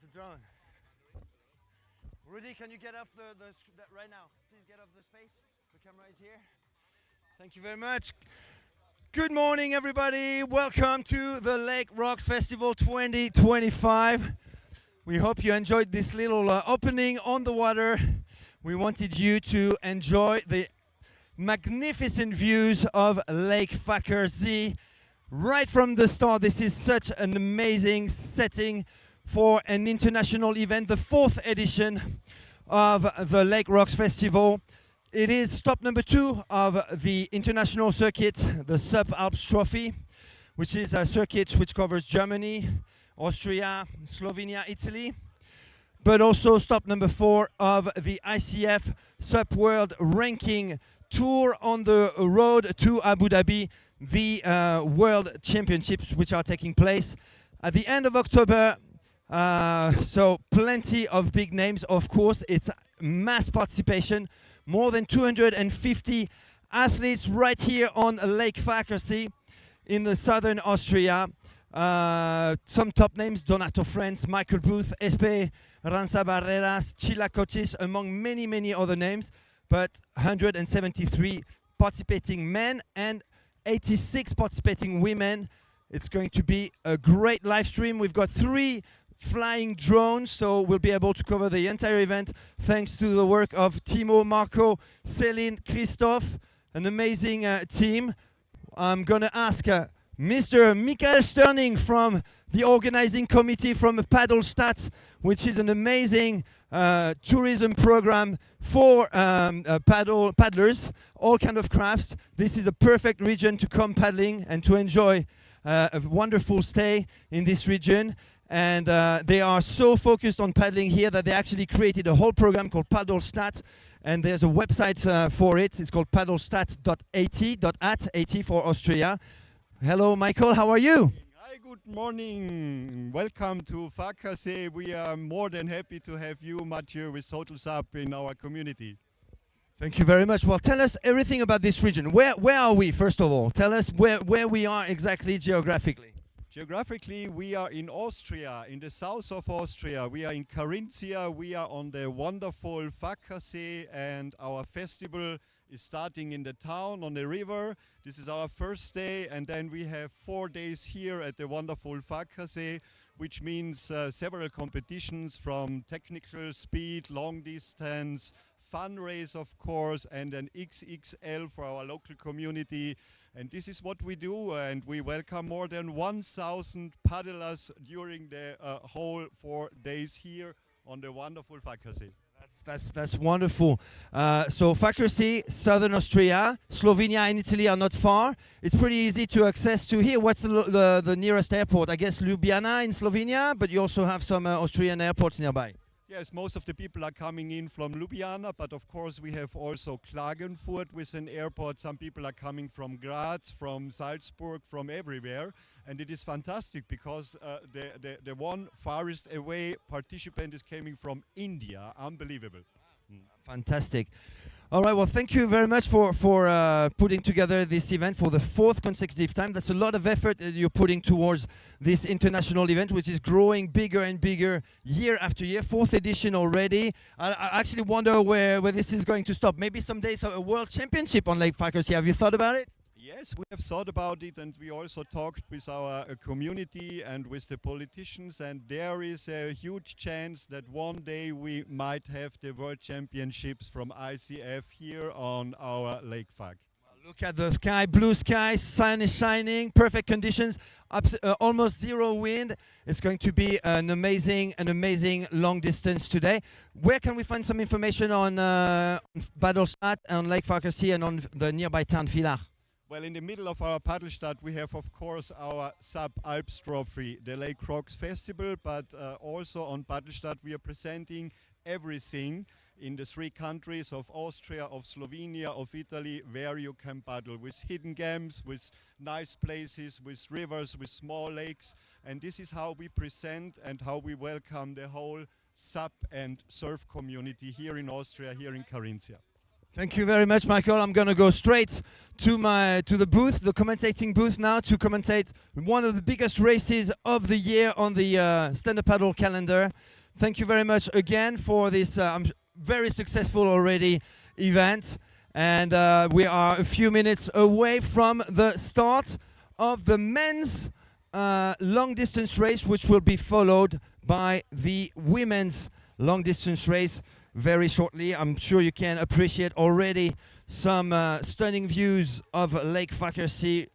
Where's the drone? Rudy, can you get off right now? Please get off the space. The camera is here. Thank you very much. Good morning, everybody. Welcome to the Lake Rocks Festival 2025. We hope you enjoyed this little opening on the water. We wanted you to enjoy the magnificent views of Lake Faaker See. Right from the start, this is such an amazing setting for an international event, the 4th edition of the Lake Rocks Festival. It is stop number 2 of the international circuit, the SUP Alps trophy, which is a circuit which covers Germany, Austria, Slovenia, Italy, but also stop number 4 of the ICF SUP World Ranking Tour on the road to Abu Dhabi, the World Championships, which are taking place at the end of October. So plenty of big names, of course. It's mass participation, more than 250 athletes right here on Lake Faaker See in the southern Austria. Some top names: Donato France, Michael Booth, Esperanza Barreras, Chila Cochis, among many, many other names. But 173 participating men and 86 participating women. It's going to be a great live stream. We've got 3 flying drones, so we'll be able to cover the entire event thanks to the work of Timo, Marco, Céline, Christophe, an amazing team. I'm going to ask Mr. Michael Sterning from the organizing committee from Paddlestadt, which is an amazing tourism program for paddlers, all kind of crafts. This is a perfect region to come paddling and to enjoy a wonderful stay in this region. And they are so focused on paddling here that they actually created a whole program called Paddlestadt. And there's a website for it. It's called paddlestadt.at for Austria. Hello, Michael. How are you? Hi, good morning. Welcome to Faaker See. We are more than happy to have you, Mathieu, with Total SUP in our community. Thank you very much. Well, tell us everything about this region. Where are we, first of all? Tell us where we are exactly geographically. Geographically, we are in Austria, in the south of Austria. We are in Carinthia. We are on the wonderful Faaker See, and our festival is starting in the town on the river. This is our first day, and then we have 4 days here at the wonderful Faaker See, which means several competitions from technical speed, long distance, fun race, of course, and an XXL for our local community. And this is what we do, and we welcome more than 1,000 paddlers during the whole 4 days here on the wonderful Faaker See. That's wonderful. So Faaker See, southern Austria, Slovenia and Italy are not far. It's pretty easy to access to here. What's the nearest airport? I guess Ljubljana in Slovenia, but you also have some Austrian airports nearby. Yes, most of the people are coming in from Ljubljana, but of course we have also Klagenfurt with an airport. Some people are coming from Graz, from Salzburg, from everywhere. And it is fantastic because the one farthest away participant is coming from India. Unbelievable. Fantastic. All right, well, thank you very much for putting together this event for the 4th consecutive time. That's a lot of effort that you're putting towards this international event, which is growing bigger and bigger year after year. 4th edition already. I actually wonder where this is going to stop. Maybe someday a World Championship on Lake Faaker See. Have you thought about it? Yes, we have thought about it, and we also talked with our community and with the politicians, and there is a huge chance that one day we might have the World Championships from ICF here on our Lake Faaker. Look at the sky, blue sky, sun is shining, perfect conditions, almost zero wind. It's going to be an amazing long distance today. Where can we find some information on Paddlestadt, on Lake Faaker See, and on the nearby town Villach? Well, in the middle of our Paddlestadt, we have, of course, our SUP Alps trophy, the Lake Rocks Festival, but also on Paddlestadt we are presenting everything in the 3 countries of Austria, of Slovenia, of Italy, where you can paddle, with hidden gems, with nice places, with rivers, with small lakes. And this is how we present and how we welcome the whole SUP and surf community here in Austria, here in Carinthia. Thank you very much, Michael. I'm gonna go straight to the booth, the commentating booth now, to commentate one of the biggest races of the year on the stand-up paddle calendar. Thank you very much again for this very successful already event, and we are a few minutes away from the start of the men's long distance race, which will be followed by the women's long distance race very shortly. I'm sure you can appreciate already some stunning views of Lake Faaker See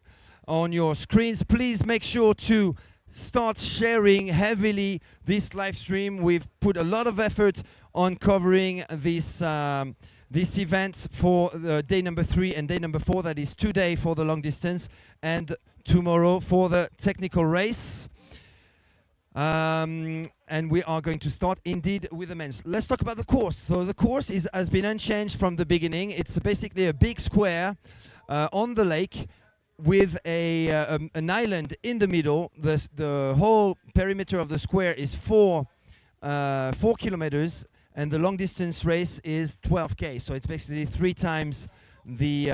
on your screens. Please make sure to start sharing heavily this live stream. We've put a lot of effort on covering this event for day number 3 and day number 4. That is today for the long distance and tomorrow for the technical race. And we are going to start indeed with the men's. Let's talk about the course. So the course has been unchanged from the beginning. It's basically a big square on the lake with an island in the middle. The whole perimeter of the square is 4 kilometers, and the long distance race is 12K. So it's basically 3 times the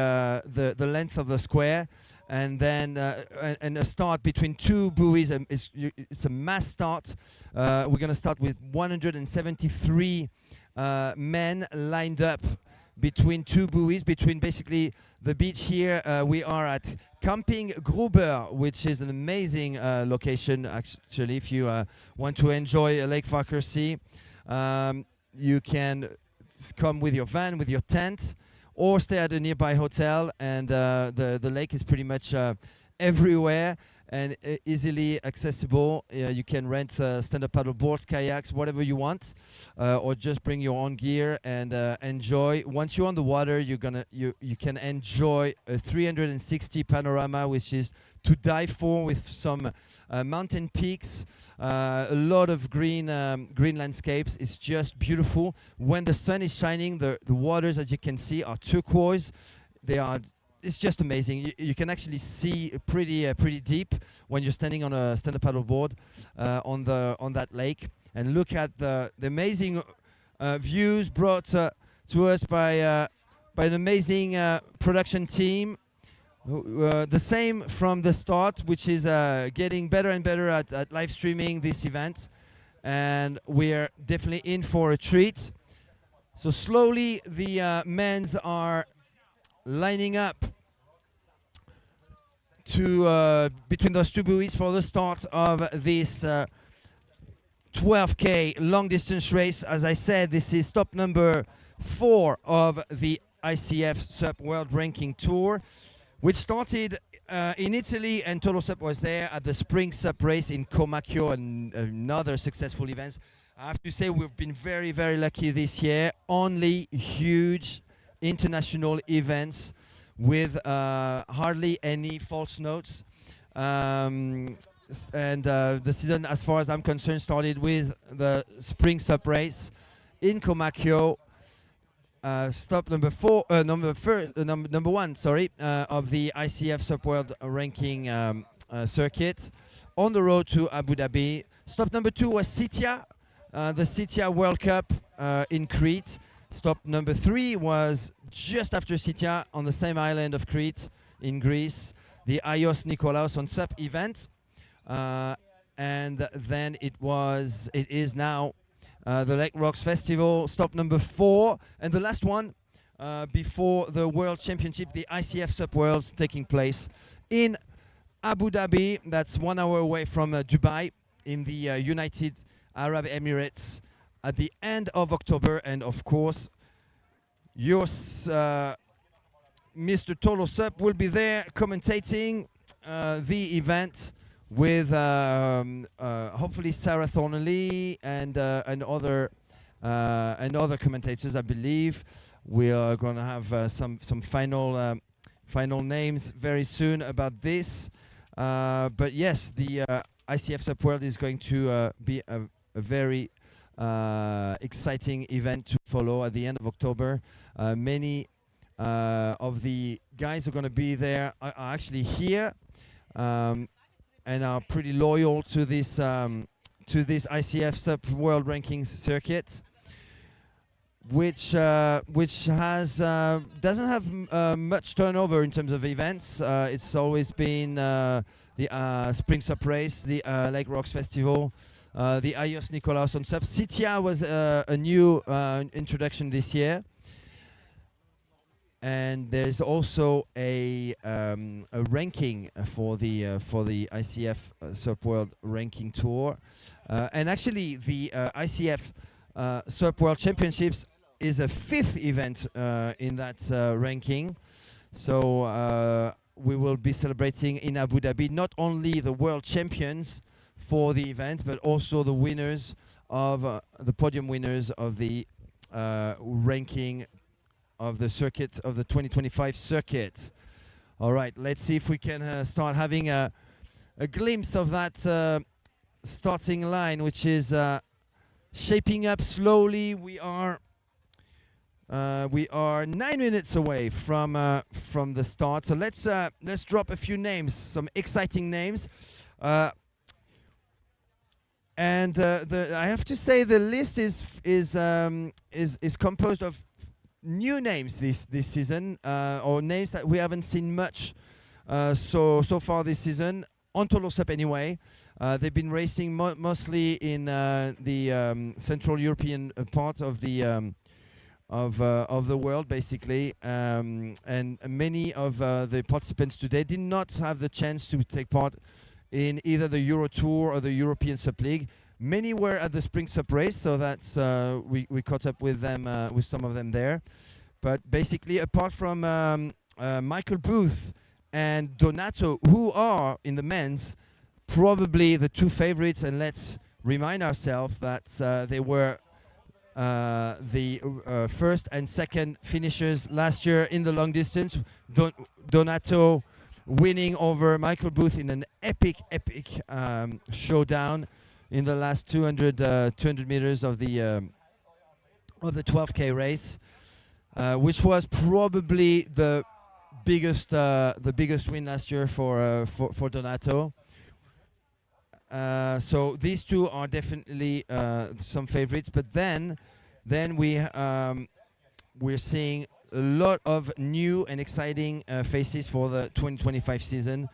length of the square. And then and a start between 2 buoys. It's a mass start. We're going to start with 173 men lined up between 2 buoys, between basically the beach here. We are at Camping Gruber, which is an amazing location, actually. If you want to enjoy Lake Faaker See, you can come with your van, with your tent, or stay at a nearby hotel, and the lake is pretty much everywhere and easily accessible. You can rent stand-up paddle boards, kayaks, whatever you want, or just bring your own gear and enjoy. Once you're on the water, you can enjoy a 360 panorama, which is to die for, with some mountain peaks, a lot of green landscapes. It's just beautiful. When the sun is shining, the waters, as you can see, are turquoise. It's just amazing. You can actually see pretty deep when you're standing on a stand-up paddle board on that lake, and look at the amazing views brought to us by an amazing production team. The same from the start, which is getting better and better at live streaming this event, and we're definitely in for a treat. So slowly the men's are lining up to between those 2 buoys for the start of this 12K long distance race. As I said, this is stop number 4 of the ICF SUP World Ranking Tour, which started in Italy, and Total SUP was there at the Spring SUP race in Comacchio, and another successful events. I have to say we've been very, very lucky this year. Only huge international events with hardly any false notes. And the season, as far as I'm concerned, started with the Spring SUP race in Comacchio. Stop number 1, sorry, of the ICF SUP World Ranking circuit on the road to Abu Dhabi. Stop number 2 was Sitia, the Sitia World Cup in Crete. Stop number 3 was just after Sitia on the same island of Crete in Greece, the Ios Nikolaos on SUP event. And then it is now the Lake Rocks Festival, stop number 4, and the last one before the World Championship, the ICF SUP Worlds, taking place in Abu Dhabi. That's 1 hour away from Dubai in the United Arab Emirates at the end of October. And of course, yours, Mr. Total SUP, will be there commentating the event with hopefully Sarah Thornley and other commentators. I believe we are going to have some final names very soon about this. But yes, the ICF SUP World is going to be a very exciting event to follow at the end of October. Many of the guys who are going to be there are actually here. And are pretty loyal to this ICF SUP World Rankings circuit. which has doesn't have much turnover in terms of events. It's always been the Spring SUP Race, the Lake Rocks Festival, the Ayos Nikolaos on SUP. Sitia was a new introduction this year. And there's also a ranking for the ICF SUP World Ranking Tour, and actually the ICF SUP World Championships is a 5th event in that ranking. So we will be celebrating in Abu Dhabi not only the world champions for the event, but also the winners of the podium winners of the ranking of the circuit, of the 2025 circuit. All right, let's see if we can start having a glimpse of that starting line, which is shaping up slowly. We are 9 minutes away from the start. So let's drop a few names, some exciting names. And I have to say the list is composed of new names this season, or names that we haven't seen much so far this season. On Tolo SUP anyway. They've been racing mostly in the Central European part of the world, basically, and many of the participants today did not have the chance to take part in either the Euro Tour or the European SUP League. Many were at the Spring SUP Race, so that's we caught up with them, with some of them there. But basically, apart from Michael Booth and Donato, who are in the men's probably the two favorites, and let's remind ourselves that they were the first and second finishers last year in the long distance. Donato winning over Michael Booth in an epic showdown in the last 200 meters of the 12K race, which was probably the biggest win last year for Donato. So these two are definitely some favorites, but then we're seeing a lot of new and exciting faces for the 2025 season.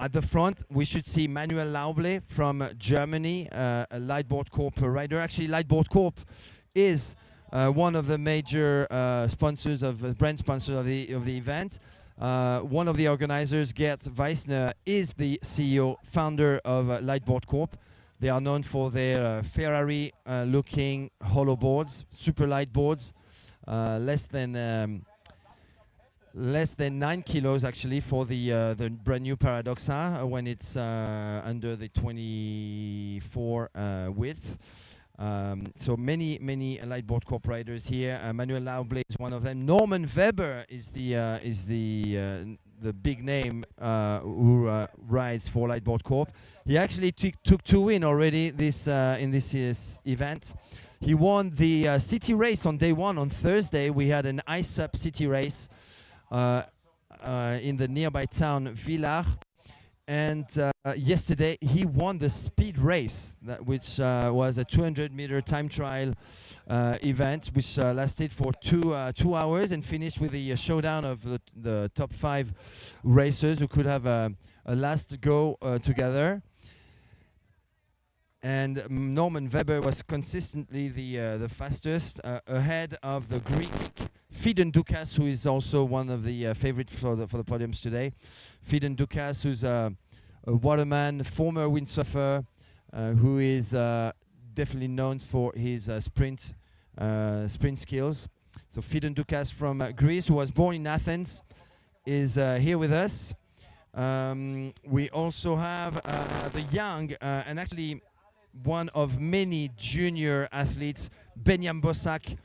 At the front, we should see Manuel Lauble from Germany, a Lightboard Corp rider. Actually, Lightboard Corp is one of the major sponsors of brand sponsors of the event. One of the organizers, Gert Weissner, is the CEO, founder of Lightboard Corp. They are known for their Ferrari-looking hollow boards, super light boards, less than 9 kilos actually for the brand new Paradoxa when it's under the 24 width. So many Lightboard Corp riders here. Manuel Lauble is one of them. Norman Weber is the big name who rides for Lightboard Corp. He actually took 2 wins already in this event. He won the city race on day 1 on Thursday. We had an ISUP city race in the nearby town Villars. And yesterday he won the speed race, which was a 200-meter time trial event, which lasted for 2 hours and finished with the showdown of the top 5 racers who could have a last go together. And Norman Weber was consistently the fastest, ahead of the Greek Fidon Dukas, who is also one of the favorites for the podiums today. Fidon Dukas, who's a waterman, former windsurfer, who is definitely known for his sprint skills. So Fidon Dukas from Greece, who was born in Athens, is here with us. We also have the young and actually one of many junior athletes, Benyam Bossak,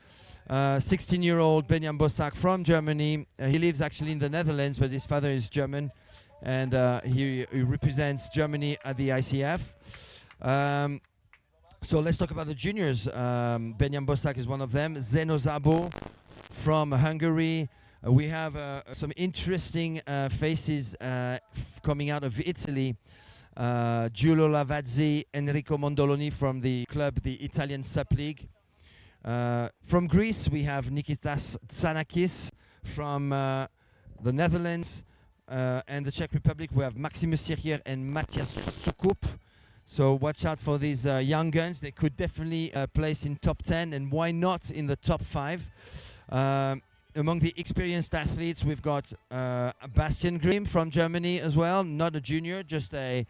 16-year-old Benyam Bossak from Germany. He lives actually in the Netherlands, but his father is German, and he represents Germany at the ICF. So let's talk about the juniors. Benyam Bossak is one of them. Zeno Zabo from Hungary. We have some interesting faces coming out of Italy. Giulio Lavazzi, Enrico Mondoloni from the club, the Italian SUP League. From Greece, we have Nikitas Tsanakis. From the Netherlands and the Czech Republic, we have Maximus Sirier and Matthias Sukup. So watch out for these young guns. They could definitely place in top 10, and why not in the top 5. Among the experienced athletes, we've got Bastian Grimm from Germany as well, not a junior, just an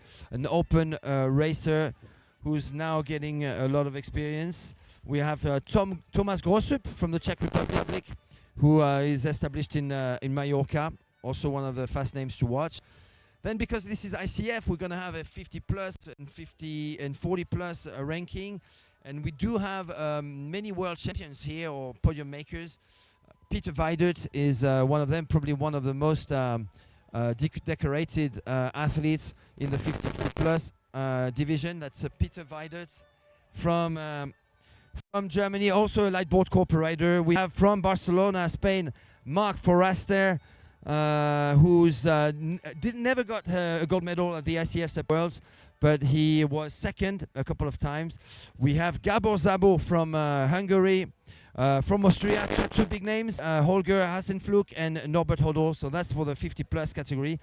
open racer who's now getting a lot of experience. We have Thomas Grossup from the Czech Republic, who is established in Mallorca, also one of the fast names to watch. Then, because this is ICF, we're going to have a 50 plus and 50 and 40 plus ranking, and we do have many world champions here, or podium makers. Peter Weidert is one of them, probably one of the most decorated athletes in the 50 plus division. That's Peter Weidert from Germany, also a light board corporator. We have from Barcelona, Spain, Marc Foraster, who's never got a gold medal at the ICF SUP Worlds, but he was second a couple of times. We have Gabor Szabo from Hungary. From Austria, two big names, Holger Hasenflug and Norbert Hodol. So that's for the 50 plus category.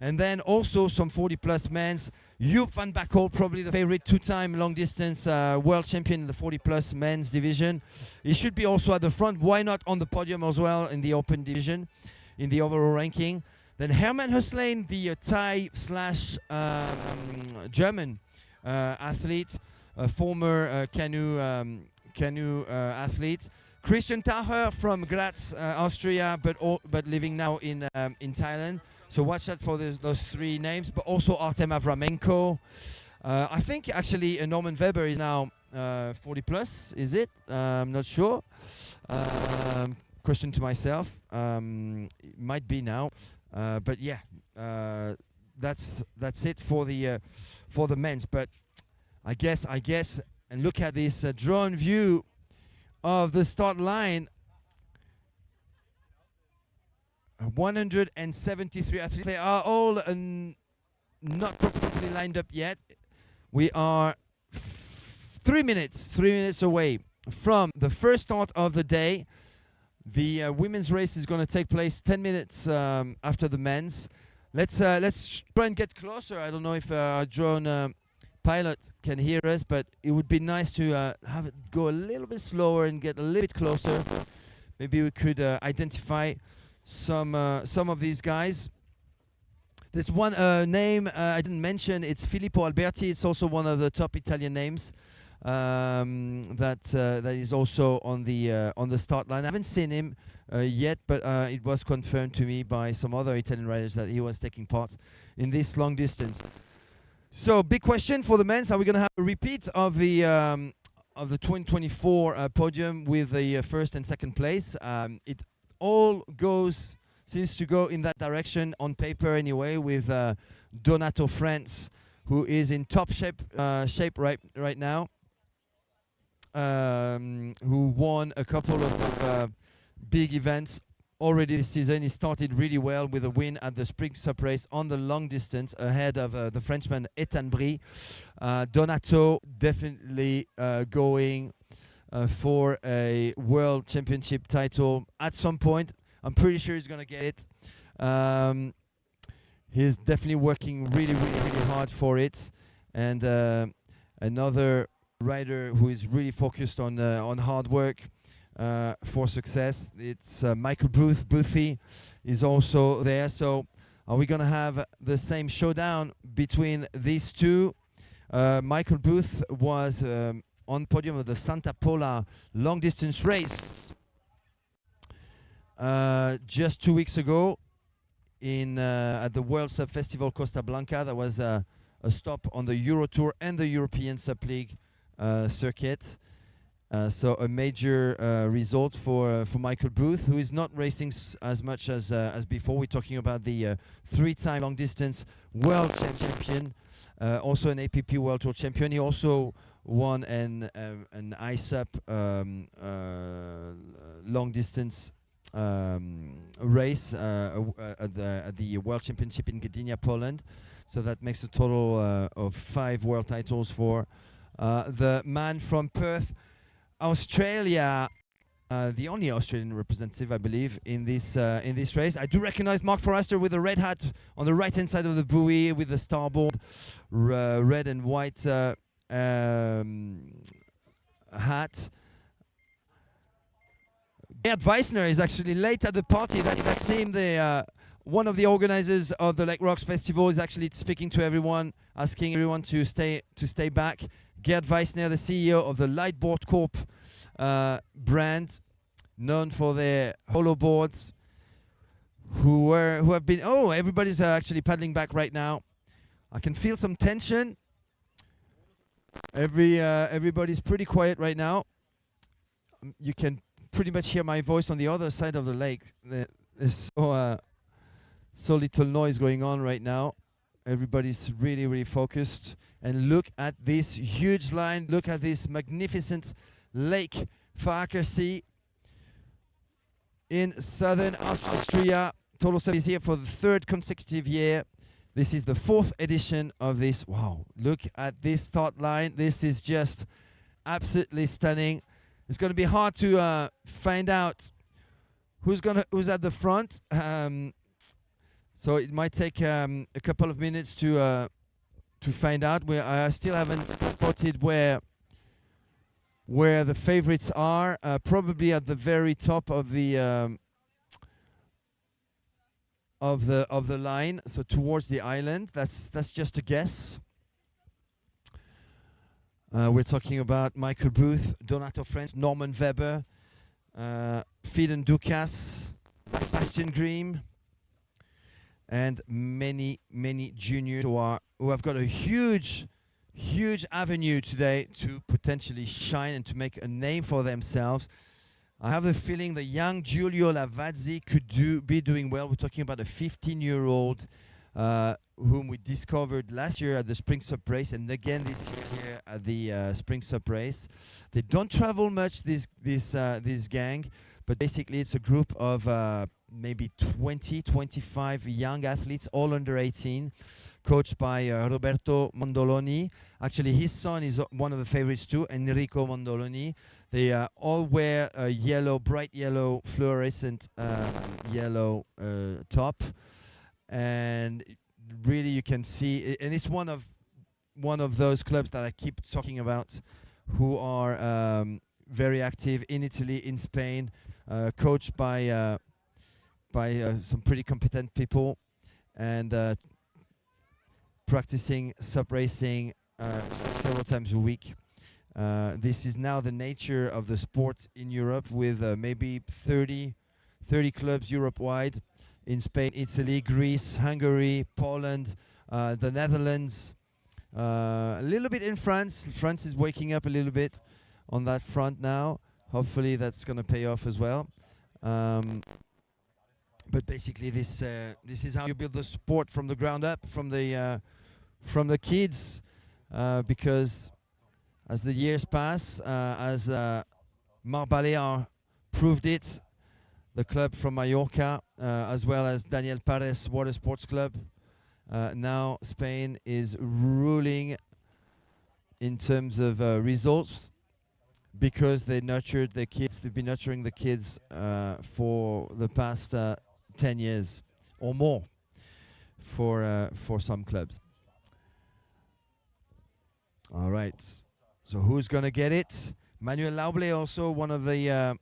And then also some 40 plus men's. Joop van Bakkel, probably the favorite, two-time long distance world champion in the 40 plus men's division. He should be also at the front. Why not on the podium as well in the open division, in the overall ranking? Then Herman Höslein, the Thai/German athlete, a former canoe athlete. Christian Taher from Graz, Austria, but living now in Thailand. So watch out for those three names, but also Artem Avramenko. I think actually Norman Weber is now 40 plus, is it? I'm not sure. Question to myself. It might be now, but yeah, that's it for the men's. But I guess, and look at this drone view of the start line. 173 athletes. They are all not properly lined up yet. We are 3 minutes away from the first start of the day. The women's race is going to take place 10 minutes after the men's. Let's try and get closer. I don't know if our drone pilot can hear us, but it would be nice to have it go a little bit slower and get a little bit closer. Maybe we could identify some of these guys. There's one name I didn't mention. It's Filippo Alberti. It's also one of the top Italian names that is also on the start line. I haven't seen him yet, but it was confirmed to me by some other Italian riders that he was taking part in this long distance. So, big question for the men's: are we going to have a repeat of the 2024 podium with the first and second place? It all seems to go in that direction on paper anyway, with Donato France, who is in top shape right now, who won a couple of big events already this season. He started really well with a win at the Spring SUP race on the long distance ahead of the Frenchman Ethan Brie. Donato definitely going for a world championship title at some point. I'm pretty sure he's going to get it. He's definitely working really hard for it. And another rider who is really focused on hard work for success, it's Michael Boothie is also there. So are we going to have the same showdown between these two? Michael Booth was on podium of the Santa Pola long distance race just 2 weeks ago at the World SUP Festival Costa Blanca. That was a stop on the Euro Tour and the European SUP League circuit. So a major result for Michael Booth, who is not racing as much as before. We're talking about the 3-time long distance world champion, also an APP World Tour champion. He also won an ISUP long distance race at the World Championship in Gdynia, Poland. So that makes a total of 5 world titles for the man from Perth. Australia, the only Australian representative, I believe, in this race. I do recognize Mark Forrester with a red hat on the right-hand side of the buoy with the starboard red and white hat. Gerd Weissner is actually late at the party. That's him. One of the organizers of the Lake Rocks Festival is actually speaking to everyone, asking everyone to stay back. Gerd Weissner, the CEO of the Lightboard Corp brand, known for their hollow boards, who have been. Oh, everybody's actually paddling back right now. I can feel some tension. Everybody's pretty quiet right now. You can pretty much hear my voice on the other side of the lake. There's so little noise going on right now. Everybody's really, really focused. And look at this huge line. Look at this magnificent Lake Faaker See in southern Austria. Total Service is here for the third consecutive year. This is the fourth edition of this. Wow, look at this start line. This is just absolutely stunning. It's going to be hard to find out who's at the front. So it might take a couple of minutes to find out. I still haven't spotted where the favorites are. Probably at the very top of the line, so towards the island. That's just a guess. We're talking about Michael Booth, Donato Frenz, Norman Weber, Fidan Dukas, Bastian Grimm, and many juniors who have got a huge avenue today to potentially shine and to make a name for themselves. I have the feeling the young Giulio Lavazzi could be doing well. We're talking about a 15-year-old whom we discovered last year at the Spring SUP race, and again this year at the Spring SUP race. They don't travel much, this gang, but basically it's a group of maybe 25 young athletes, all under 18, coached by Roberto Mondoloni. Actually, his son is one of the favorites too, Enrico Mondoloni. They all wear a bright yellow, fluorescent yellow top, and really you can see, and it's one of those clubs that I keep talking about, who are very active in Italy, in Spain, coached by some pretty competent people, and practicing SUP racing several times a week. This is now the nature of the sport in Europe, with maybe 30 clubs Europe-wide, in Spain, Italy, Greece, Hungary, Poland, the Netherlands, a little bit in France. France is waking up a little bit on that front now. Hopefully that's going to pay off as well. But basically this is how you build the sport from the ground up, from the kids, because as the years pass, as Marc Baléa proved it, the club from Mallorca, as well as Daniel Pares Water Sports Club, now Spain is ruling in terms of results, because they nurtured their kids. They've been nurturing the kids for the past 10 years or more for some clubs. All right, so who's gonna get it? Manuel Lauble, also one of the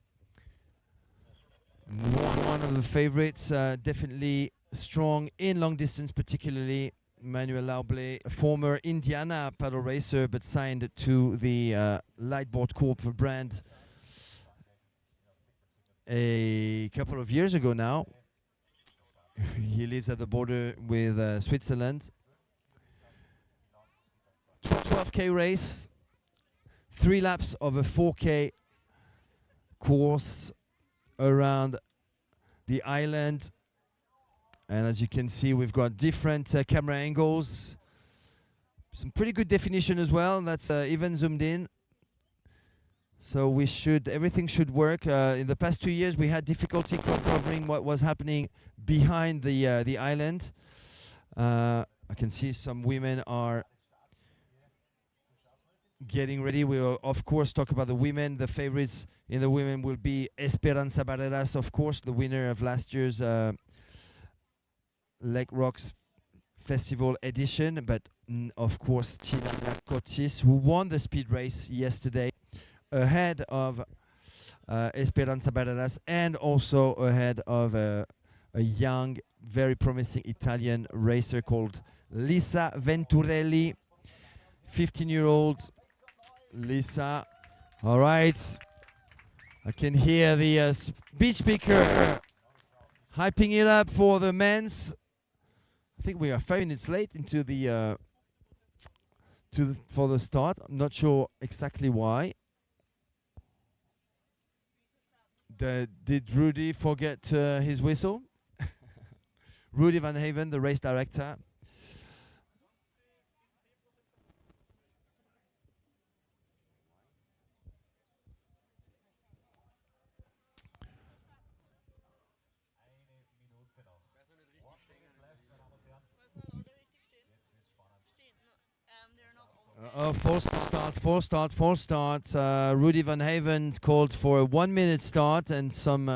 favorites, definitely strong in long distance, particularly. Manuel Lauble, a former Indiana paddle racer, but signed to the Lightboard Corp brand a couple of years ago now. He lives at the border with Switzerland. 12K race, 3 laps of a 4K course around the island. And as you can see, we've got different camera angles, some pretty good definition as well. That's even zoomed in. So everything should work. In the past 2 years, we had difficulty covering what was happening behind the island. I can see some women are getting ready. We will, of course, talk about the women. The favorites in the women will be Esperanza Barreras, of course, the winner of last year's Lake Rocks Festival edition, but of course, Tina Cotis, who won the speed race yesterday, ahead of Esperanza Barreras, and also ahead of a young, very promising Italian racer called Lisa Venturelli, 15-year-old Lisa. All right, I can hear the speech speaker hyping it up for the men's. I think we are 5 minutes late into the for the start. I'm not sure exactly why. Did Rudy forget his whistle? Rudy Van Haven, the race director. False start. Rudy Van Haven called for a 1 minute start, and some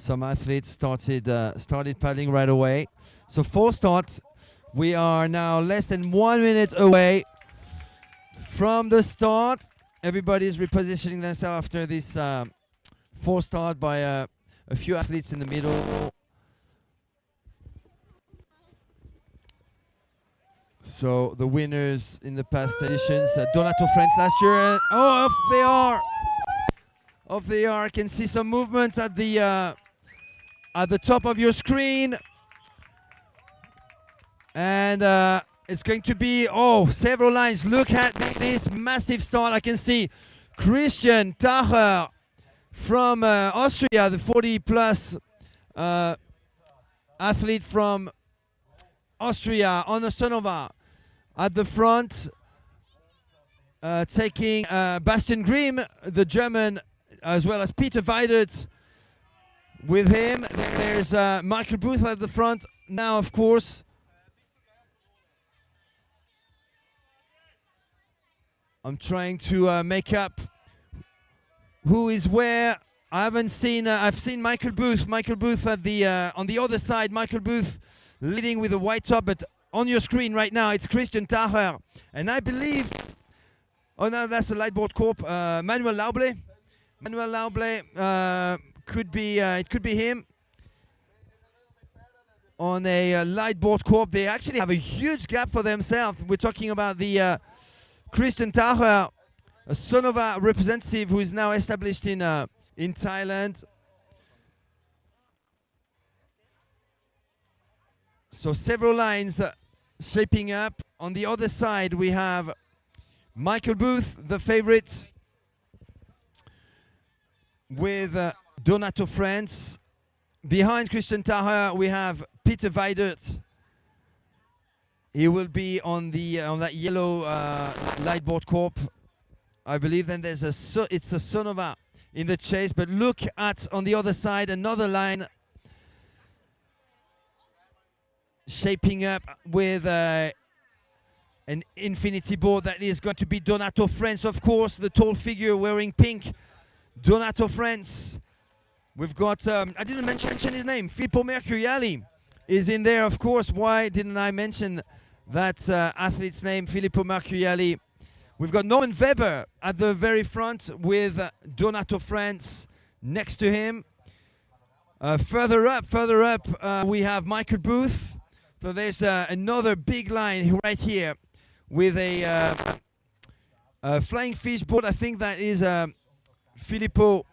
athletes started paddling right away. So false start. We are now less than 1 minute away from the start. Everybody's repositioning themselves after this false start by a few athletes in the middle. So the winners in the past editions, Donato Friends last year. Off they are! Off they are. I can see some movements at the top of your screen. And it's going to be, several lines. Look at this massive start. I can see Christian Tacher from Austria, the 40-plus athlete from Austria on the Sonova at the front, taking Bastian Grimm, the German, as well as Peter Weidert with him. There's Michael Booth at the front now, of course. I'm trying to make up who is where. I haven't seen. I've seen Michael Booth. Michael Booth at the on the other side. Michael Booth leading with a white top, but on your screen right now it's Christian Tacher, and I believe, oh no, that's the Lightboard Corp. Manuel Lauble. Manuel Lauble could be it could be him on a Lightboard Corp. They actually have a huge gap for themselves. We're talking about the Christian Tacher, a Sonova representative who is now established in Thailand. So several lines shaping up. On the other side, we have Michael Booth, the favorite, with Donato Friends. Behind Christian Tacher, we have Peter Weidert. He will be on the on that yellow Lightboard Corp, I believe. Then there's it's a Sonova in the chase. But look at on the other side, another line shaping up with an infinity board that is going to be Donato Friends, of course, the tall figure wearing pink. Donato Friends. We've got, I didn't mention his name, Filippo Mercuriali is in there, of course. Why didn't I mention that athlete's name, Filippo Mercuriali? We've got Norman Weber at the very front with Donato Friends next to him. Further up, we have Michael Booth. So there's another big line right here with a flying fish board. I think that is Filippo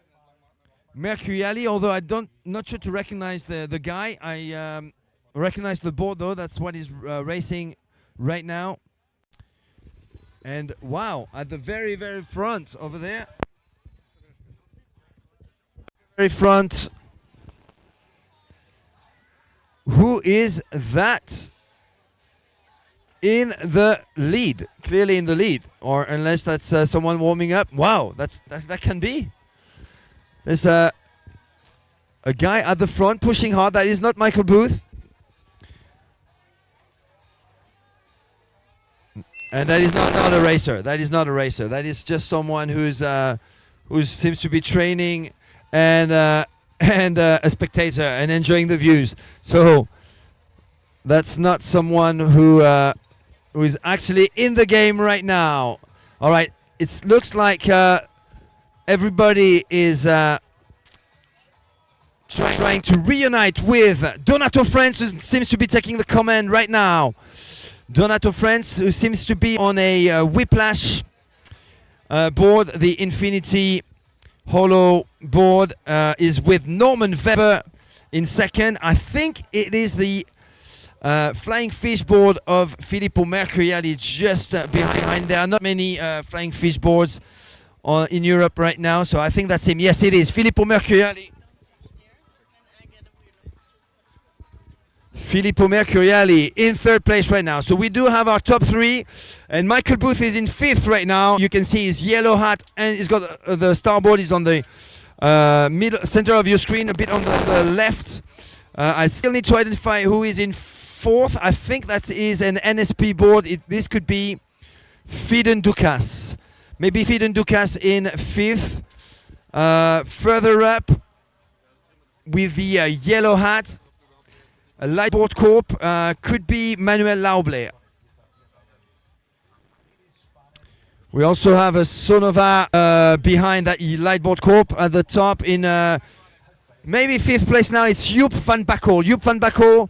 Mercuriali, although not sure to recognize the guy. I recognize the board though. That's what he's racing right now. And wow, at the very front over there, very front. Who is that in the lead? Clearly in the lead, or unless that's someone warming up. Wow, that can be. There's a guy at the front pushing hard. That is not Michael Booth. And that is not a racer. That is not a racer. That is just someone who seems to be training and a spectator and enjoying the views. So that's not someone who is actually in the game right now. All right, it looks like everybody is trying to reunite with Donato France, who seems to be taking the command right now. Donato France, who seems to be on a Whiplash board, the Infinity Hollow board, is with Norman Weber in second. I think it is the Flying Fish board of Filippo Mercuriali just behind. There are not many Flying Fish boards in Europe right now, so I think that's him. Yes, it is Filippo Mercuriali. Filippo Mercuriali in third place right now. So we do have our top three, and Michael Booth is in fifth right now. You can see his yellow hat, and he's got the starboard is on the middle center of your screen, a bit on the left. I still need to identify who is in fourth. I think that is an NSP board. This could be Fiden Dukas. Maybe Fiden Dukas in fifth. Further up with the yellow hat, a Lightboard Corp, could be Manuel Lauble. We also have a Sonova behind that Lightboard Corp at the top in maybe fifth place now. It's Joep van Bakkel. Joep van Bakkel,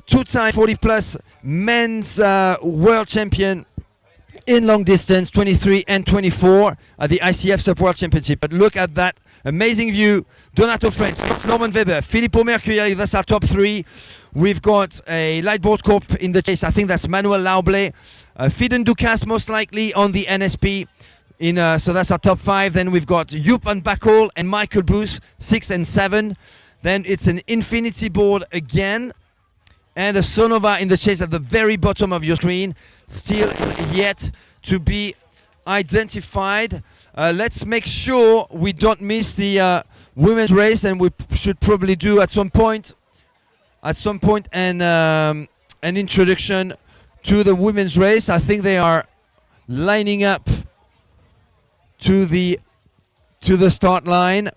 two-time 40-plus men's world champion in long distance, 23 and 24 at the ICF SUP World Championship. But look at that amazing view. Donato France, it's Norman Weber, Filippo Mercuriali, that's our top three. We've got a Lightboard Corp in the chase. I think that's Manuel Lauble. Fiden Dukas most likely on the NSP. So that's our top five. Then we've got Joep van Bakkel and Michael Booth, 6 and 7. Then it's an Infinity board again. And a Sonova in the chase at the very bottom of your screen. Still yet to be identified. Let's make sure we don't miss the women's race, and we should probably do at some point an introduction to the women's race. I think they are lining up to the start line.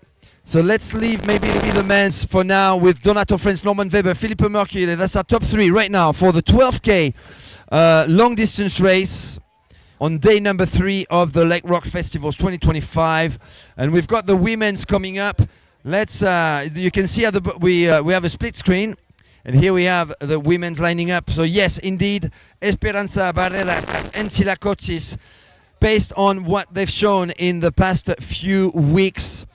So let's leave maybe the men's for now with Donato France, Norman Weber, Filippo Mercuriali. That's our top three right now for the 12K long distance race on day number 3 of the Lake Rock Festivals 2025. And we've got the women's coming up. Let's you can see we have a split screen, and here we have the women's lining up. So yes, indeed, Esperanza Barreras and Cila Cotis, based on what they've shown in the past few weeks,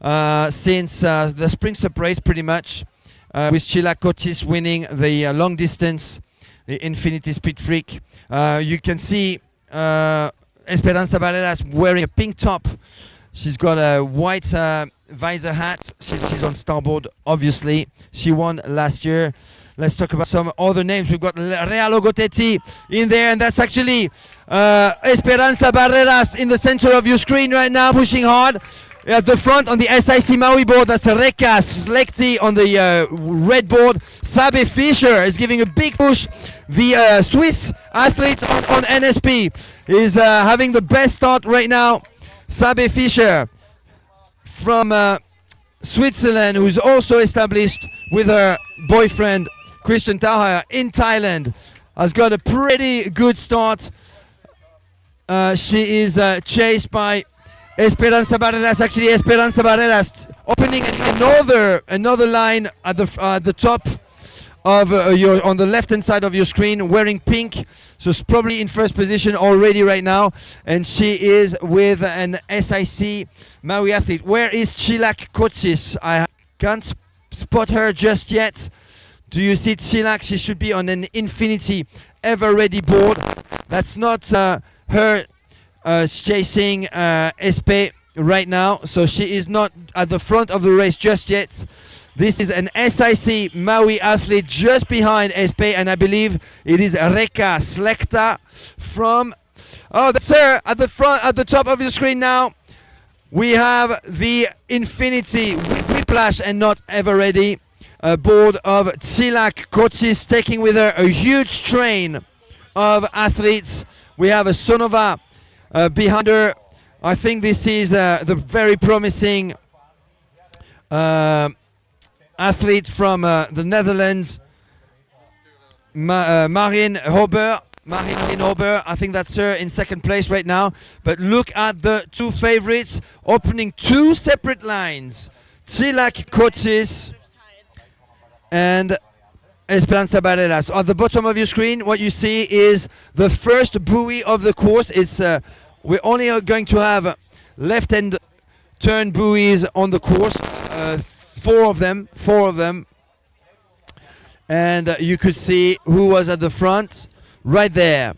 since the Spring SUP race pretty much, with Cila Cotis winning the long distance, the Infinity Speed Freak. You can see Esperanza Barreras wearing a pink top. She's got a white visor hat. She's on starboard, obviously. She won last year. Let's talk about some other names. We've got Realo Gotetti in there, and that's actually Esperanza Barreras in the center of your screen right now, pushing hard. At the front on the SIC Maui board, that's Reka Slekti on the red board. Sabe Fischer is giving a big push. The Swiss athlete on NSP is having the best start right now. Sabe Fischer from Switzerland, who's also established with her boyfriend Christian Tauher in Thailand, has got a pretty good start. She is chased by Esperanza Barreras. Actually, Esperanza Barreras opening another line at the top of on the left hand side of your screen, wearing pink. So it's probably in first position already right now, and she is with an SIC Maui athlete. Where is Chilak Kotsis? I can't spot her just yet. Do you see Chilak? She should be on an Infinity Ever Ready board. That's not her chasing SP right now, so she is not at the front of the race just yet. This is an SIC Maui athlete just behind SP, and I believe it is Reka Slekta from... Oh, that's her at the front, at the top of your screen now. We have the Infinity Whiplash and not Ever Ready board of Tsilak Kotsis, taking with her a huge train of athletes. We have a Sonova behind her. I think this is the very promising athlete from the Netherlands, Marijn Hobber. I think that's her in second place right now. But look at the two favorites opening two separate lines. Tsilak Kotsis and Esperanza Barreras. On the bottom of your screen, what you see is the first buoy of the course. It's we're only going to have left-hand turn buoys on the course, four of them, and you could see who was at the front right there.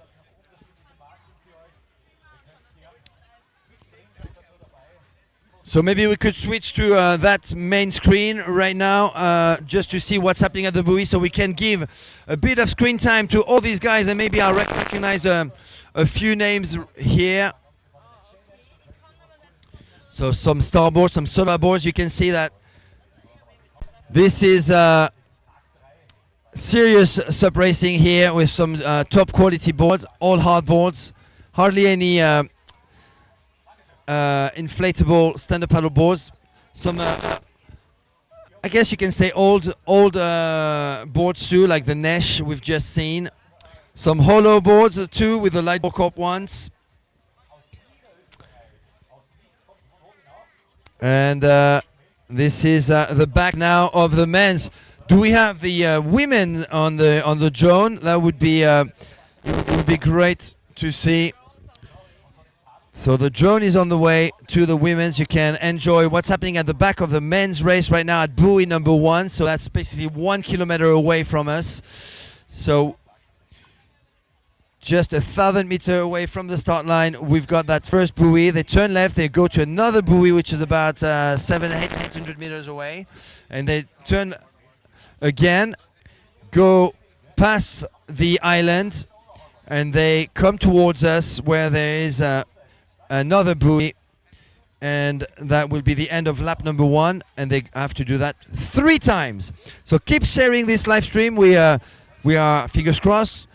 So maybe we could switch to that main screen right now, just to see what's happening at the buoy, so we can give a bit of screen time to all these guys, and maybe I'll recognize a few names here. So some starboards, some solar boards. You can see that this is serious SUP racing here with some top quality boards, all hard boards, hardly any inflatable stand-up paddle boards. Some, I guess you can say old boards too, like the Nesh we've just seen. Some hollow boards too with the light corp ones. And this is the back now of the men's. Do we have the women on the drone? That would be it would be great to see. So the drone is on the way to the women's. You can enjoy what's happening at the back of the men's race right now at buoy number 1. So that's basically 1 kilometer away from us. So just 1,000 meters away from the start line, we've got that first buoy. They turn left, they go to another buoy, which is about 800 meters away. And they turn again, go past the island, and they come towards us where there is another buoy. And that will be the end of lap number 1. And they have to do that 3 times. So keep sharing this live stream. We are, fingers crossed,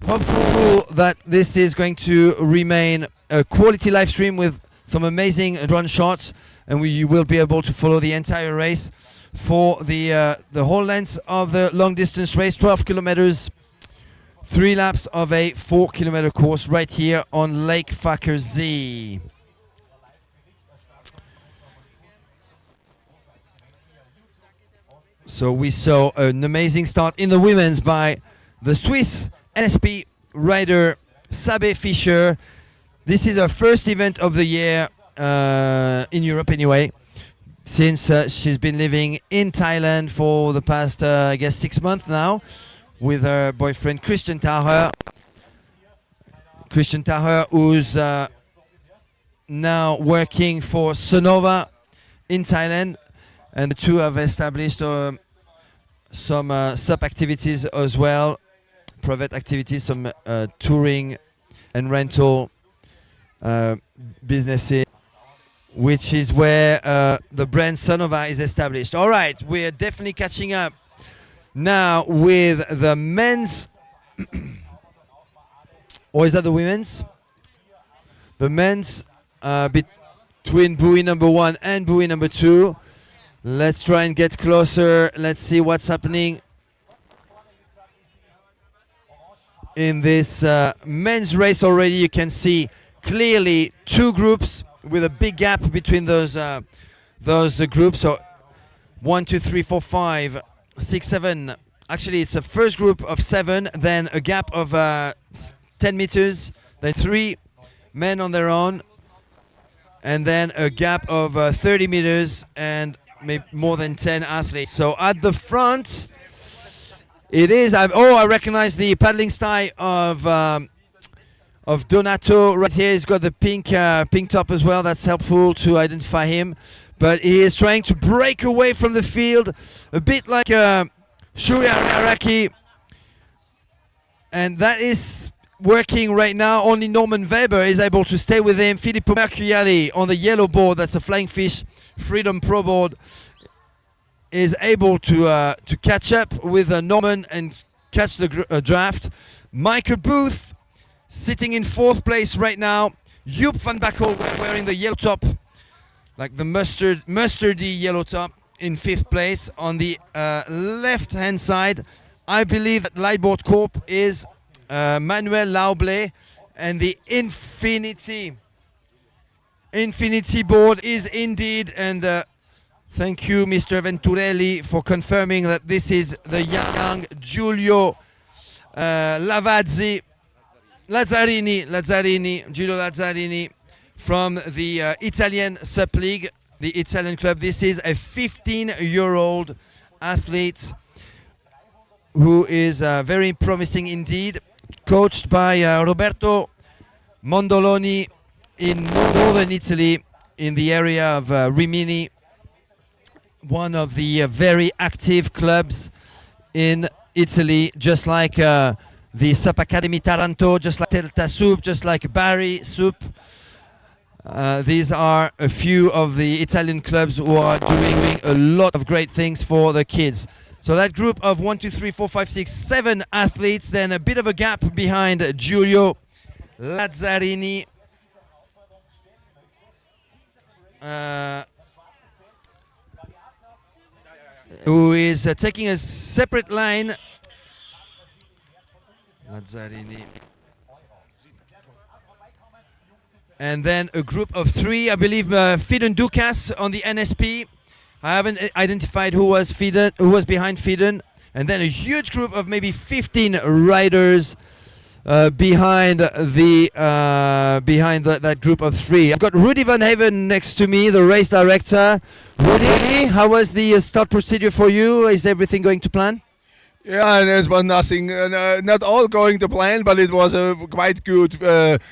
hopeful that this is going to remain a quality live stream with some amazing drone shots, and you will be able to follow the entire race for the whole length of the long distance race, 12 kilometers, 3 laps of a 4 kilometer course right here on Lake Faaker See. So we saw an amazing start in the women's by the Swiss NSP rider Sabé Fischer. This is her first event of the year in Europe anyway, since she's been living in Thailand for the past I guess 6 months now with her boyfriend Christian Taher. Christian Taher, who's now working for Sonova in Thailand, and the two have established some SUP activities as well. Private activities, some touring and rental businesses, which is where the brand Sonova is established. All right, we're definitely catching up now with the men's. Or is that the women's? The men's between buoy number 1 and buoy number 2. Let's try and get closer. Let's see what's happening in this men's race already. You can see clearly 2 groups with a big gap between those groups. So 1, 2, 3, 4, 5, 6, 7. Actually, it's a first group of 7, then a gap of 10 meters, then 3 men on their own, and then a gap of 30 meters and maybe more than 10 athletes. So at the front, it is. I recognize the paddling style of Donato right here. He's got the pink top as well. That's helpful to identify him. But he is trying to break away from the field, a bit like Shuri Araki, and that is working right now. Only Norman Weber is able to stay with him. Filippo Mercuriali on the yellow board, that's a Flying Fish Freedom Pro board, is able to catch up with Norman and catch the draft. Michael Booth Sitting in 4th place right now, Joep van Bakkel wearing the yellow top, like the mustardy yellow top, in 5th place. On the left-hand side, I believe that Lightboard Corp is Manuel Lauble, and the Infinity board is indeed, and thank you, Mr. Venturelli, for confirming that this is the young Giulio Giulio Lazzarini from the Italian SUP League, the Italian club. This is a 15-year-old athlete who is very promising indeed, coached by Roberto Mondoloni in northern Italy, in the area of Rimini, one of the very active clubs in Italy, just like the SUP Academy Taranto, just like Delta SUP, just like Bari SUP. These are a few of the Italian clubs who are doing a lot of great things for the kids. So that group of 1, 2, 3, 4, 5, 6, 7 athletes, then a bit of a gap behind Giulio Lazzarini. Who is taking a separate line. Lazzarini. And then a group of 3, I believe, Fidon Dukas on the NSP. I haven't identified who was behind Fidon. And then a huge group of maybe 15 riders behind that group of 3. I've got Rudy Van Haven next to me, the race director. Rudy, how was the start procedure for you? Is everything going to plan? Yeah, and there's nothing, not all going to plan, but it was a quite good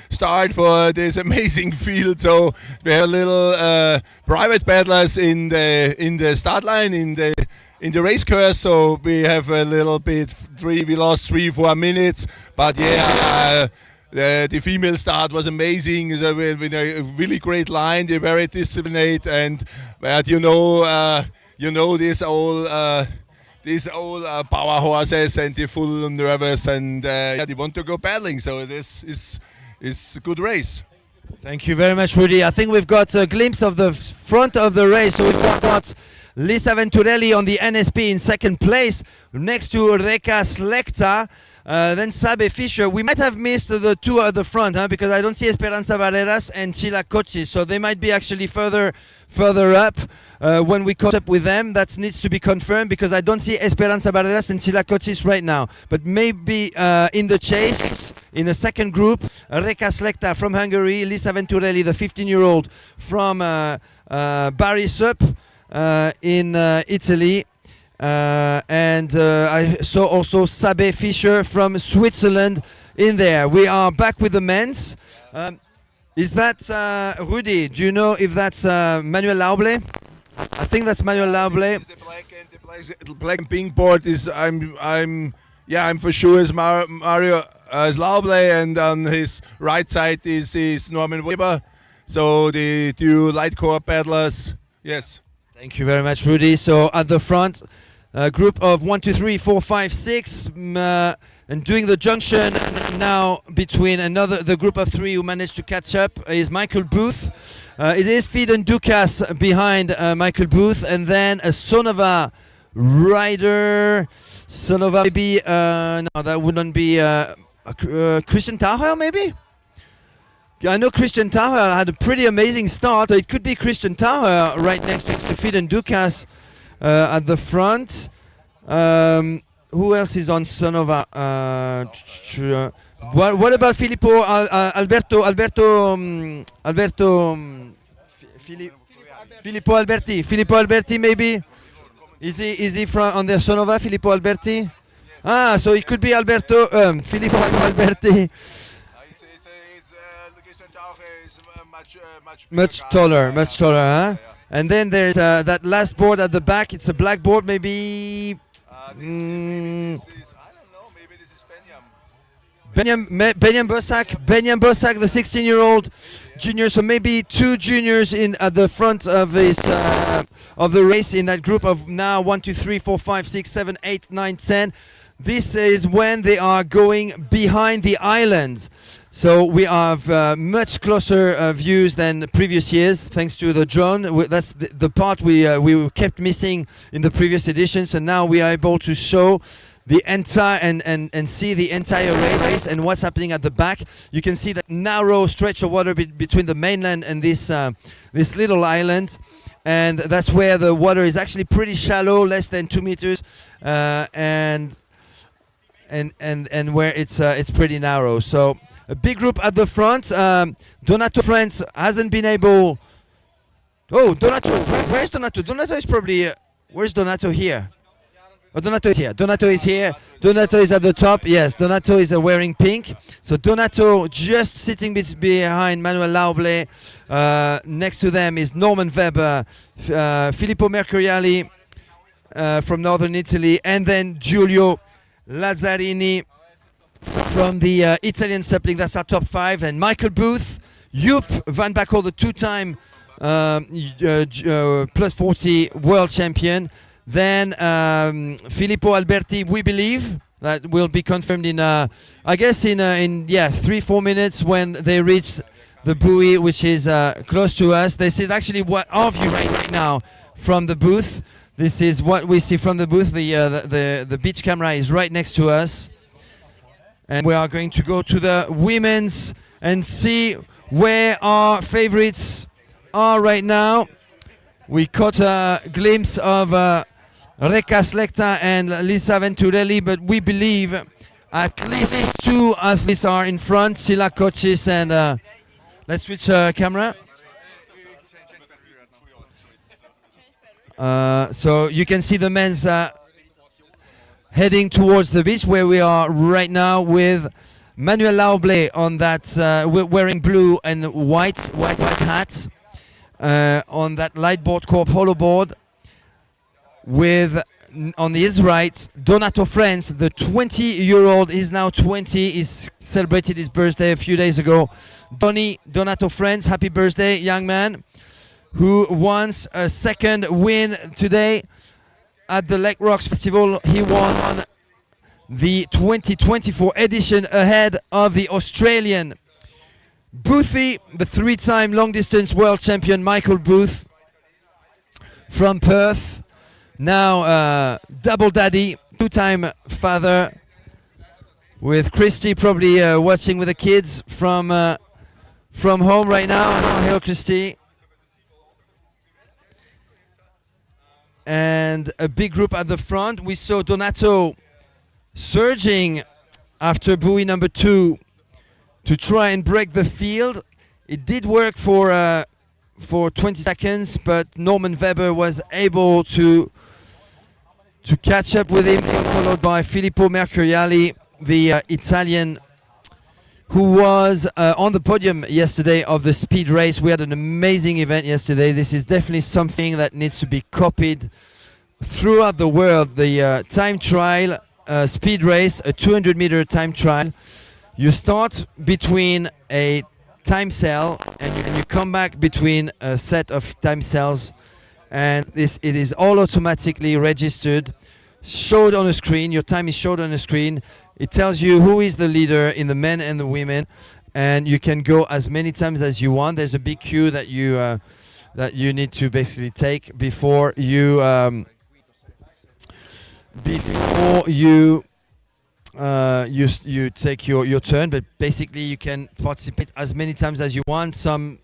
start for this amazing field. So we have little private paddlers in the start line, in the race course. So we have a little bit we lost 3-4 minutes, but yeah. The female start was amazing. So with a really great line, they're very disciplined, and but you know these old power horses, and they're full nervous, and yeah, they want to go paddling. So this is a good race. Thank you very much, Rudy. I think we've got a glimpse of the front of the race. So we've got Lisa Venturelli on the NSP in 2nd place, next to Reka Slekta. Then Sabe Fischer. We might have missed the 2 at the front, because I don't see Esperanza Barreras and Chila Kochi, so they might be actually further up when we caught up with them. That needs to be confirmed, because I don't see Esperanza Barreras and Chila Kochi right now. But maybe in the chase, in a second group, Reka Slekta from Hungary, Lisa Venturelli, the 15-year-old from Bari SUP in Italy. And I saw also Sabe Fischer from Switzerland in there. We are back with the men's. Is that Rudy? Do you know if that's Manuel Lauble? I think that's Manuel Lauble. The black and pink board is I'm for sure is Mario is Lauble, and on his right side is Norman Weber. So the 2 light core paddlers. Yes. Thank you very much, Rudy. So at the front, a group of 1, 2, 3, 4, 5, 6, and doing the junction now between the group of 3 who managed to catch up is Michael Booth. It is Fidon Dukas behind Michael Booth, and then a Sonova rider. Sonova maybe, no, that wouldn't be Christian Taucher maybe? I know Christian Taucher had a pretty amazing start, so it could be Christian Taucher right next to Fidon Dukas at the front. Who else is on Sonova? What about Filippo Filippo Alberti? Filippo Alberti maybe? Is he from on the Sonova? Filippo Alberti? Ah, so it could be Filippo Alberti. Much taller, huh? Yeah. And then there's that last board at the back. It's a black board, maybe. I don't know. Maybe this is Benjamin Bosak, the 16-year-old junior. So maybe 2 juniors at the front of this of the race in that group of now 1, 2, 3, 4, 5, 6, 7, 8, 9, 10. This is when they are going behind the island. So we have much closer views than previous years, thanks to the drone. That's the part we kept missing in the previous editions, and now we are able to show the entire and see the entire race and what's happening at the back. You can see that narrow stretch of water between the mainland and this little island, and that's where the water is actually pretty shallow, less than 2 meters, and where it's pretty narrow. So a big group at the front. Donato France hasn't been able. Oh, Donato! Where's Donato? Donato is probably. Where's Donato here? Oh, Donato is here. Donato is here. Donato is at the top. Yes, Donato is wearing pink. So Donato just sitting behind Manuel Lauble. Next to them is Norman Weber, Filippo Mercuriali from northern Italy, and then Giulio Lazzarini from the Italian SUP League. That's our top 5. And Michael Booth, Joop van Bakel, the 2-time plus 40 world champion. Then Filippo Alberti, we believe that will be confirmed in I guess in 3-4 minutes when they reach the buoy, which is close to us. This is actually what our view right now from the booth. This is what we see from the booth. The beach camera is right next to us, and we are going to go to the women's and see where our favorites are right now. We caught a glimpse of Reka Slekta and Lisa Venturelli, but we believe at least 2 athletes are in front, Sila Kochis and let's switch camera. So you can see the men's heading towards the beach where we are right now with Manuel Lauble on that wearing blue and white hat on that light board corp hollow board, with on his right Donato France, the 20-year-old. He's now 20. He's celebrated his birthday a few days ago. Donato France, happy birthday, young man, who wants a second win today at the Lake Rocks Festival. He won the 2024 edition ahead of the Australian Boothie, the 3-time long distance world champion Michael Booth from Perth. Now double daddy, 2-time father, with Christy probably watching with the kids from home right now. Hello, Christy. And a big group at the front. We saw Donato surging after buoy number 2 to try and break the field. It did work for 20 seconds, but Norman Weber was able to catch up with him, followed by Filippo Mercuriali, the Italian, who was on the podium yesterday of the speed race. We had an amazing event yesterday. This is definitely something that needs to be copied throughout the world. The time trial speed race, a 200-meter time trial. You start between a time cell and you come back between a set of time cells, and it is all automatically registered, showed on a screen. Your time is showed on a screen. It tells you who is the leader in the men and the women, and you can go as many times as you want. There's a big queue that you need to basically take before you you take your turn. But basically you can participate as many times as you want. Some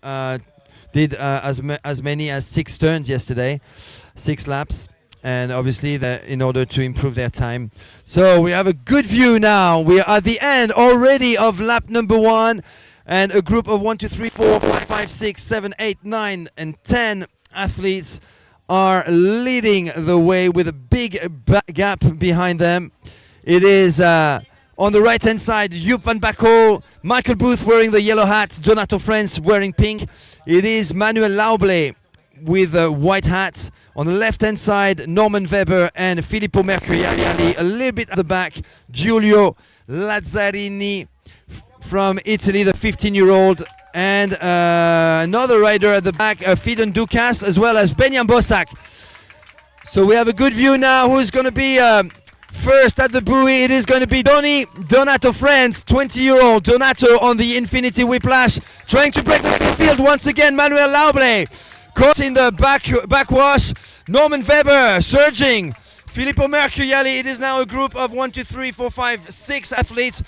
did as many as 6 turns yesterday, 6 laps, and obviously in order to improve their time. So we have a good view now. We are at the end already of lap number 1, and a group of 1, 2, 3, 4, 5, 5, 6, 7, 8, 9, and 10 athletes are leading the way with a big gap behind them. It is on the right hand side, Joop van Bakel, Michael Booth wearing the yellow hat, Donato France wearing pink. It is Manuel Lauble with a white hat. On the left hand side, Norman Weber and Filippo Mercuriali. A little bit at the back, Giulio Lazzarini from Italy, the 15-year-old. And another rider at the back, Fidon Dukas, as well as Benyan Bosak. So we have a good view now. Who's going to be First at the buoy, it is going to be Donato France, 20-year-old Donato on the Infinity Whiplash, trying to break the midfield once again. Manuel Lauble caught in the backwash. Norman Weber surging. Filippo Mercuriali. It is now a group of 1, 2, 3, 4, 5, 6 athletes.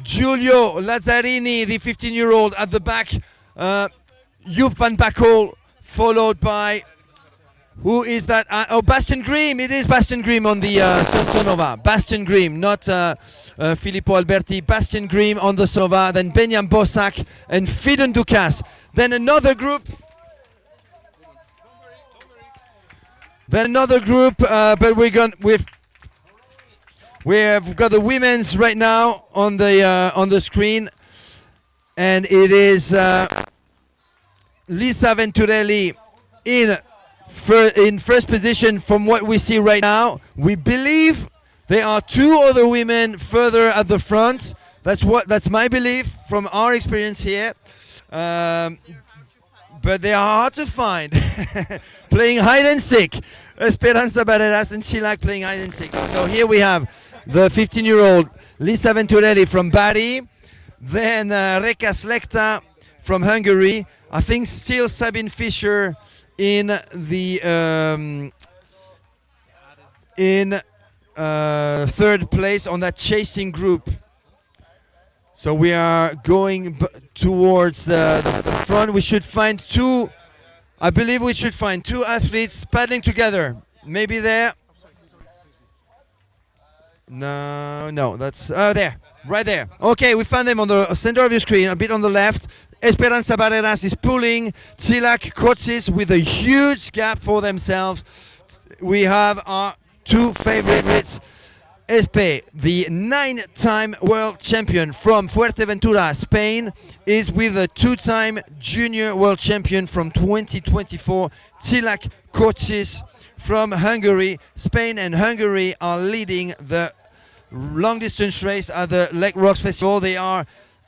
Giulio Lazzarini, the 15-year-old at the back. Joep van Bakkel, followed by, who is that? Bastian Grimm. It is Bastian Grimm on the Sonova. Bastian Grimm, not Filippo Alberti. Bastian Grimm on the Sonova. Then Benjamin Bossack and Fiden Dukas. Then another group. But we've got the women's right now on the screen, and it is Lisa Venturelli in first position from what we see right now. We believe there are 2 other women further at the front. That's my belief from our experience here. But they are hard to find. Playing hide and seek. Esperanza Barreras and Chilak playing hide and seek. So here we have the 15-year-old Lisa Venturelli from Bari. Then Reka Slekta from Hungary. I think still Sabine Fischer in the third place on that chasing group. So we are going towards the front. We should find 2. I believe we should find 2 athletes paddling together. Maybe there. No, that's there, right there. Okay, we found them on the center of your screen, a bit on the left. Esperanza Barreras is pulling Tsilak Kotsis with a huge gap for themselves. We have our 2 favorites. Espe, the 9-time world champion from Fuerteventura, Spain, is with a 2-time junior world champion from 2024, Tsilak Kotsis from Hungary. Spain and Hungary are leading the long distance race at the Lake Rocks Festival. They are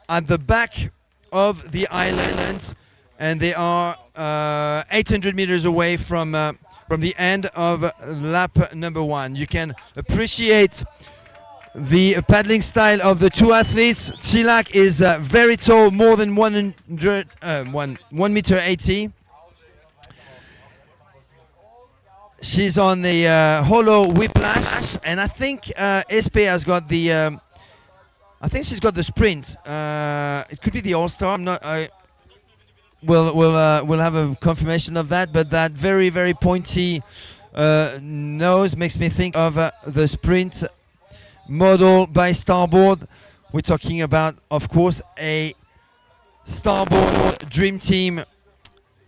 at the back of the island, and they are 800 meters away from the end of lap number 1. You can appreciate the paddling style of the 2 athletes. Tsilak is very tall, more than 1 meter 80. She's on the hollow whiplash, and I think Espe has got the. I think she's got the sprint. It could be the All-Star. I'm not. We'll have a confirmation of that, but that very, very pointy nose makes me think of the sprint model by Starboard. We're talking about, of course, a Starboard Dream Team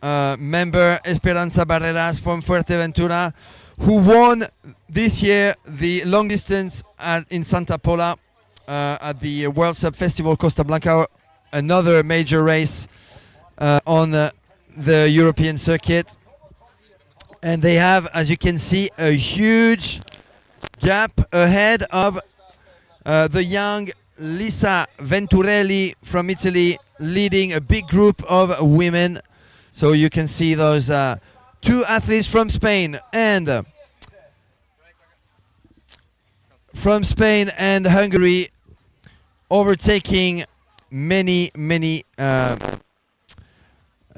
member, Esperanza Barreras from Fuerteventura, who won this year the long distance in Santa Pola at the World SUP Festival Costa Blanca, another major race on the European circuit. And they have, as you can see, a huge gap ahead of the young Lisa Venturelli from Italy, leading a big group of women. So you can see those 2 athletes from Spain and Hungary overtaking many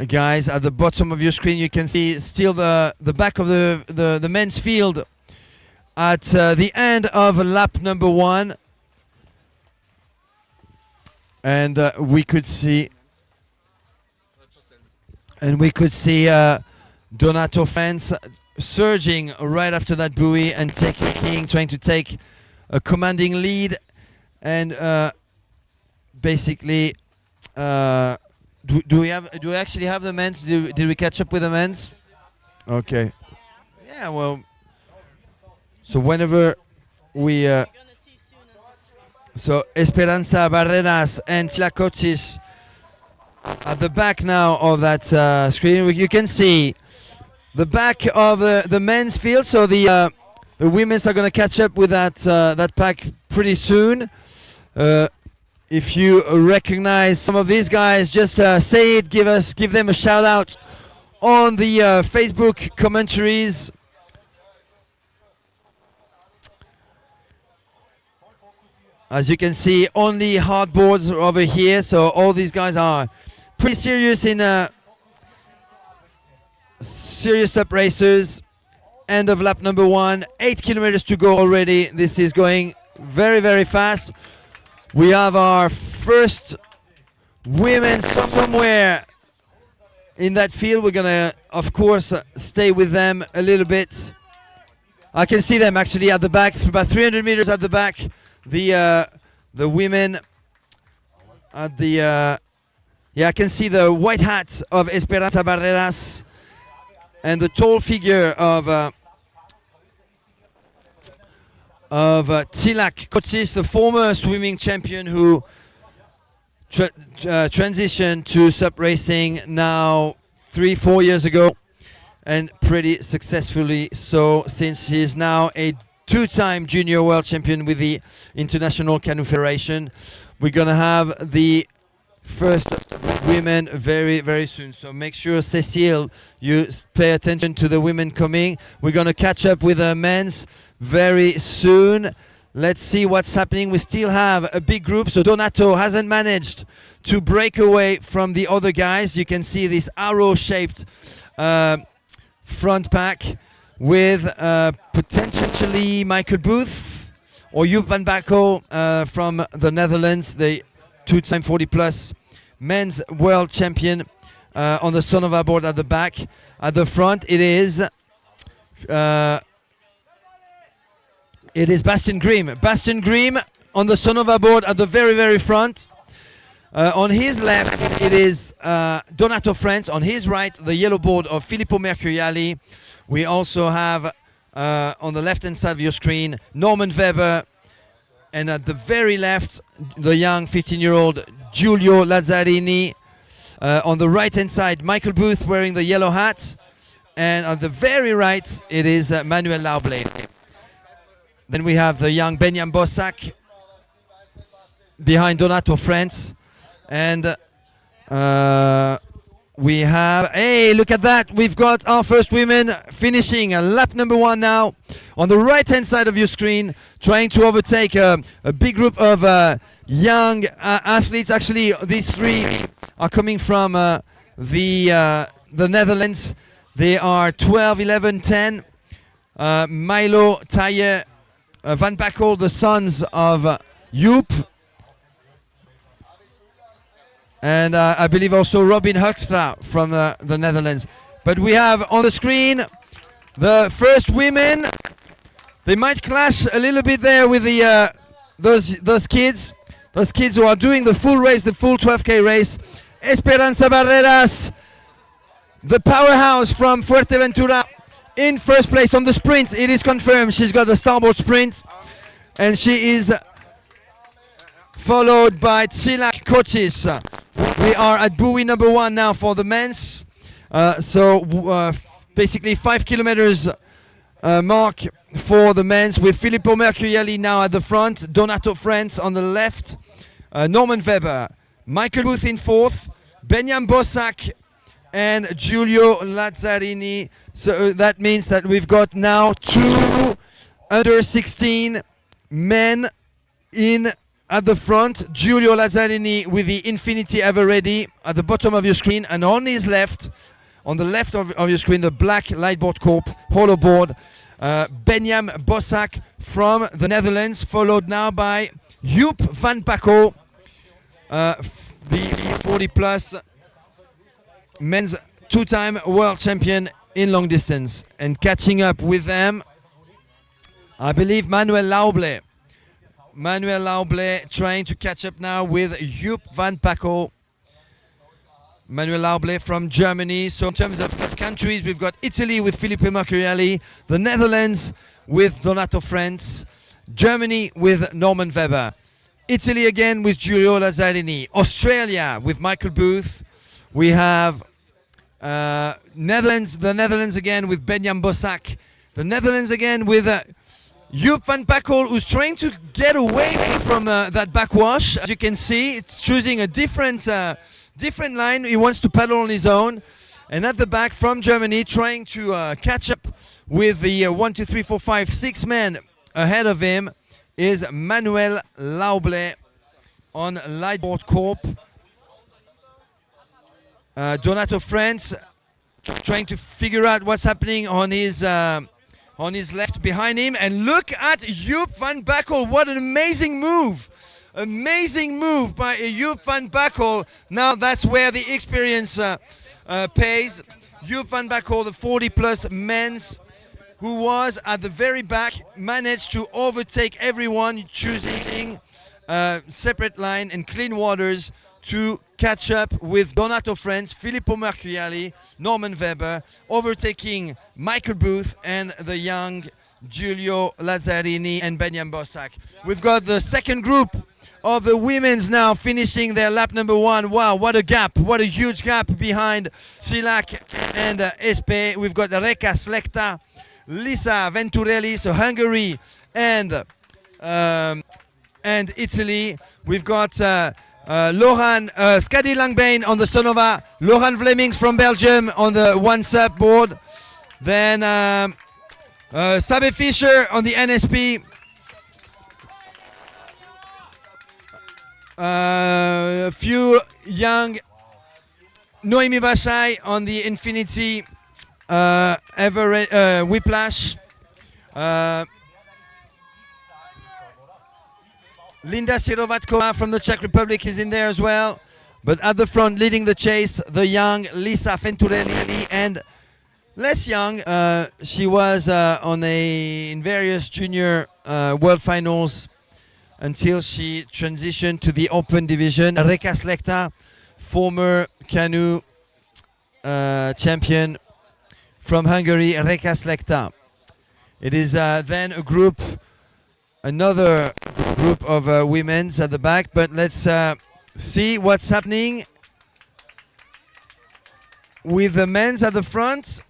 guys. At the bottom of your screen you can see still the back of the men's field at the end of lap number 1, and we could see Donato France surging right after that buoy and trying to take a commanding lead, and basically do we actually have the men's? Did we catch up with the men's? Okay. Yeah, well, so whenever we so Esperanza Barreras and Tsilak at the back now of that screen, you can see the back of the men's field. So the women's are going to catch up with that pack pretty soon. If you recognize some of these guys, just say it. Give them a shout out on the Facebook commentaries. As you can see, only hard boards over here, so all these guys are pretty serious in serious SUP racers. End of lap number 1, 8 kilometers to go already. This is going very, very fast. We have our first women somewhere in that field. We're gonna, of course, stay with them a little bit. I can see them actually at the back, about 300 meters at the back. The women at the yeah, I can see the white hat of Esperanza Barreras and the tall figure of Tilak Kotis, the former swimming champion who transitioned to SUP racing now 3-4 years ago, and pretty successfully so, since he is now a 2-time junior world champion with the International Canoe Federation. We're gonna have the first women very, very soon, so make sure, Cécile, you pay attention to the women coming. We're gonna catch up with the men's very soon. Let's see what's happening. We still have a big group, so Donato hasn't managed to break away from the other guys. You can see this arrow-shaped front pack with potentially Michael Booth or Joep van Bakko from the Netherlands, the 2-time 40-plus men's world champion on the Sonova board at the back. At the front, it is Bastien Grimm. Bastien Grimm on the Sonova board at the very, very front. On his left, it is Donato France. On his right, the yellow board of Filippo Mercuriali. We also have on the left-hand side of your screen, Norman Weber. And at the very left, the young 15-year-old Giulio Lazzarini. On the right-hand side, Michael Booth wearing the yellow hat. And on the very right, it is Manuel Lauble. Then we have the young Benyam Bossack behind Donato France. And we have, hey, look at that. We've got our first women finishing lap number 1 now. On the right-hand side of your screen, trying to overtake a big group of young athletes. Actually, these 3 are coming from the Netherlands. They are 12, 11, 10. Milo, Taye, Van Bakko, the sons of Joep. And I believe also Robin Hoekstra from the Netherlands. But we have on the screen the first women. They might clash a little bit there with the those kids who are doing the full race, the full 12K race. Esperanza Barreras, the powerhouse from Fuerteventura, in first place on the sprint. It is confirmed. She's got the starboard sprint, and she is followed by Tilak Kotis. We are at buoy number 1 now for the men's. Basically 5 kilometers mark for the men's, with Filippo Mercuriali now at the front, Donato France on the left, Norman Weber, Michael Booth in 4th, Benyam Bossack and Giulio Lazzarini. So that means that we've got now 2 under 16 men in at the front. Giulio Lazzarini with the Infinity Ever Ready at the bottom of your screen, and on his left, on the left of your screen, the black Lightboard Corp hollow board, Benyam Bossack from the Netherlands, followed now by Joep van Bakko, the 40 plus men's 2-time world champion in long distance. And catching up with them, I believe Manuel Lauble. Manuel Lauble trying to catch up now with Joep van Bakko. Manuel Lauble from Germany. So in terms of countries, we've got Italy with Filippo Mercuriali, the Netherlands with Donato France, Germany with Norman Weber, Italy again with Giulio Lazzarini, Australia with Michael Booth. We have the Netherlands again with Benyam Bossack, the Netherlands again with Joep van Bakko, who's trying to get away from that backwash. As you can see, it's choosing a different line. He wants to paddle on his own. And at the back from Germany, trying to catch up with the 1, 2, 3, 4, 5, 6 men ahead of him, is Manuel Lauble on Lightboard Corp. Donato France trying to figure out what's happening on his left behind him. And look at Joop van Bakkel. What an amazing move. Amazing move by Joop van Bakkel. Now that's where the experience pays. Joop van Bakkel, the 40-plus men's, who was at the very back, managed to overtake everyone, choosing separate line and clean waters to catch up with Donato France, Filippo Mercuriali, Norman Weber, overtaking Michael Booth and the young Giulio Lazzarini and Benjamin Bossack. We've got the second group of the women's now finishing their lap number 1. Wow, what a gap, what a huge gap behind Silak and Espe. We've got Reka Slekta, Lisa Venturelli, so Hungary and Italy. We've got Lohan Skadi Langbane on the Sonova, Lohan Vlemings from Belgium on the SUP board. Then Sabe Fischer on the NSP. A few young Noemi Bashai on the Infinity Whiplash. Linda Sirovatkova from the Czech Republic is in there as well. But at the front, leading the chase, the young Lisa Venturelli, and less young. She was in various junior world finals until she transitioned to the open division. Reka Slekta, former canoe champion from Hungary, Reka Slekta. It is then another group of women's at the back, but let's see what's happening with the men's at the front.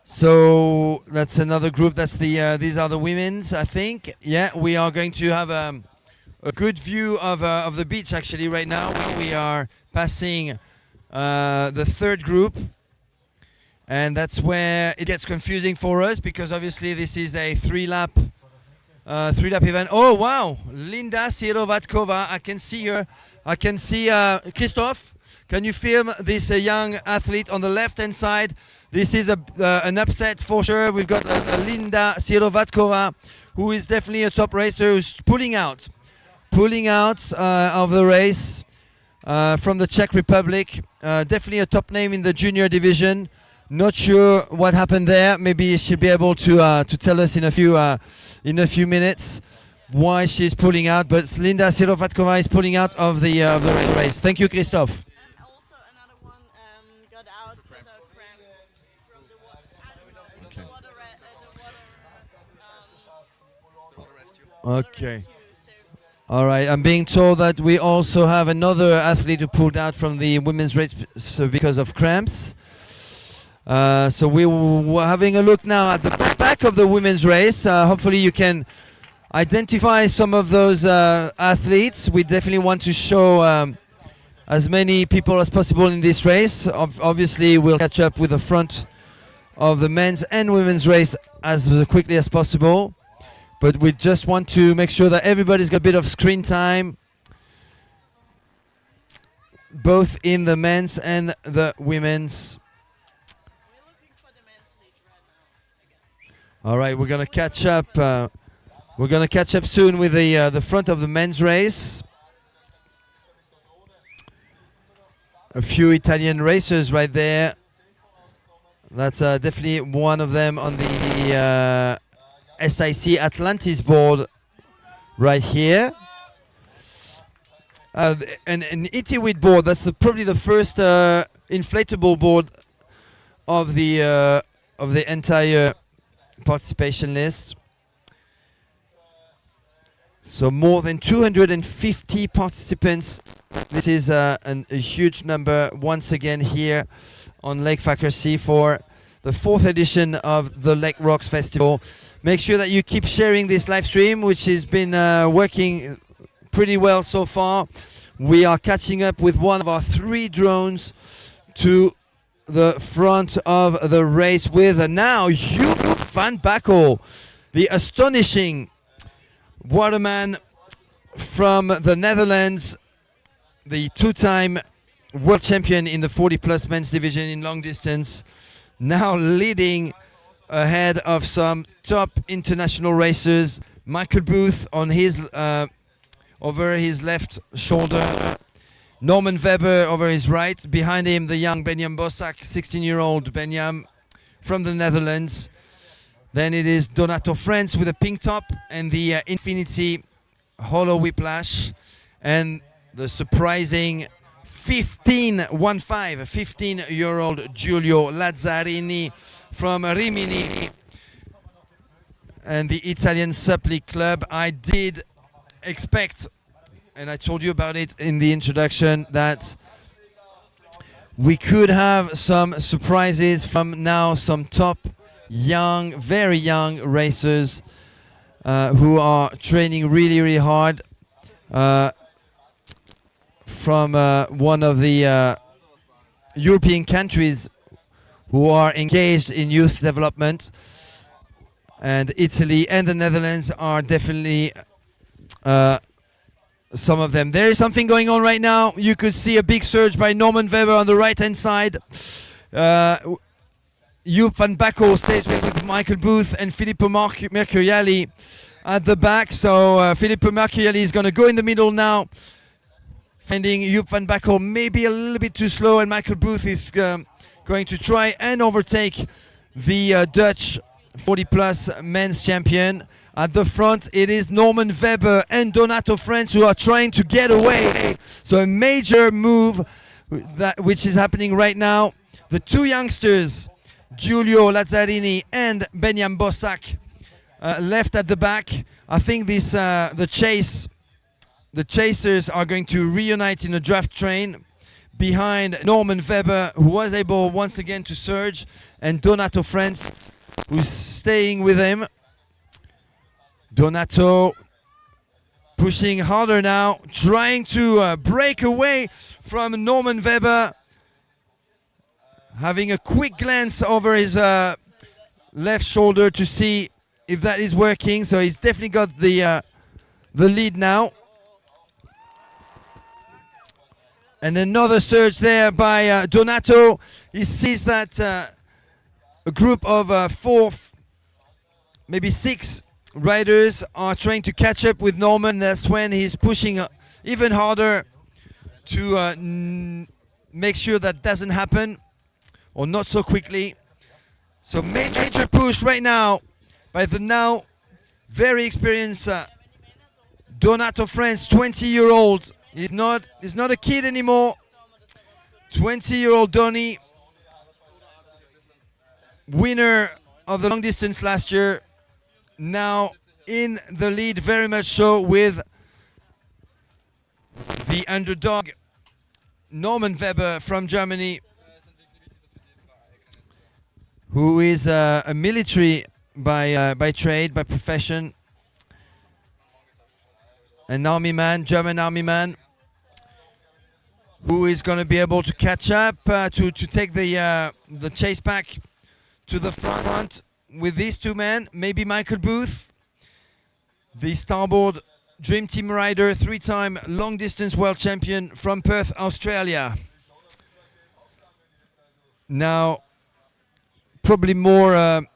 So that's another group. That's these are the women's, I think. Yeah, we are going to have a good view of the beach actually right now. We are passing the third group, and that's where it gets confusing for us because obviously this is a three-lap event. Oh wow, Linda Sirovatkova. I can see her. I can see Christophe. Can you film this young athlete on the left-hand side? This is an upset for sure. We've got Linda Sirovatkova, who is definitely a top racer, who's pulling out of the race from the Czech Republic. Definitely a top name in the junior division. Not sure what happened there. Maybe she'll be able to tell us in a few minutes why she's pulling out. But Linda Sirovatkova is pulling out of the race. Thank you, Christophe. Also another one got out because of cramp from the water. Okay. The water Okay. rescue, so All right. I'm being told that we also have another athlete who pulled out from the women's race because of cramps. So we were having a look now at the back of the women's race. Hopefully you can identify some of those athletes. We definitely want to show as many people as possible in this race. Obviously we'll catch up with the front of the men's and women's race as quickly as possible. But we just want to make sure that everybody's got a bit of screen time, both in the men's and the women's. we're looking for the men's lead right now. All right, we're gonna catch up. We're gonna catch up soon with the front of the men's race. A few Italian racers right there. That's definitely one of them on the SIC Atlantis board right here. An Itiwid board. That's probably the first inflatable board of the entire participation list. So more than 250 participants. This is a huge number once again here on Lake Faaker See for the 4th edition of the Lake Rocks Festival. Make sure that you keep sharing this live stream, which has been working pretty well so far. We are catching up with one of our 3 drones to the front of the race with now Joep van Bakkel, the astonishing waterman from the Netherlands, the two-time world champion in the 40-plus men's division in long distance, now leading ahead of some top international racers. Michael Booth on his over his left shoulder, Norman Weber over his right. Behind him, the young Benjam Bossack, 16-year-old Benjam from the Netherlands. Then it is Donato Frans with a pink top and the Infinity Hollow Whiplash, and the surprising 15-year-old Giulio Lazzarini from Rimini and the Italian SUP Club. I did expect, and I told you about it in the introduction, that we could have some surprises from now some top young, very young racers who are training really hard from one of the European countries who are engaged in youth development, and Italy and the Netherlands are definitely some of them. There is something going on right now. You could see a big surge by Norman Weber on the right hand side. Joep van Bakkel stays with Michael Booth and Filippo Mercuriali at the back. So Filippo Mercuriali is going to go in the middle now, finding Joep van Bakkel maybe a little bit too slow, and Michael Booth is going to try and overtake the Dutch 40-plus men's champion. At the front, it is Norman Weber and Donato Frans who are trying to get away. So a major move which is happening right now. The two youngsters, Giulio Lazzarini and Benjam Bossack, left at the back. I think this the chasers are going to reunite in a draft train behind Norman Weber, who was able once again to surge, and Donato Frans, who's staying with him. Donato pushing harder now, trying to break away from Norman Weber, having a quick glance over his left shoulder to see if that is working. So he's definitely got the lead now. And another surge there by Donato. He sees that a group of 4, maybe 6 riders are trying to catch up with Norman. That's when he's pushing even harder to make sure that doesn't happen, or not so quickly. So major push right now by the now very experienced Donato Frans, 20-year-old. He's not a kid anymore. 20-year-old Donny, winner of the long distance last year, now in the lead very much so with the underdog Norman Weber from Germany, who is a military by trade, by profession, an army man, German army man, who is going to be able to catch up to take the chase back to the front with these two men. Maybe Michael Booth, the starboard dream team rider, 3-time long distance world champion from Perth, Australia. Now probably more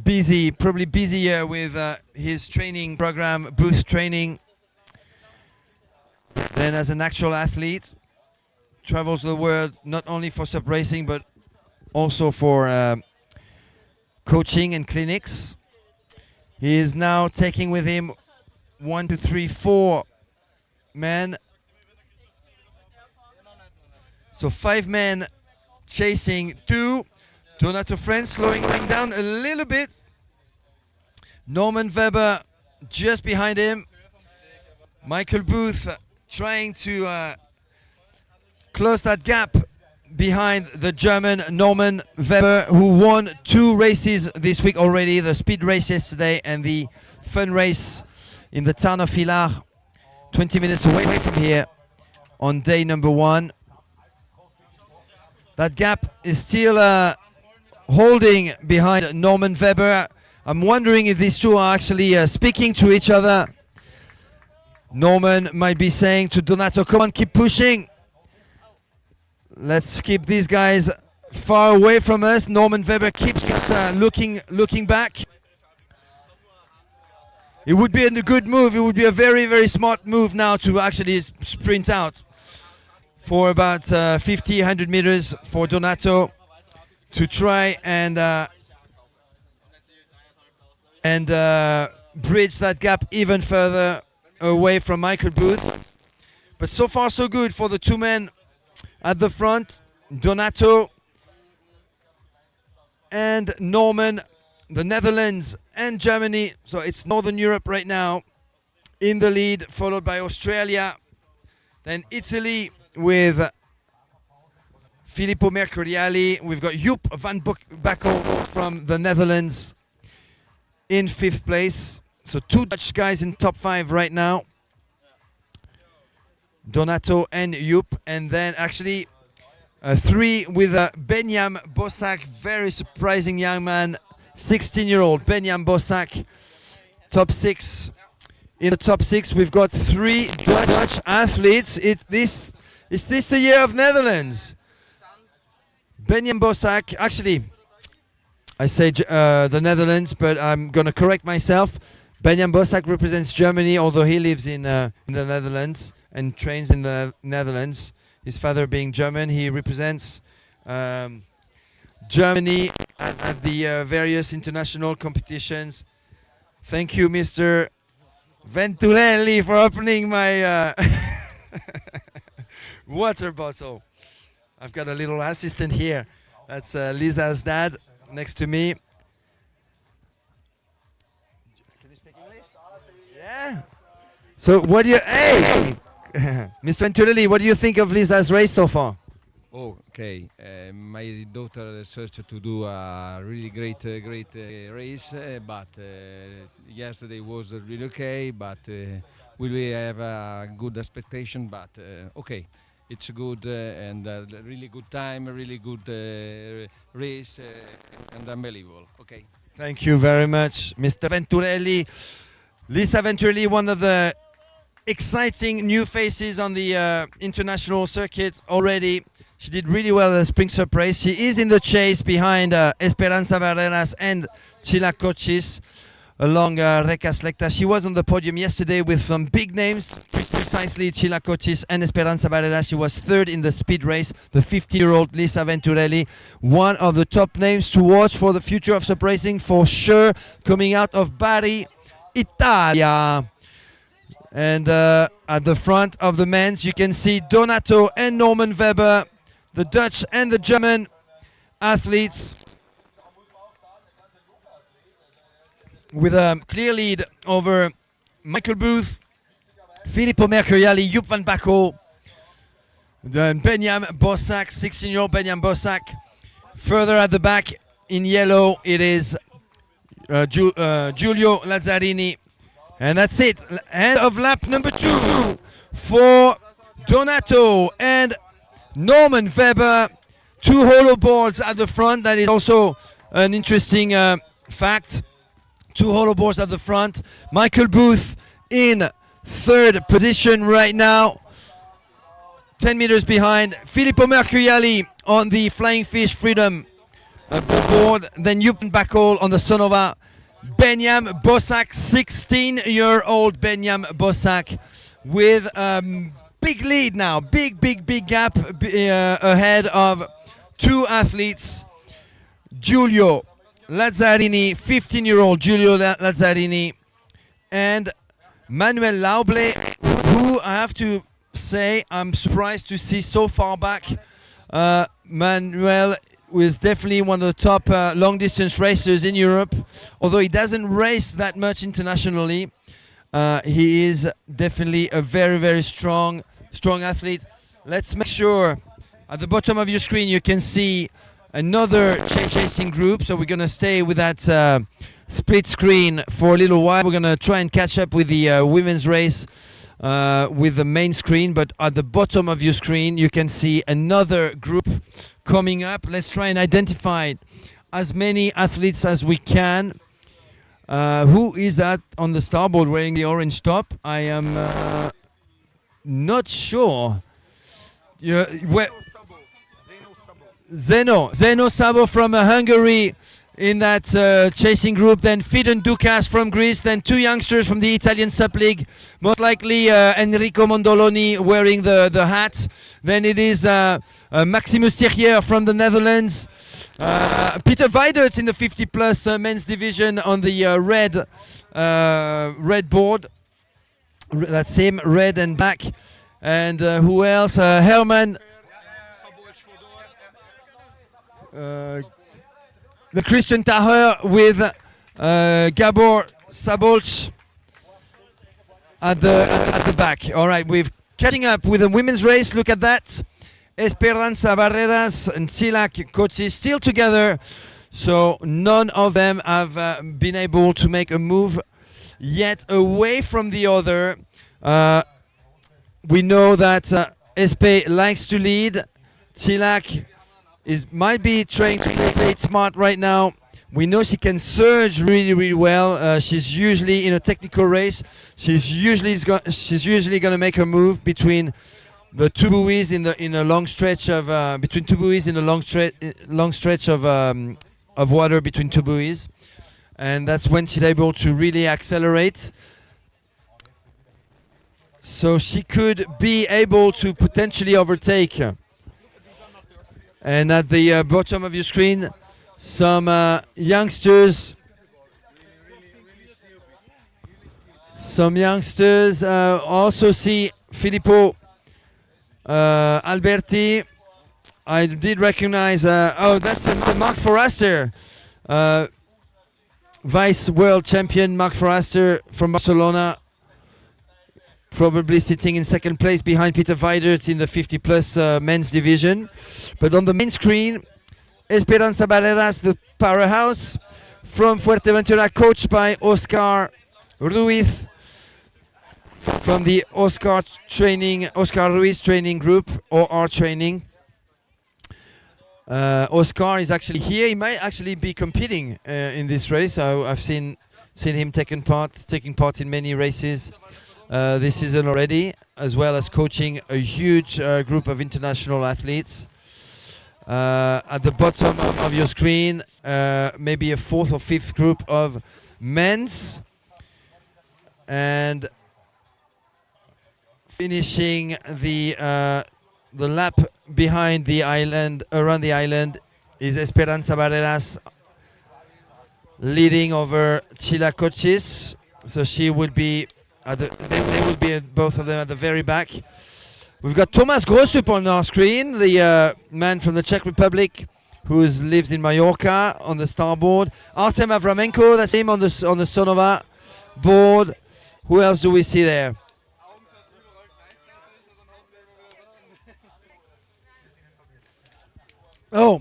busier with his training program, Booth training, than as an actual athlete. Travels the world not only for SUP racing but also for coaching and clinics. He is now taking with him 1, 2, 3, 4 men. So 5 men chasing 2. Donato Frans slowing down a little bit. Norman Weber just behind him. Michael Booth trying to close that gap behind the German Norman Weber, who won 2 races this week already, the speed race yesterday and the fun race in the town of Villars, 20 minutes away from here on day number 1. That gap is still holding behind Norman Weber. I'm wondering if these two are actually speaking to each other. Norman might be saying to Donato, come on, keep pushing. Let's keep these guys far away from us. Norman Weber keeps looking back. It would be a good move. It would be a very, very smart move now to actually sprint out for about 50, 100 meters for Donato to try and bridge that gap even further away from Michael Booth. But so far so good for the two men at the front, Donato and Norman, the Netherlands and Germany. So it's Northern Europe right now in the lead, followed by Australia, then Italy with Filippo Mercuriali. We've got Joep van Bakkel from the Netherlands in 5th place. So 2 Dutch guys in top 5 right now. Donato and Joep. And then actually 3 with Benyam Bossack. Very surprising young man. 16-year-old Benyam Bossack. Top 6. In the top 6 we've got 3 Dutch athletes. Is this the year of Netherlands? Benyam Bossack. Actually, I say the Netherlands, but I'm going to correct myself. Benyam Bossack represents Germany, although he lives in the Netherlands and trains in the Netherlands. His father being German, he represents Germany at the various international competitions. Thank you, Mr. Venturelli, for opening my water bottle. I've got a little assistant here. That's Lisa's dad next to me. Can you speak English? Yeah. So what do you... Hey! Mr. Venturelli, what do you think of Lisa's race so far? Okay, my daughter searched to do a really great race, but yesterday was really okay, but we will have a good expectation, but okay, it's good and really good time, really good race and unbelievable, okay. Thank you very much, Mr. Venturelli. Lisa Venturelli, one of the exciting new faces on the international circuit already. She did really well at the Spring SUP race. She is in the chase behind Esperanza Barreras and Chila Cochis along Reka Selecta. She was on the podium yesterday with some big names, precisely Chila Cochis and Esperanza Barreras. She was 3rd in the speed race. The 50-year-old Lisa Venturelli, one of the top names to watch for the future of SUP racing for sure, coming out of Bari, Italia. And at the front of the men's, you can see Donato and Norman Weber, the Dutch and the German athletes, with a clear lead over Michael Booth, Filippo Mercuriali, Joep van Bakkel, then Benyam Bossack, 16-year-old Benyam Bossack. Further at the back in yellow, it is Giulio Lazzarini. And that's it. End of lap number 2 for Donato and Norman Weber. 2 hollow boards at the front. That is also an interesting fact. 2 hollow boards at the front. Michael Booth in 3rd position right now. 10 meters behind. Filippo Mercuriali on the Flying Fish Freedom board. Then Joep van Bakkel on the Sonova. Benyam Bossack, 16-year-old Benyam Bossack, with big lead now, big gap ahead of 2 athletes. Giulio Lazzarini, 15-year-old Giulio Lazzarini, and Manuel Lauble, who I have to say I'm surprised to see so far back. Manuel was definitely one of the top long-distance racers in Europe. Although he doesn't race that much internationally, he is definitely a very strong athlete. Let's make sure at the bottom of your screen you can see another chasing group. So we're going to stay with that split screen for a little while. We're going to try and catch up with the women's race with the main screen. But at the bottom of your screen you can see another group coming up. Let's try and identify as many athletes as we can. Who is that on the starboard wearing the orange top? I am not sure. Zeno Sabo from Hungary in that chasing group. Then Fidon Dukas from Greece. Then two youngsters from the Italian SUP League. Most likely Enrico Mondoloni wearing the hat. Then it is Maximus Thirier from the Netherlands. Peter Weidert in the 50 plus men's division on the red board. That's him, red and black. And who else? Herman. The Christian Taher with Gabor Sabolch at the back. All right, we're catching up with the women's race. Look at that. Esperanza Barreras and Silak Kotsi still together. So none of them have been able to make a move yet away from the other. We know that Espe likes to lead. Silak might be trying to play it smart right now. We know she can surge really well. She's usually in a technical race. She's usually going to make her move between the two buoys in a long stretch of between two buoys in a long stretch of water between two buoys, and that's when she's able to really accelerate. So she could be able to potentially overtake. And at the bottom of your screen, some youngsters. Also see Filippo Alberti. I did recognize. That's Mark Forrester, vice world champion Mark Forrester from Barcelona. Probably sitting in second place behind Peter Weidert in the 50 plus men's division. But on the main screen, Esperanza Barreras, the powerhouse from Fuerteventura, coached by Oscar Ruiz from the Oscar Ruiz training group, or our training. Oscar is actually here. He might actually be competing in this race. I've seen him taking part in many races this season already, as well as coaching a huge group of international athletes. At the bottom of your screen, maybe a fourth or fifth group of men's, and finishing the lap behind the island, around the island, is Esperanza Barreras leading over Chila Kochis. So she will be they will be both of them at the very back. We've got Thomas Grossup on our screen, the man from the Czech Republic who lives in Mallorca, on the starboard. Artem Avramenko, that's him on the Sonova board. Who else do we see there? We've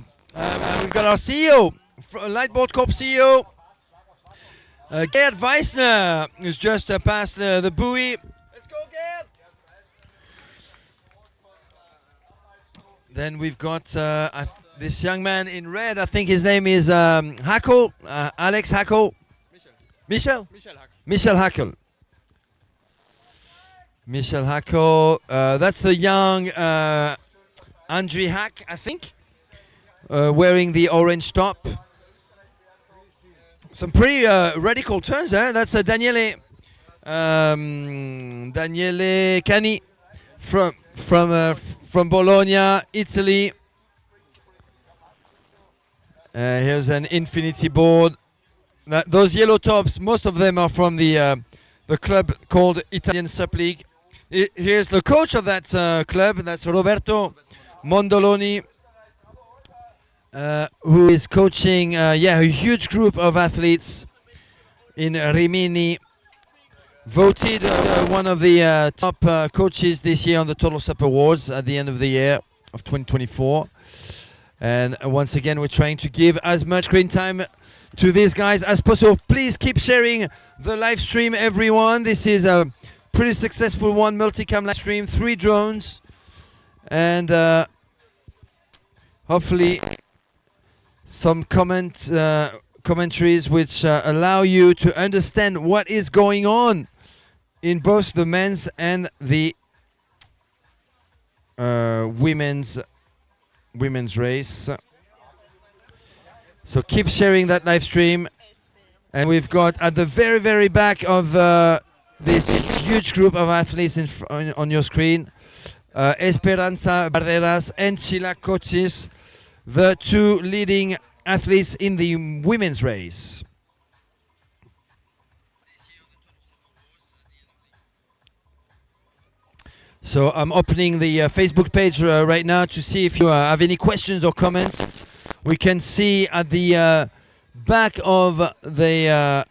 got our CEO, Lightboard Corp CEO, Gerd Weissner, who's just passed the buoy. Let's go, Gerd! Then we've got this young man in red. I think his name is Hackel, Alex Hackel. Michel Hackel. Michel Hackel. That's the young Andri Hack, I think, wearing the orange top. Some pretty radical turns there. That's Daniele Cani from Bologna, Italy. Here's an infinity board. Those yellow tops, most of them are from the club called Italian SUP League. Here's the coach of that club. That's Roberto Mondoloni, who is coaching a huge group of athletes in Rimini. Voted one of the top coaches this year on the Total SUP Awards at the end of the year of 2024. And once again, we're trying to give as much screen time to these guys as possible. Please keep sharing the live stream, everyone. This is a pretty successful one, multicam live stream, 3 drones. And hopefully some commentaries which allow you to understand what is going on in both the men's and the women's race. So keep sharing that live stream. And we've got at the very, very back of this huge group of athletes on your screen, Esperanza Barreras and Sheila Cochis, the two leading athletes in the women's race. So I'm opening the Facebook page right now to see if you have any questions or comments. We can see at the back of the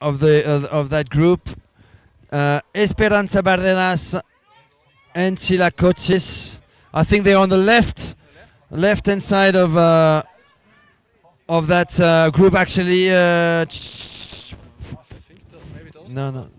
of that group, Esperanza Barreras and Sheila Cochis. I think they're on the left-hand side of that group. Actually, no.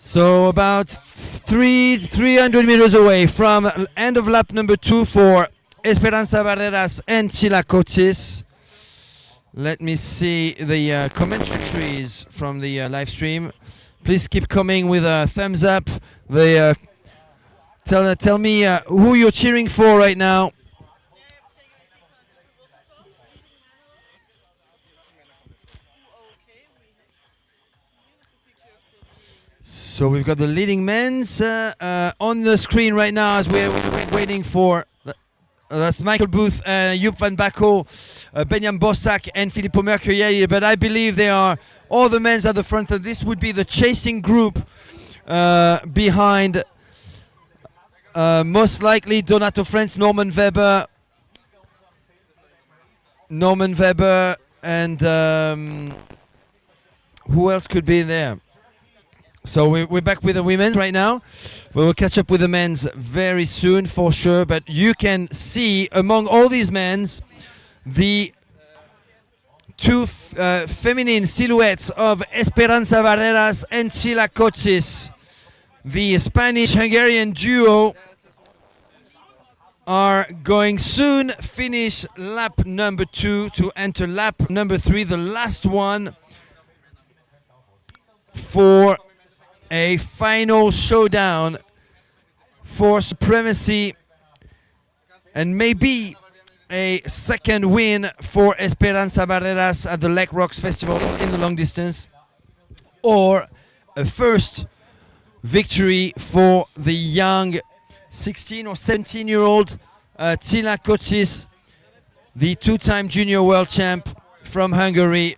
So about 300 meters away from end of lap number 2 for Esperanza Barreras and Sheila Cochis. Let me see the commentaries from the live stream. Please keep coming with a thumbs up. Tell me who you're cheering for right now. So we've got the leading men's on the screen right now as we're waiting for. That's Michael Booth, Joep van Bakko, Benjamin Bossack and Filippo Mercurielli. But I believe they are all the men's at the front. So this would be the chasing group behind most likely Donato Frantz, Norman Weber, and who else could be there? So we're back with the women right now. We will catch up with the men's very soon for sure. But you can see among all these men's the two feminine silhouettes of Esperanza Barreras and Sheila Cochis. The Spanish-Hungarian duo are going soon finish lap number 2 to enter lap number 3, the last one for a final showdown for supremacy and maybe a second win for Esperanza Barreras at the Lake Rocks Festival in the long distance, or a first victory for the young 16 or 17-year-old Sheila Cochis, the two-time junior world champ from Hungary,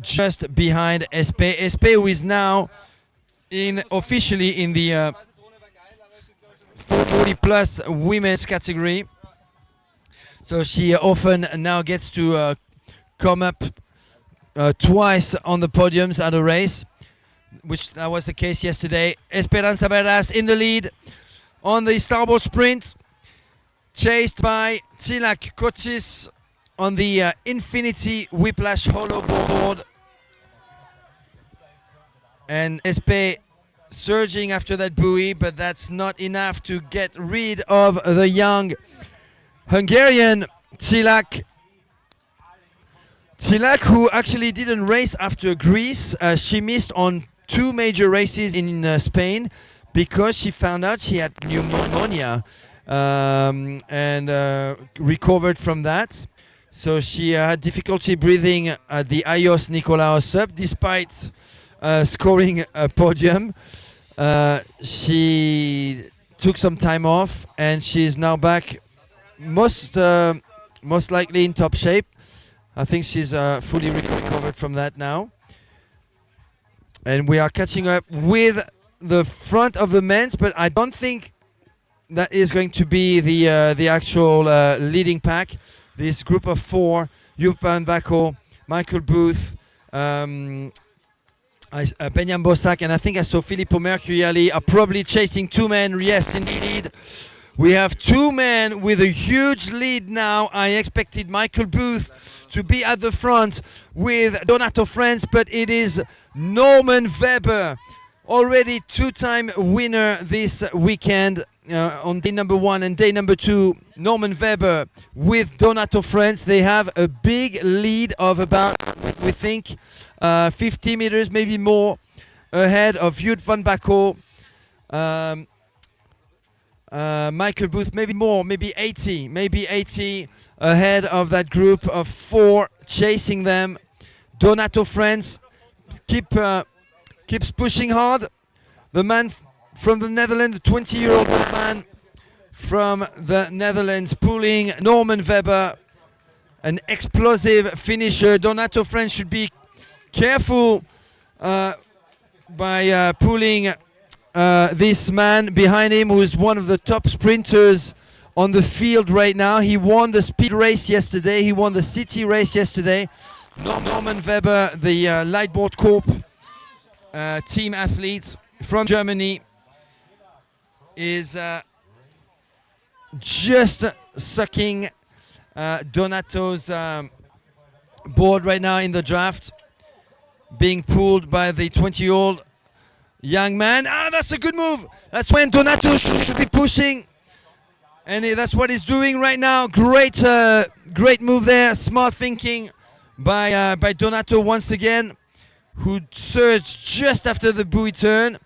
just behind Espe. Espe, who is now officially in the 40 plus women's category. So she often now gets to come up twice on the podiums at a race, which that was the case yesterday. Esperanza Barreras in the lead on the starboard sprint, chased by Sheila Cochis on the Infinity Whiplash Hollow board. And Espe surging after that buoy, but that's not enough to get rid of the young Hungarian Cilak. Cilak, who actually didn't race after Greece. She missed on 2 major races in Spain because she found out she had pneumonia and recovered from that. So she had difficulty breathing at the Ios Nikolaos SUP despite scoring a podium. She took some time off and she's now back, most likely in top shape. I think she's fully recovered from that now. And we are catching up with the front of the men's, but I don't think that is going to be the actual leading pack. This group of 4, Joep van Bakko, Michael Booth, Benjamin Bossack, and I think I saw Filippo Mercurielli are probably chasing 2 men. Yes, indeed. We have 2 men with a huge lead now. I expected Michael Booth to be at the front with Donato France, but it is Norman Weber, already two-time winner this weekend on day number 1 and day number 2. Norman Weber with Donato France. They have a big lead of about, we think, 50 meters, maybe more, ahead of Jut van Bacco. Michael Booth, maybe more, maybe 80 ahead of that group of 4 chasing them. Donato France keeps pushing hard. The man from the Netherlands, the 20-year-old man from the Netherlands, pulling Norman Weber, an explosive finisher. Donato France should be careful by pulling this man behind him, who is one of the top sprinters on the field right now. He won the speed race yesterday. He won the city race yesterday. Norman Weber, the Lightboard Corp team athlete from Germany, is just sucking Donato's board right now in the draft, being pulled by the 20-year-old young man. That's a good move. That's when Donato should be pushing, and that's what he's doing right now. Great move there. Smart thinking by Donato once again, who surged just after the buoy turn.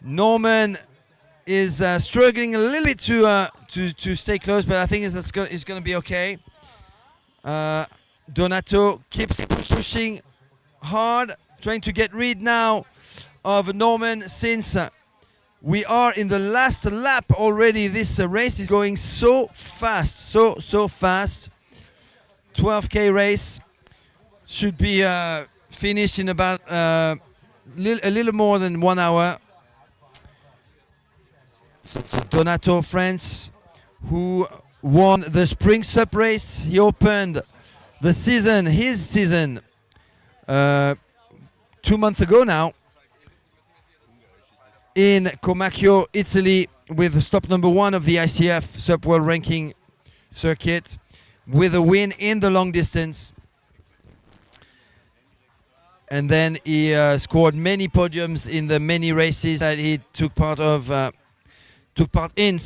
Norman is struggling a little bit to stay close, but I think it's going to be okay. Donato keeps pushing hard, trying to get rid now of Norman, since we are in the last lap already. This race is going so fast, so fast. 12k race should be finished in about a little more than 1 hour. So Donato France, who won the spring SUP race. He opened his season 2 months ago now in Comacchio, Italy, with stop number 1 of the ICF SUP World Ranking circuit, with a win in the long distance. And then he scored many podiums in the many races that he took part in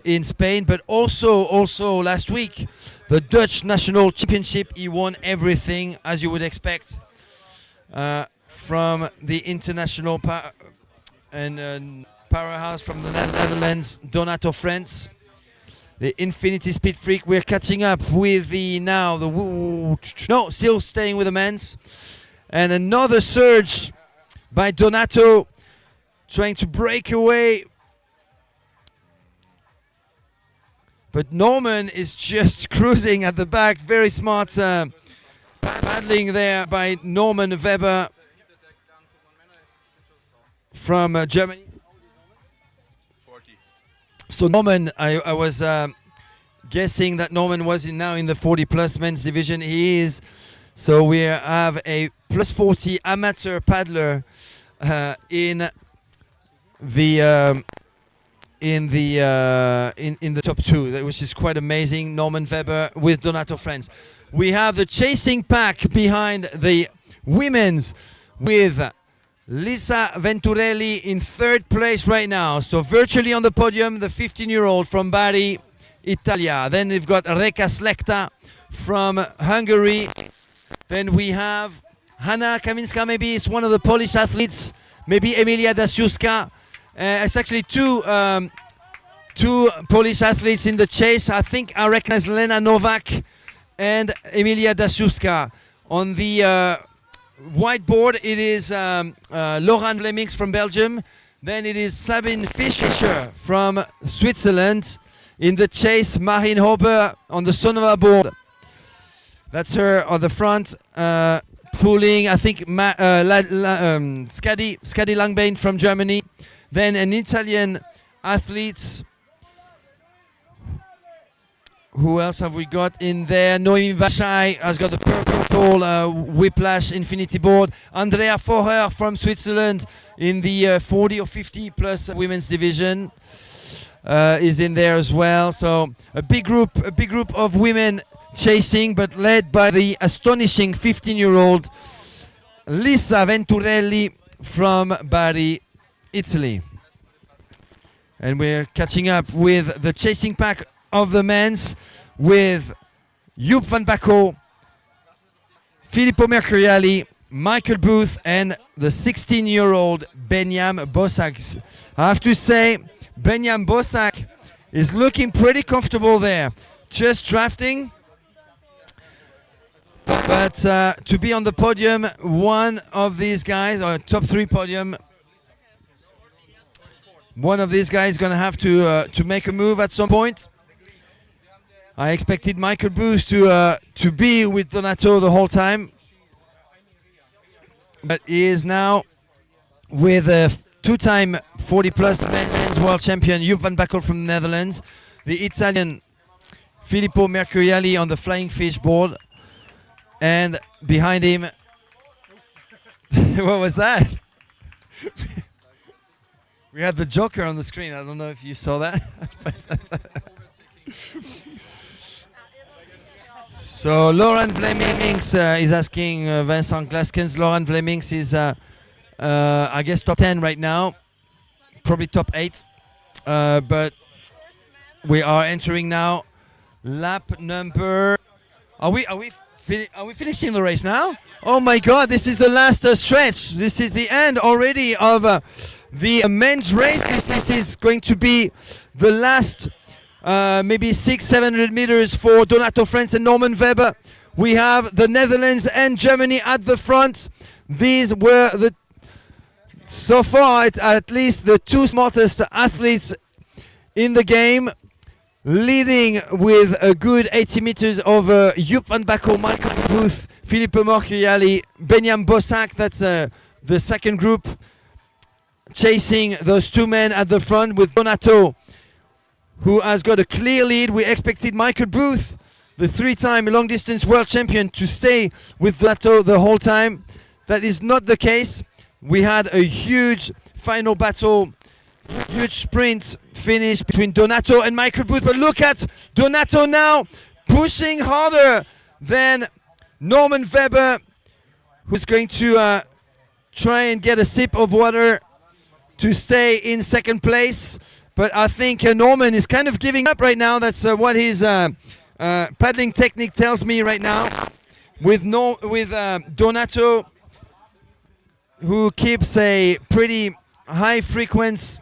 in Spain, but also last week, the Dutch National Championship. He won everything, as you would expect from the international powerhouse from the Netherlands, Donato France, the Infinity Speed Freak. We're catching up with still staying with the men's, and another surge by Donato, trying to break away. But Norman is just cruising at the back. Very smart paddling there by Norman Weber from Germany. 40. So Norman, I was guessing that Norman was now in the 40 plus men's division. He is. So we have a plus 40 amateur paddler in the top 2, which is quite amazing. Norman Weber with Donato France. We have the chasing pack behind the women's, with Lisa Venturelli in 3rd place right now. So virtually on the podium, the 15-year-old from Bari, Italia. Then we've got Reka Slekta from Hungary. Then we have Hanna Kaminska, maybe it's one of the Polish athletes. Maybe Emilia Dasiuska. It's actually two Polish athletes in the chase. I think I recognize Lena Novak and Emilia Dasiuska. On the whiteboard, it is Laurent Vlemings from Belgium. Then it is Sabine Fischer from Switzerland. In the chase, Marine Hober on the Sonova board. That's her on the front. Pulling, I think, Skadi Langbane from Germany. Then an Italian athlete. Who else have we got in there? Noemi Bashai has got the purple Whiplash Infinity board. Andrea Forer from Switzerland in the 40 or 50 plus women's division is in there as well. So a big group of women chasing, but led by the astonishing 15-year-old Lisa Venturelli from Bari, Italy. And we're catching up with the chasing pack of the men's with Joep van Backel, Filippo Mercuriali, Michael Booth, and the 16-year-old Benyam Bossak. I have to say, Benyam Bossak is looking pretty comfortable there, just drafting. But to be on the podium, one of these guys, or top 3 podium, one of these guys is going to have to make a move at some point. I expected Michael Booth to be with Donato the whole time, but he is now with a 2-time 40-plus men's world champion Joep van Backel from the Netherlands, the Italian Filippo Mercuriali on the flying fish board, and behind him, what was that? We had the Joker on the screen. I don't know if you saw that. So Laurent Vlemings is asking Vincent Glaskens. Laurent Vlemings is, I guess, top 10 right now, probably top 8. But we are entering now lap number. Are we finishing the race now? Oh my God! This is the last stretch. This is the end already of the men's race. This is going to be the last. Maybe 600-700 meters for Donato France and Norman Weber. We have the Netherlands and Germany at the front. These were so far at least the 2 smartest athletes in the game, leading with a good 80 meters over Joep van Backel, Michael Booth, Filippo Mercuriali, Benyam Bossak. That's the second group, chasing those 2 men at the front with Donato, who has got a clear lead. We expected Michael Booth, the 3-time long-distance world champion, to stay with Donato the whole time. That is not the case. We had a huge final battle, huge sprint finish between Donato and Michael Booth. But look at Donato now, pushing harder than Norman Weber, who's going to try and get a sip of water to stay in second place. But I think Norman is kind of giving up right now. That's what his paddling technique tells me right now. With Donato, who keeps a pretty high frequency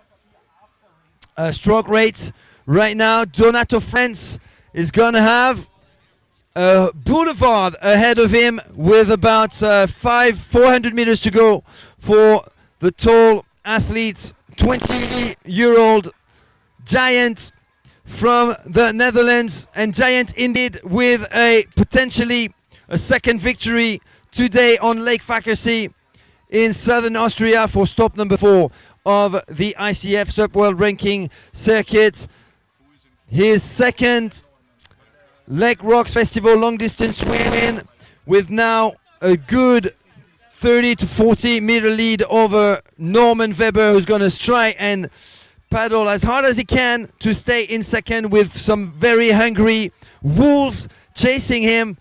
stroke rate right now. Donato France is going to have a boulevard ahead of him with about 400 meters to go for the tall athlete, 20-year-old giant from the Netherlands, and giant indeed, with a potentially a second victory today on Lake Faaker See in southern Austria for stop number 4 of the ICF SUP World Ranking Circuit. His second Lake Rocks Festival long distance win, with now a good 30 to 40 meter lead over Norman Weber, who's going to try and paddle as hard as he can to stay in second, with some very hungry wolves chasing him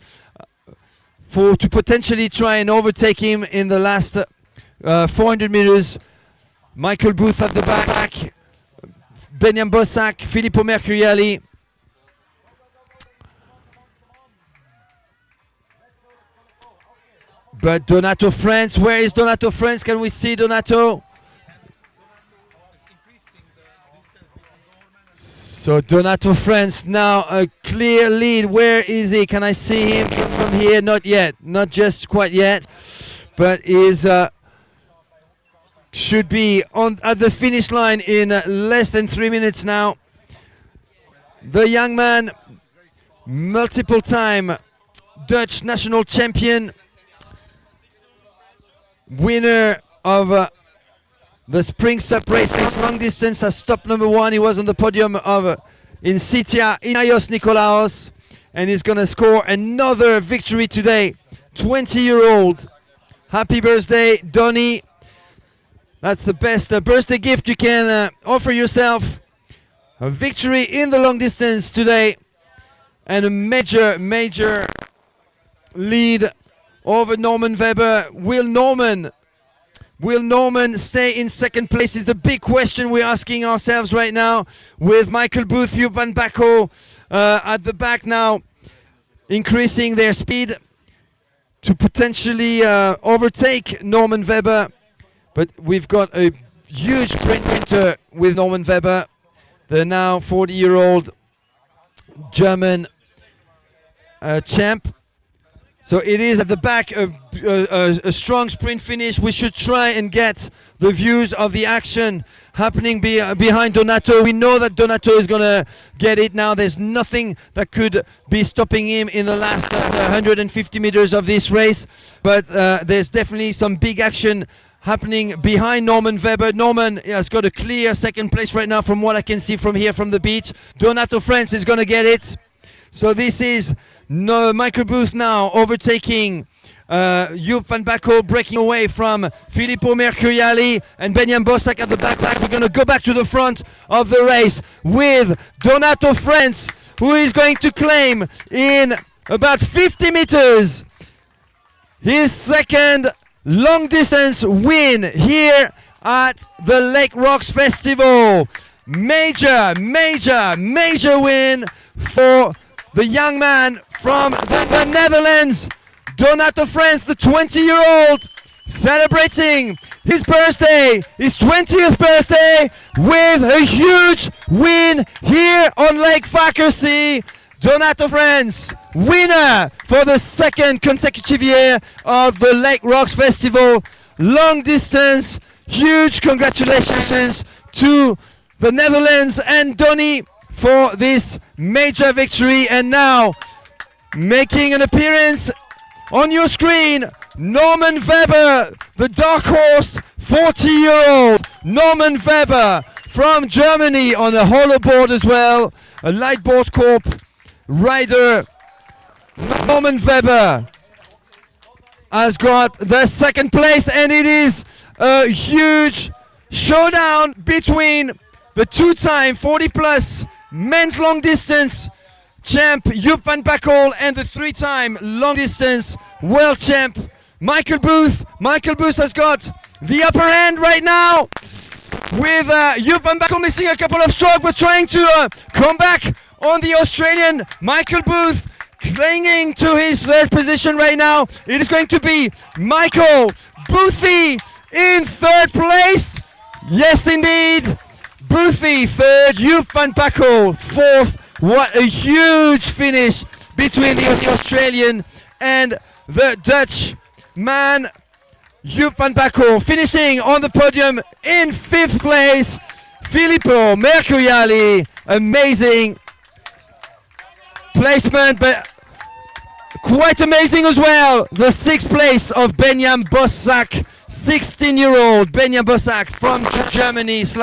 to potentially try and overtake him in the last 400 meters. Michael Booth at the back, Benyam Bossak, Filippo Mercuriali. But Donato France, where is Donato France? Can we see Donato? So Donato France now a clear lead. Where is he? Can I see him from here? Not yet, not just quite yet, but is should be at the finish line in less than 3 minutes now. The young man, multiple time Dutch national champion, winner of the Spring SUP RACERS long distance, as stop number 1. He was on the podium in Sitia, Inaios Nikolaos, and he's going to score another victory today. 20-year-old. Happy birthday, Donny. That's the best birthday gift you can offer yourself. A victory in the long distance today. and a major lead over Norman Weber. Will Norman stay in second place is the big question we're asking ourselves right now, with Michael Booth, Joop van Bakko at the back now, increasing their speed to potentially overtake Norman Weber. But we've got a huge sprint winter with Norman Weber, the now 40-year-old German champ. So it is at the back a strong sprint finish. We should try and get the views of the action happening behind Donato. We know that Donato is going to get it now. There's nothing that could be stopping him in the last 150 meters of this race. But there's definitely some big action happening behind Norman Weber. Norman has got a clear second place right now from what I can see from here from the beach. Donato France is going to get it. So this is Michael Booth now overtaking Joop van Bakko, breaking away from Filippo Mercuriali and Benjamin Bossack at the back. We're going to go back to the front of the race with Donato France, who is going to claim in about 50 meters his second long distance win here at the Lake Rocks Festival. Major win for the young man from the Netherlands, Donato France, the 20-year-old, celebrating his birthday, his 20th birthday, with a huge win here on Lake Faaker See. Donato France, winner for the second consecutive year of the Lake Rocks Festival. Long distance, huge congratulations to the Netherlands and Donny for this major victory. And now, making an appearance on your screen, Norman Weber, the dark horse, 40-year-old Norman Weber from Germany on a hollow board as well, a light board corp rider. Norman Weber has got the second place, and it is a huge showdown between the two-time 40-plus men's long distance champ Joop van Bakko and the three-time long distance world champ Michael Booth. Michael Booth has got the upper hand right now, with Joop van Bakko missing a couple of strokes but trying to come back on the Australian. Michael Booth clinging to his third position right now. It is going to be Michael Boothy in third place. Yes, indeed. Boothy third, Joop van Bakko fourth. What a huge finish between the Australian and the Dutch man. Joop van Bakko finishing on the podium in fifth place. Filippo Mercuriali, amazing placement, but quite amazing as well, the sixth place of Benjamin Bossack, 16-year-old Benjamin Bossack from Germany /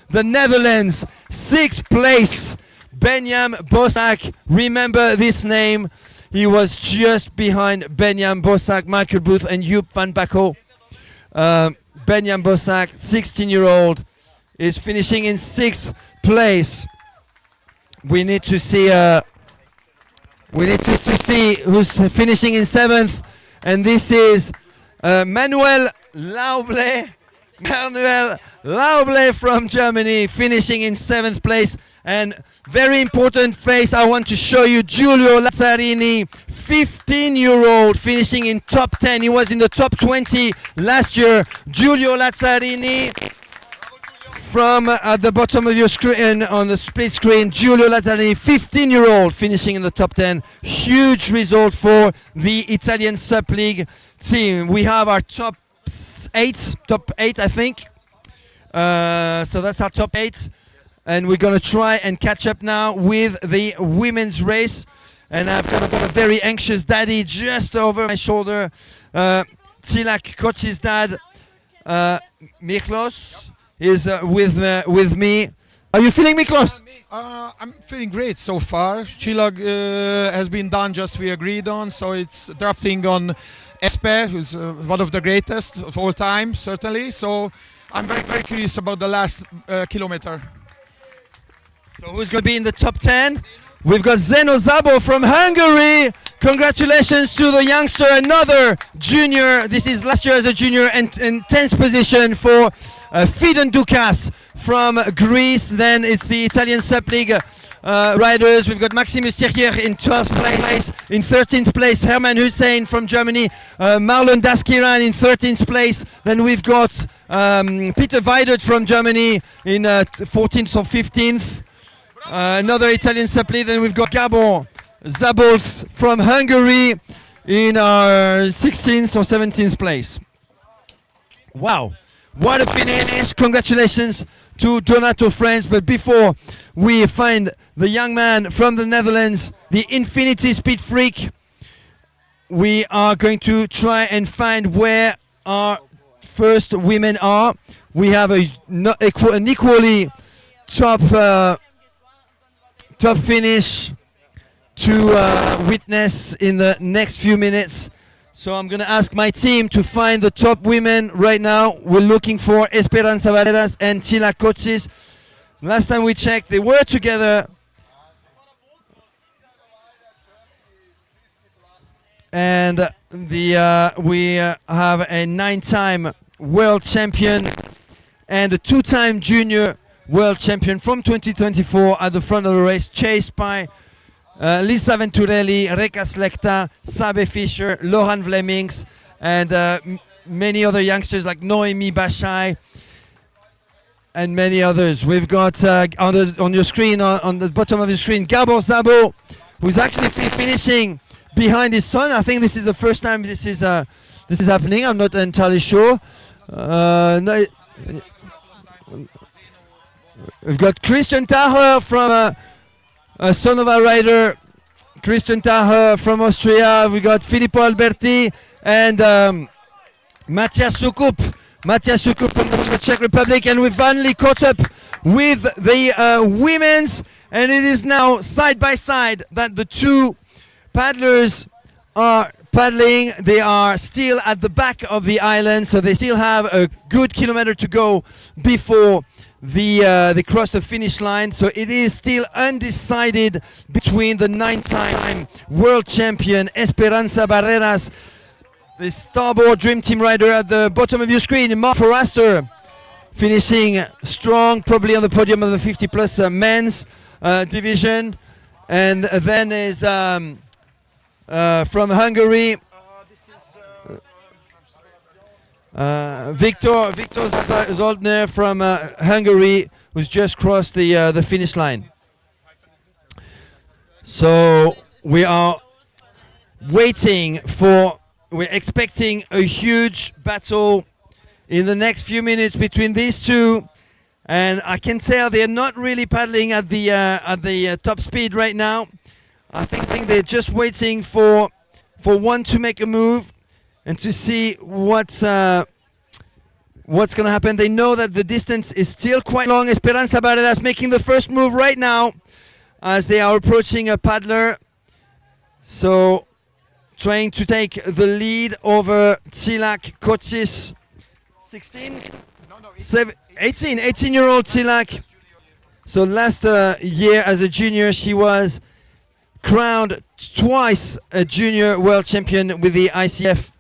the Netherlands. Sixth place, Benjamin Bossack. Remember this name. He was just behind Benjamin Bossack, Michael Booth and Joop van Bakko. Benjamin Bossack, 16-year-old, is finishing in sixth place. We need to see who's finishing in seventh, and this is Manuel Lauble from Germany, finishing in seventh place. And very important face I want to show you, Giulio Lazzarini, 15-year-old, finishing in top 10. He was in the top 20 last year. Giulio Lazzarini, from at the bottom of your screen on the split screen, Giulio Lazzarini, 15-year-old, finishing in the top 10. Huge result for the Italian SUP League team. We have our top eight, I think. So that's our top 8. And we're going to try and catch up now with the women's race. And I've got a very anxious daddy just over my shoulder. Tilak Kochi's dad, Miklos, is with me. Are you feeling, Miklos? I'm feeling great so far. Chilag has been done just we agreed on, so it's drafting on Espe, who's one of the greatest of all time, certainly. So I'm very, very curious about the last kilometer. So who's going to be in the top 10? We've got Zeno Zabo from Hungary. Congratulations to the youngster, another junior. This is last year as a junior and in 10th position for Fidon Dukas from Greece. Then it's the Italian SUP League riders. We've got Maximus Tirkier in 12th place. In 13th place, Herman Hussein from Germany. Marlon Daskiran in 13th place. Then we've got Peter Weidert from Germany in 14th or 15th. Another Italian SUP league. Then we've got Gabor Zabols from Hungary in 16th or 17th place. Wow, what a finish. Congratulations to Donato friends. But before we find the young man from the Netherlands, the Infinity Speed Freak, we are going to try and find where our first women are. We have an equally top finish to witness in the next few minutes. So I'm going to ask my team to find the top women right now. We're looking for Esperanza Barreras and Chila Kotsis. Last time we checked, they were together. And we have a 9-time world champion and a 2-time junior world champion from 2024 at the front of the race, chased by Lisa Venturelli, Reka Slekta, Sabe Fischer, Lohan Vlemings, and many other youngsters like Noemi Bashai and many others. We've got on your screen, on the bottom of your screen, Gabor Zabo, who's actually finishing behind his son. I think this is the first time this is happening. I'm not entirely sure. No, we've got Christian Taher from a son of a rider, Christian Taher from Austria. We got Filippo Alberti and Matthias Sukup. Matthias Sukup from the Czech Republic. And we've finally caught up with the women's. And it is now side by side that the two paddlers are paddling. They are still at the back of the island, so they still have a good kilometer to go before they cross the finish line. So it is still undecided between the 9-time world champion Esperanza Barreras, the starboard dream team rider at the bottom of your screen, Mark Forrester, finishing strong, probably on the podium of the 50 plus men's division. And then is from Hungary, Viktor Zoldner from Hungary, who's just crossed the finish line. So we are waiting for, we're expecting a huge battle in the next few minutes between these two, and I can tell they're not really paddling at the top speed right now. I think they're just waiting for one to make a move and to see what's going to happen. They know that the distance is still quite long. Esperanza Barreras making the first move right now as they are approaching a paddler. So trying to take the lead over Tsilak Kotsis. 18-year-old Tsilak. So last year as a junior, she was crowned twice a junior world champion with the ICF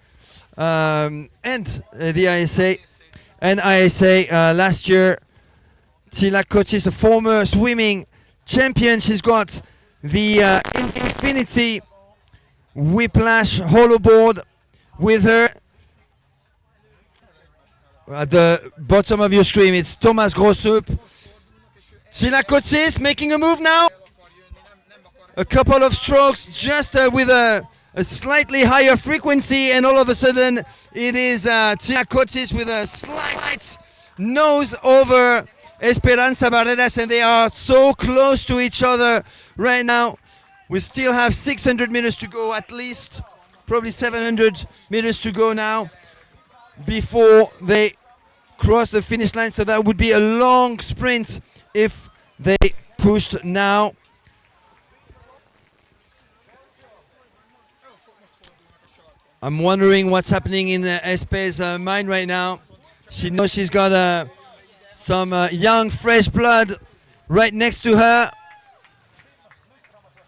and the ISA and ISA. Last year, Tsilak Kotsis, a former swimming champion. She's got the Infinity Whiplash hollowboard with her. At the bottom of your screen, it's Thomas Grossup. Tsilak Kotsis making a move now. A couple of strokes just with a slightly higher frequency, and all of a sudden it is Tsilak Kotsis with a slight nose over Esperanza Barreras, and they are so close to each other right now. We still have 600 meters to go, at least probably 700 meters to go now before they cross the finish line. So that would be a long sprint if they pushed now. I'm wondering what's happening in Espe's mind right now. She knows she's got some young, fresh blood right next to her.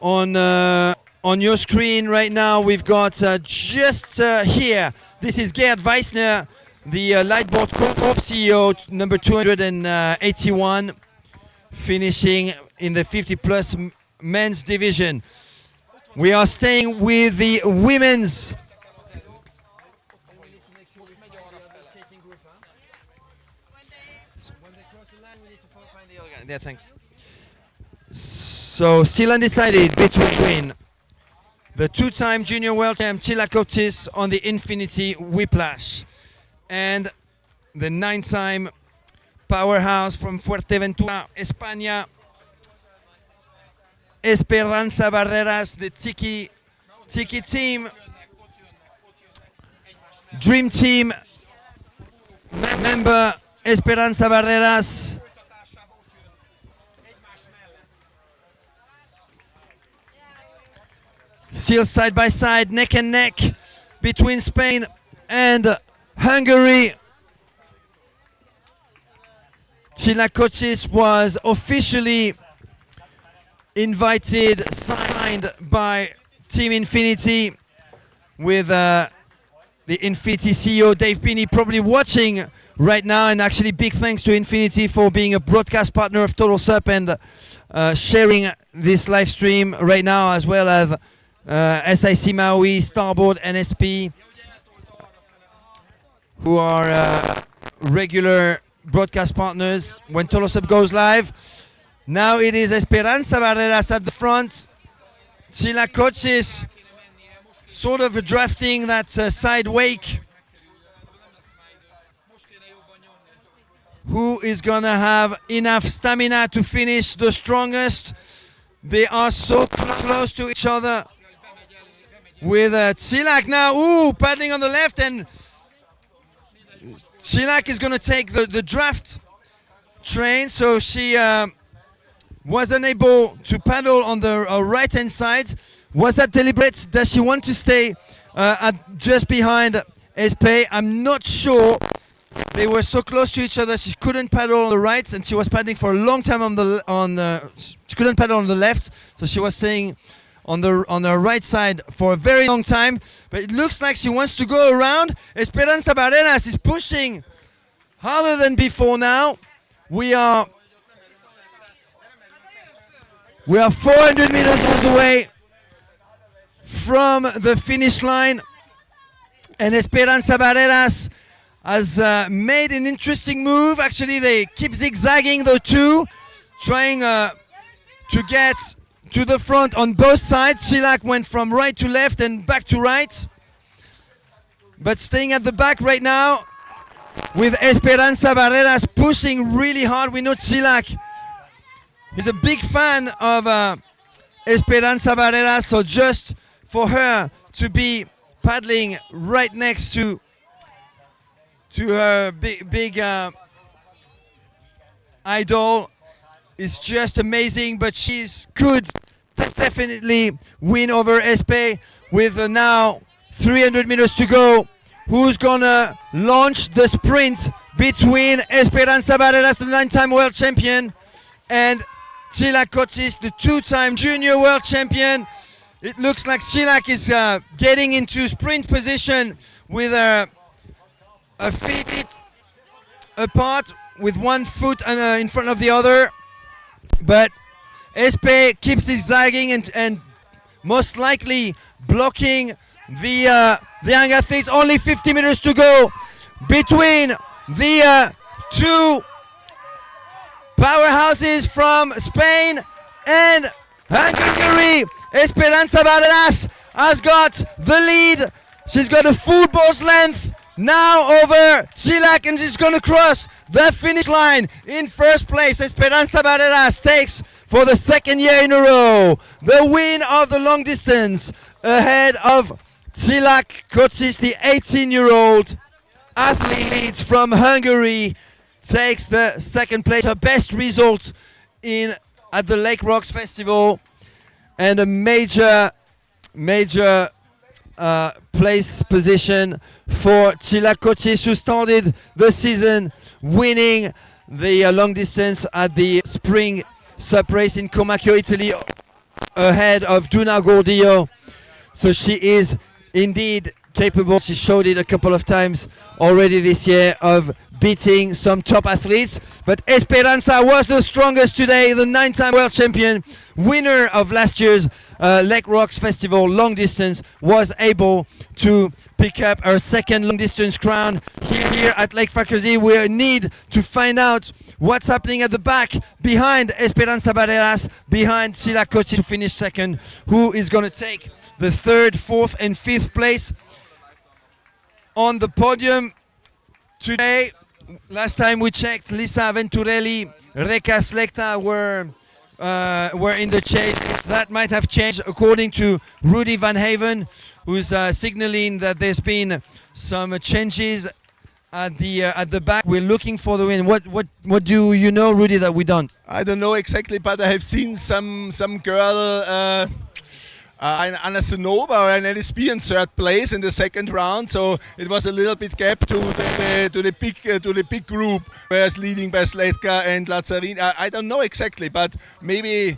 on your screen right now, we've got just here. This is Gerd Weissner, the Lightboard Corp CEO, number 281, finishing in the 50 plus men's division. We are staying with the women's. Yeah, thanks. So still undecided between the two-time junior world champ Cilla Cotis on the Infinity Whiplash and the 9-time powerhouse from Fuerteventura, España, Esperanza Barreras, the Tiki team, Dream Team member Esperanza Barreras. Still side by side, neck and neck between Spain and Hungary. Cilla Cotis was officially invited, signed by Team Infinity with the Infinity CEO Dave Beanie probably watching right now, and actually big thanks to Infinity for being a broadcast partner of Total SUP and sharing this live stream right now, as well as SIC Maui, Starboard, NSP, who are regular broadcast partners when Total SUP goes live. Now it is Esperanza Barreras at the front. Cilla Cotis sort of drafting that side wake. Who is gonna have enough stamina to finish the strongest? They are so close to each other. With Cilla now, paddling on the left, and Cilla is going to take the draft train, so she wasn't able to paddle on the right-hand side. Was that deliberate? Does she want to stay just behind Espe? I'm not sure. They were so close to each other, she couldn't paddle on the right, and she was paddling for a long time she couldn't paddle on the left, so she was staying on the right side for a very long time, but it looks like she wants to go around. Esperanza Barreras is pushing harder than before now. We are 400 meters away from the finish line, and Esperanza Barreras has made an interesting move. Actually, they keep zigzagging the two, trying to get to the front on both sides. Cilla went from right to left and back to right, but staying at the back right now with Esperanza Barreras pushing really hard. We know Cilla is a big fan of Esperanza Barreras, so just for her to be paddling right next to her big idol is just amazing, but she's could definitely win over Espe with now 300 meters to go. Who's gonna launch the sprint between Esperanza Barreras, the 9-time world champion, and Cilla Cotis, the 2-time junior world champion? It looks like Cilla is getting into sprint position with her feet apart, with one foot in front of the other. But Espe keeps zigzagging and most likely blocking the young athletes. Only 50 meters to go between the two powerhouses from Spain and Hungary. Esperanza Barreras has got the lead. She's got a football's length now over Cilla, and she's going to cross the finish line in first place. Esperanza Barreras takes, for the second year in a row, the win of the long distance ahead of Cilla Cotis, the 18-year-old athlete from Hungary, takes the second place. Her best result at the Lake Rocks Festival, and a major place position for Cilla Cotis, who started the season winning the long distance at the spring SUP race in Comacchio, Italy, ahead of Duna Gordillo. So she is indeed capable. She showed it a couple of times already this year of beating some top athletes. But Esperanza was the strongest today, the 9-time world champion, winner of last year's Lake Rocks Festival long distance, was able to pick up her second long distance crown here at Lake Faaker See. We need to find out what's happening at the back behind Esperanza Barreras, behind Sheila Kochi to finish second, who is going to take the third, fourth and fifth place on the podium today. Last time we checked, Lisa Venturelli, Reka Slekta were in the chase. That might have changed according to Rudy Van Haven, who's signaling that there's been some changes at the back. We're looking for the win. What do you know, Rudy, that we don't? I don't know exactly, but I have seen some girl, Anna Sonova and LSB in third place in the second round. So it was a little bit gap to the big group, whereas leading by Sletka and Lazarin. I don't know exactly, but maybe.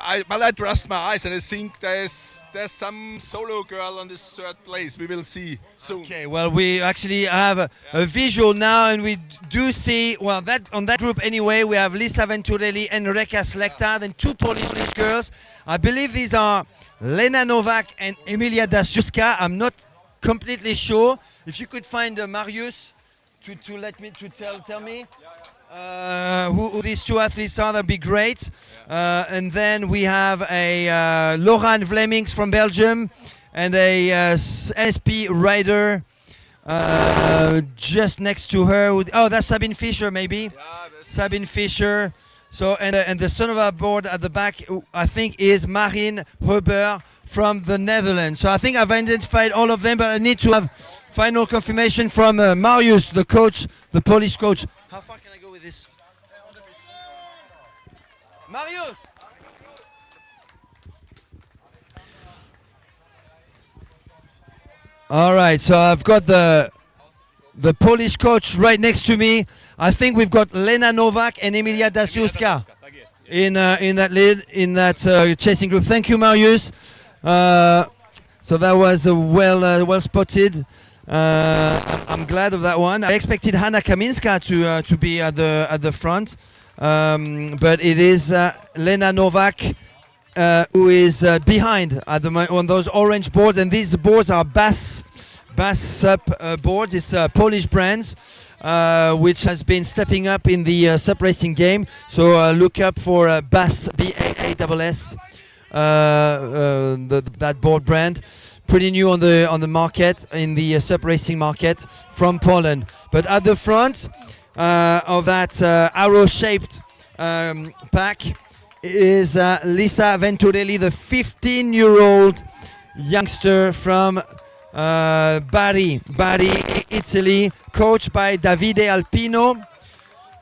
I trust my eyes, and I think there's some solo girl on this third place. We will see soon. Okay, well, we actually have a visual now, and we do see, well, that on that group anyway, we have Lisa Venturelli and Reka Slekta, then two Polish girls. I believe these are Lena Novak and Emilia Dasiuska. I'm not completely sure. If you could find Marius to let me tell me. Who these two athletes are, that'd be great. And then we have a Laurent Vlemings from Belgium and a SP rider just next to her. Oh, that's Sabine Fischer, maybe. Sabine Fischer. So and the son of our board at the back, I think, is Marine Huber from the Netherlands. So I think I've identified all of them, but I need to have final confirmation from Marius, the coach, the Polish coach. How far can I go with this? Marius! All right, so I've got the Polish coach right next to me. I think we've got Lena Novak and Emilia Dasiuska in that chasing group. Thank you, Marius. So that was well spotted. I'm glad of that one. I expected Hanna Kaminska to be at the front, but it is Lena Novak who is behind at the on those orange boards, and these boards are Bass SUP boards. It's Polish brands, which has been stepping up in the SUP racing game. So look up for Bass, BAASS, that board brand. Pretty new on the market, in the SUP racing market, from Poland. But at the front of that arrow-shaped pack is Lisa Venturelli, the 15-year-old youngster from Bari, Italy, coached by Davide Alpino,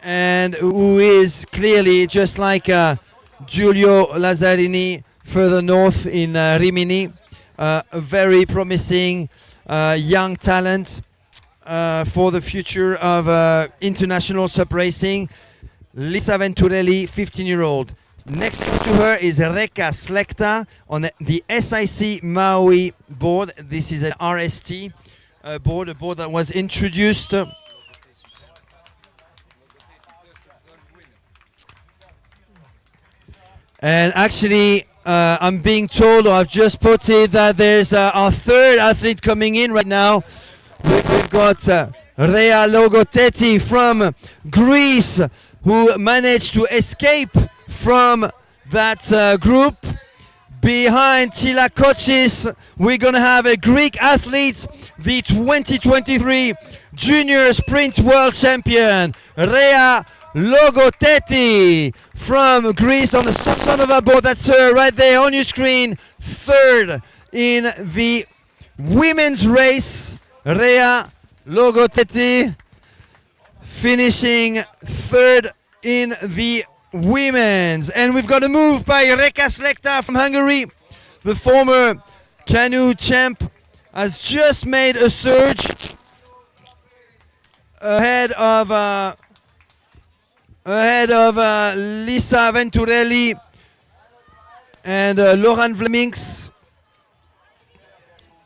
and who is clearly, just like Giulio Lazzarini further north in Rimini, a very promising young talent for the future of international SUP racing. Lisa Venturelli, 15-year-old. Next to her is Reka Slekta on the SIC Maui board. This is an RST board, a board that was introduced and actually I'm being told, or I've just spotted, that there's our third athlete coming in right now. We've got Rea Logotetti from Greece, who managed to escape from that group. Behind Tila Kochis, we're going to have a Greek athlete, the 2023 Junior Sprint World Champion, Rea Logotetti from Greece on the son of a board. That's her right there on your screen. Third in the women's race, Rea Logotetti finishing third in the women's. And we've got a move by Reka Slekta from Hungary. The former canoe champ has just made a surge ahead of Lisa Venturelli and Laurent Vlemings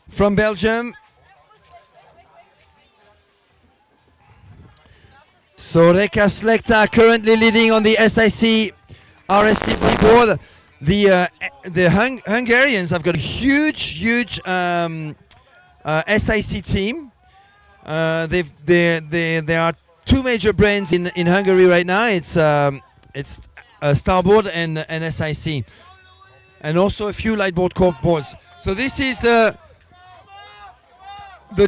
from Belgium. So Reka Slekta currently leading on the SIC RSTC board. The Hungarians have got a huge SIC team. There are two major brands in Hungary right now. It's Starboard and SIC, and also a few lightboard corp boards. So this is the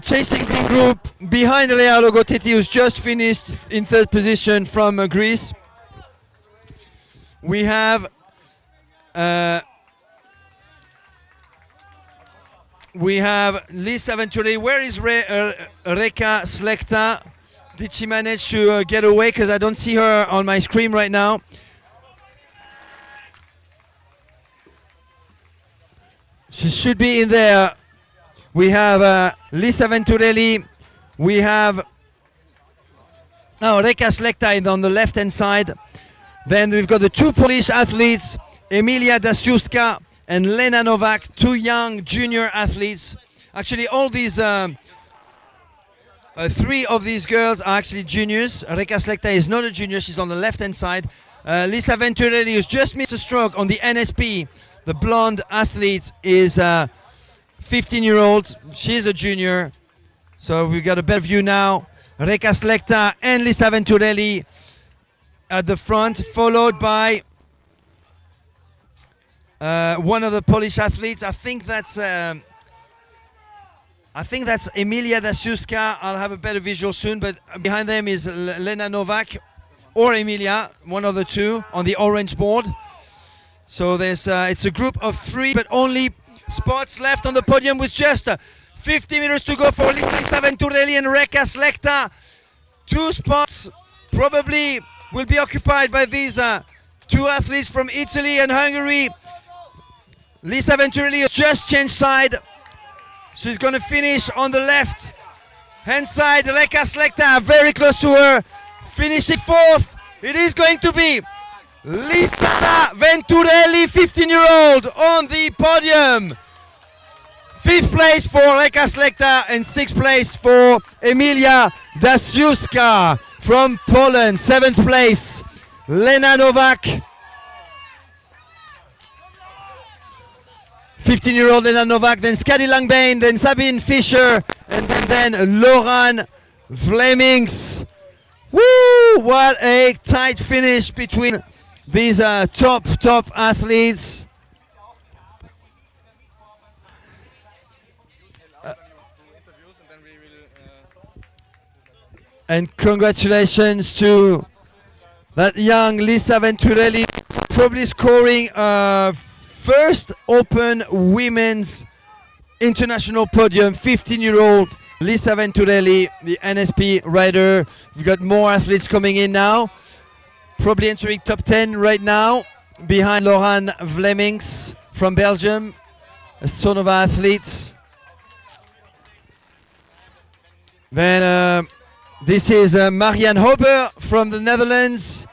chasing team group behind Lea Logoteti, who's just finished in third position from Greece. We have Lisa Venturi. Where is Reka Slekta? Did she manage to get away? Because I don't see her on my screen right now. She should be in there. We have Lisa Venturelli. We have Reka Slekta is on the left-hand side. Then we've got the two Polish athletes, Emilia Dasiuska and Lena Novak, two young junior athletes. Actually, all these, three of these girls are actually juniors. Reka Slekta is not a junior, she's on the left-hand side. Lisa Venturelli, who's just missed a stroke on the NSP, the blonde athlete, is 15-year-old. She's a junior. So we've got a better view now. Reka Slekta and Lisa Venturelli at the front, followed by one of the Polish athletes. I think that's Emilia Dasiuska. I'll have a better visual soon, but behind them is Lena Novak or Emilia, one of the two on the orange board. So there's it's a group of three, but only spots left on the podium with just 50 meters to go for Lisa Venturelli and Reka Slekta. Two spots probably will be occupied by these two athletes from Italy and Hungary. Lisa Venturelli has just changed side. She's going to finish on the left hand side. Reka Slekta very close to her, finishing fourth. It is going to be Lisa Venturelli, 15-year-old, on the podium. Fifth place for Reka Slekta and sixth place for Emilia Dasiuska from Poland. Seventh place, Lena Novak. 15-year-old Lena Novak, then Skadi Langbane, then Sabine Fischer, and then Laurent Vlemings. Woo! What a tight finish between these top athletes. And congratulations to that young Lisa Venturelli, probably scoring first open women's international podium. 15-year-old Lisa Venturelli, the NSP rider. We've got more athletes coming in now, probably entering top 10 right now, behind Laurent Vlemings from Belgium, a son of athletes. Then this is Marianne Hober from the Netherlands.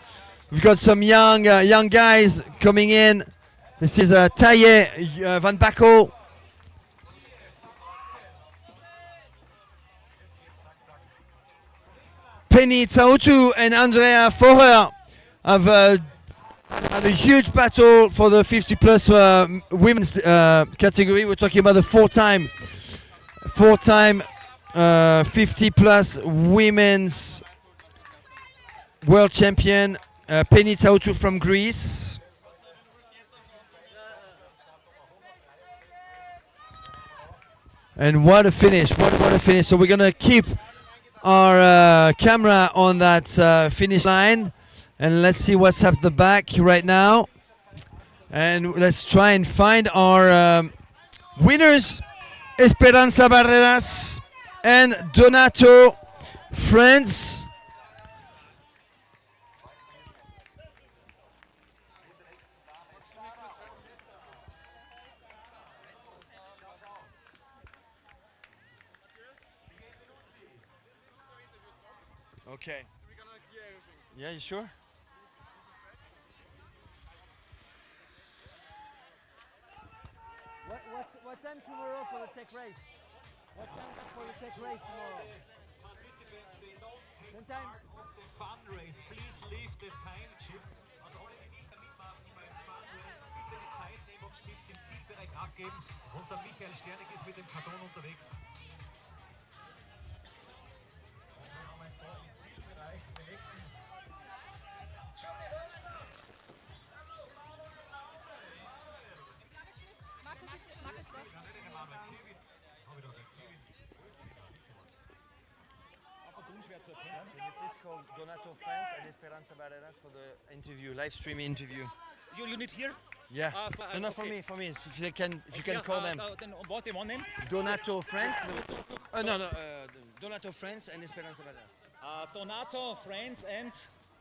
We've got some young guys coming in. This is Taye van Backel. Penny Tautu and Andrea Forer have had a huge battle for the 50-plus women's category. We're talking about the four-time 50-plus women's world champion, Penny Tautu from Greece. And what a finish, what a finish. So we're going to keep our camera on that finish line. And let's see what's up the back right now. And let's try and find our winners. Esperanza Barreras and Donato Friends. Okay. Yeah, you sure? what time tomorrow for the tech race? What time for the tech race tomorrow? Participants, they don't take Same time? part of the fun race. Please leave the time chip. Also alle, die nicht da mitmachen beim Fun Race, bitte die Zeitnehmungschips im Zielbereich abgeben. Unser Michael Sternig ist mit dem Karton unterwegs. Und wir haben jetzt da im Zielbereich den nächsten. Can you please call Donato France and Esperanza Barreras for the interview, live stream interview? You need here? Yeah. No, okay. for me. If you can call them. Then what the one name? Donato France. Donato France and Esperanza Barreras. Donato, friends, and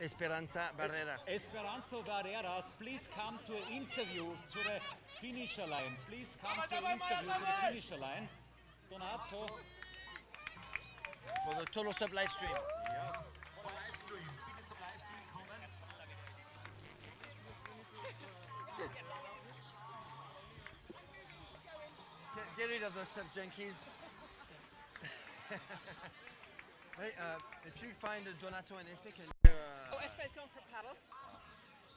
Esperanza Barreras. Esperanza Barreras. Please come to an interview to the finisher line. Please come to an interview to the finisher line. Donato. For the Total SUP live stream. Livestream. Bitte zum Livestream kommen. Get rid of those SUP junkies. Hey, if you find Donato and Espe, can you... Oh, Espe's going for a paddle.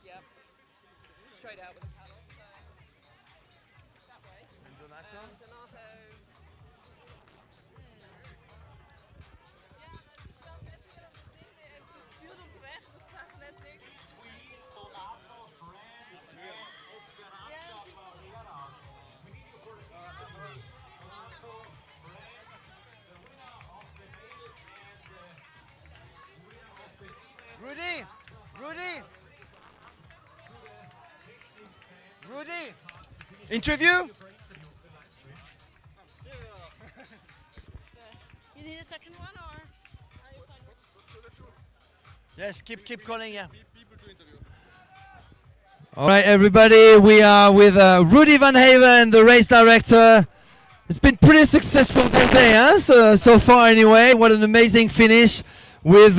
Yep. Straight out with a paddle. So that way. and Donato? Donato. Ze stuurt ons weg, dat zag net niks. Sweet, Donato, friends, and Esperanza Barreras. We need you for the interview. Donato, friends, the winner of the male and the winner of the female. Rudy! Interview? You need a second one, or are you fine? Yes, keep calling, yeah. All right, everybody, we are with Rudy Van Haven, the race director. It's been pretty successful today, huh? So far, anyway. What an amazing finish with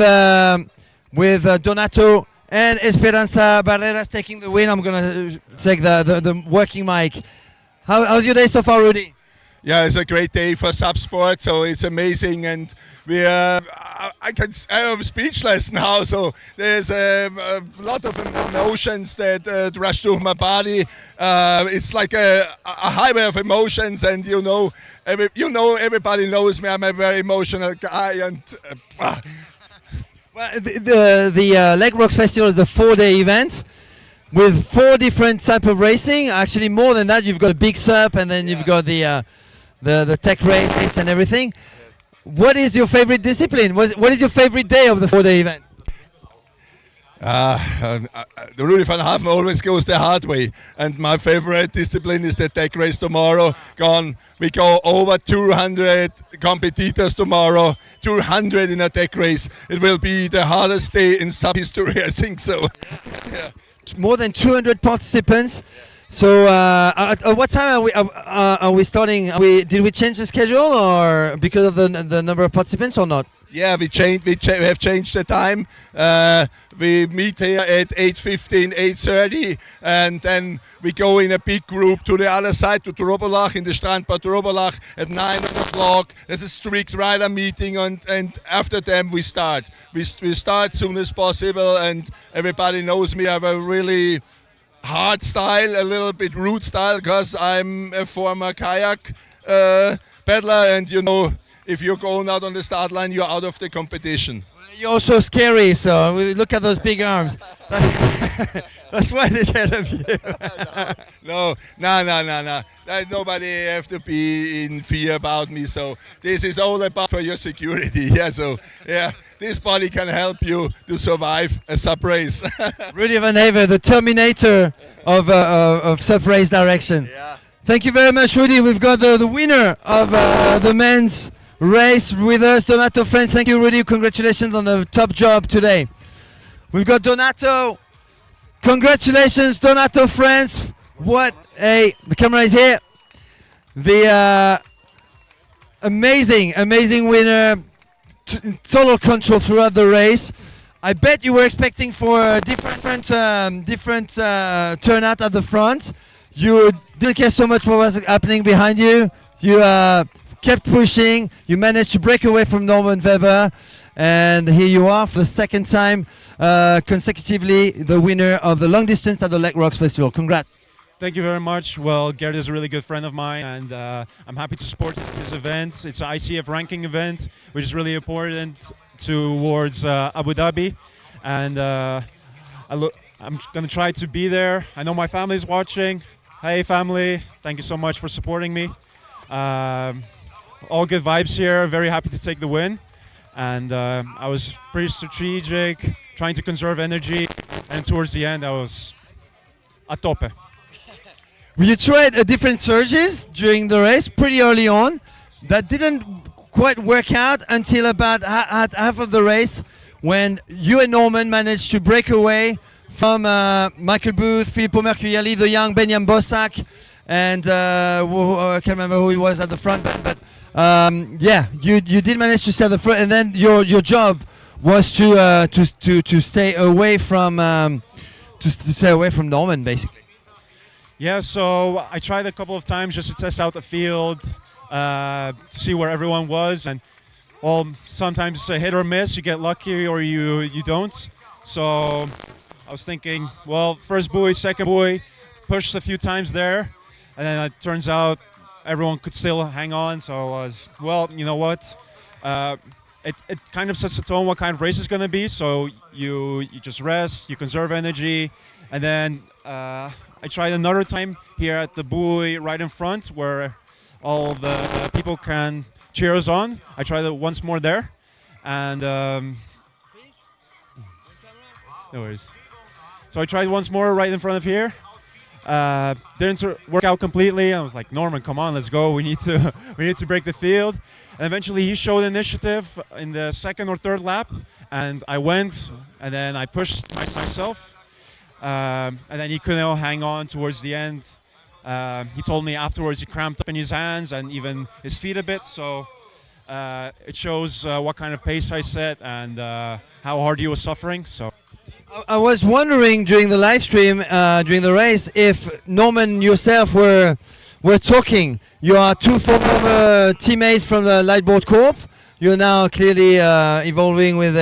Donato and Esperanza Barreras taking the win. I'm gonna take the working mic. How's your day so far, Rudy? Yeah, it's a great day for SUP Sport, so it's amazing, and we I'm speechless now. So there's a lot of emotions that rush through my body. It's like a highway of emotions, and everybody knows me. I'm a very emotional guy, and Well, the Lake Rocks Festival is a 4-day event with 4 different type of racing. Actually, more than that, you've got a big SUP, and then you've got the tech races and everything. What is your favorite discipline? What is your favorite day of the 4-day event? The Rudy van Haven always goes the hard way, and my favorite discipline is the tech race tomorrow. We go over 200 competitors tomorrow, 200 in a tech race. It will be the hardest day in SUP history, I think so. Yeah. More than 200 participants. So at what time are we starting? Did we change the schedule, or because of the number of participants, or not? Yeah, we have changed the time. We meet here at 8:15, 8:30, and then we go in a big group to the other side, to Trobolach, in the Strandbad Trobolach at 9 o'clock. There's a strict rider meeting, and after them we start. We start soon as possible, and everybody knows me. I have a really hard style, a little bit rude style, because I'm a former kayak paddler, and if you're going out on the start line, you're out of the competition. You're also scary, so look at those big arms. That's why they said of you. No. Nobody have to be in fear about me. So this is all about for your security. Yeah. So this body can help you to survive a SUP race. Rudy Van Haven, the Terminator of SUP race direction. Yeah. Thank you very much, Rudy. We've got the winner of the men's race with us, Donato France. Thank you, Rudy. Congratulations on the top job today. We've got Donato. Congratulations, Donato France. The camera is here. The amazing winner. Total control throughout the race. I bet you were expecting for a different turnout at the front. You didn't care so much what was happening behind you. You kept pushing. You managed to break away from Norman Weber. And here you are for the second time consecutively the winner of the long distance at the Lake Rocks Festival. Congrats. Thank you very much. Well, Gerd is a really good friend of mine, and I'm happy to support his event. It's an ICF ranking event, which is really important towards Abu Dhabi. And I'm going to try to be there. I know my family is watching. Hey, family. Thank you so much for supporting me. All good vibes here. Very happy to take the win. And I was pretty strategic, trying to conserve energy. And towards the end, I was a tope. You tried different surges during the race pretty early on. That didn't quite work out until about half of the race, when you and Norman managed to break away from Michael Booth, Filippo Mercuriali, the young Benyam Bossack, and I can't remember who he was at the front, but yeah, you did manage to stay at the front, and then your job was to stay away from Norman, basically. Yeah, so I tried a couple of times just to test out the field, to see where everyone was, and well, sometimes it's a hit or miss. You get lucky or you don't. So I was thinking, well, first buoy, second buoy, pushed a few times there, and then it turns out everyone could still hang on. So I was, well, you know what? It kind of sets the tone what kind of race it's going to be. So you just rest, you conserve energy, and then I tried another time here at the buoy right in front where all the people can cheer us on. I tried it once more there, and no worries. So I tried once more right in front of here. Didn't work out completely. I was like, Norman, come on, let's go. We need to break the field. And eventually he showed initiative in the second or third lap, and I went, and then I pushed myself. And then he couldn't hang on towards the end. He told me afterwards he cramped up in his hands and even his feet a bit. So it shows what kind of pace I set and how hard he was suffering. So I was wondering during the live stream, during the race, if Norman and yourself were talking. You are two former teammates from the Lightboard Corp. You're now clearly evolving with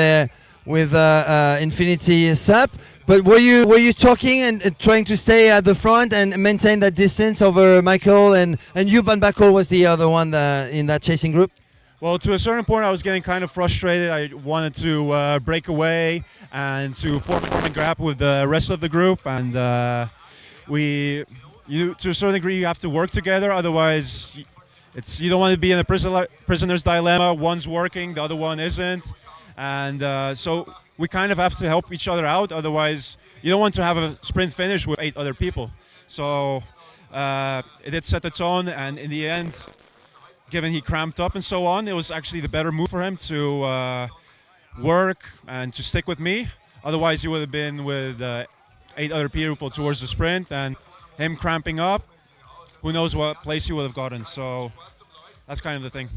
Infinity SUP. But were you talking and trying to stay at the front and maintain that distance over Michael and you? Van Backel was the other one in that chasing group. Well, to a certain point, I was getting kind of frustrated. I wanted to break away and to form a gap with the rest of the group. And to a certain degree, you have to work together. Otherwise, you don't want to be in a prisoner's dilemma. One's working, the other one isn't. And so we kind of have to help each other out. Otherwise, you don't want to have a sprint finish with 8 other people. So it did set the tone. And in the end, given he cramped up and so on, it was actually the better move for him to work and to stick with me. Otherwise, he would have been with 8 other people towards the sprint, and him cramping up, who knows what place he would have gotten. So that's kind of the thing.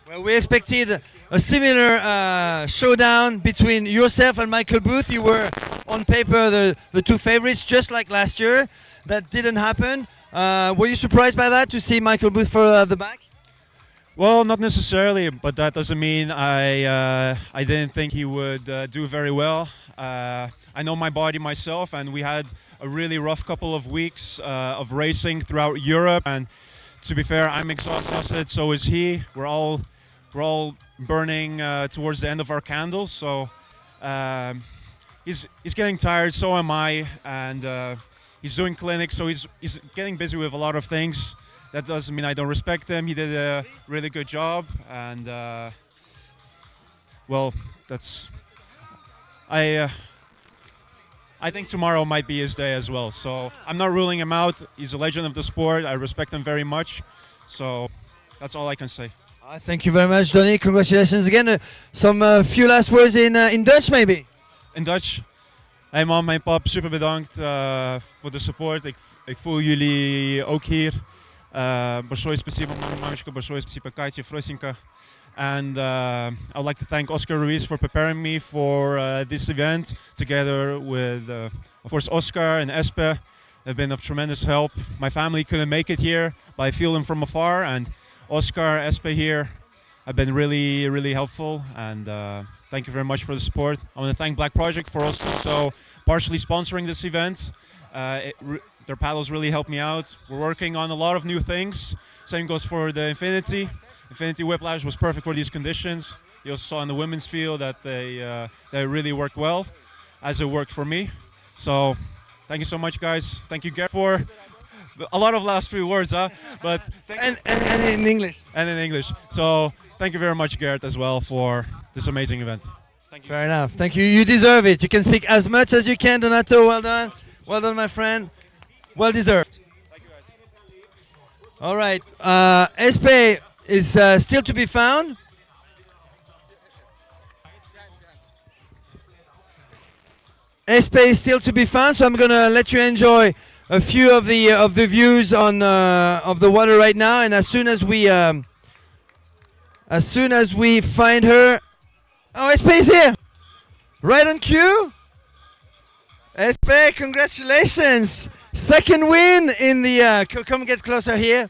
Well, we expected a similar showdown between yourself and Michael Booth. You were on paper the two favorites, just like last year. That didn't happen. Were you surprised by that, to see Michael Booth further at the back? Well, not necessarily, but that doesn't mean I didn't think he would do very well. I know my body myself, and we had a really rough couple of weeks of racing throughout Europe. And to be fair, I'm exhausted. So is he. We're all burning towards the end of our candles. So he's getting tired. So am I, and he's doing clinics. So he's getting busy with a lot of things. That doesn't mean I don't respect him. He did a really good job, and well, that's I think tomorrow might be his day as well. So I'm not ruling him out. He's a legend of the sport. I respect him very much. So that's all I can say. Thank you very much, Donny. Congratulations again. Some few last words in Dutch, maybe. In Dutch. Hey man, mijn pap, super bedankt voor de support. Ik voel jullie ook hier. Большое спасибо, мамочка. Большое спасибо, Katja, Frosinka. And I'd like to thank Oscar Ruiz for preparing me for this event, together with, of course, Oscar and Espe. They've been of tremendous help. My family couldn't make it here, but I feel them from afar. And Oscar, Espe here have been really, really helpful. And thank you very much for the support. I want to thank Black Project for also partially sponsoring this event. Their paddles really helped me out. We're working on a lot of new things. Same goes for the Infinity. Infinity Whiplash was perfect for these conditions. You also saw in the women's field that they really worked well, as it worked for me. So thank you so much, guys. Thank you, Gareth, for a lot of last few words, huh? But And in English. and in English. So thank you very much, Gareth, as well, for this amazing event. Thank you. Fair enough. Thank you. You deserve it. You can speak as much as you can, Donato. Well done. Well done, my friend. Well deserved. Thank you, guys. All right. Espe is still to be found. Espe is still to be found, so I'm gonna let you enjoy a few of the views on of the water right now, and as soon as we find her, oh, Espe is here, right on cue. Espe, congratulations! Second win in the come get closer here.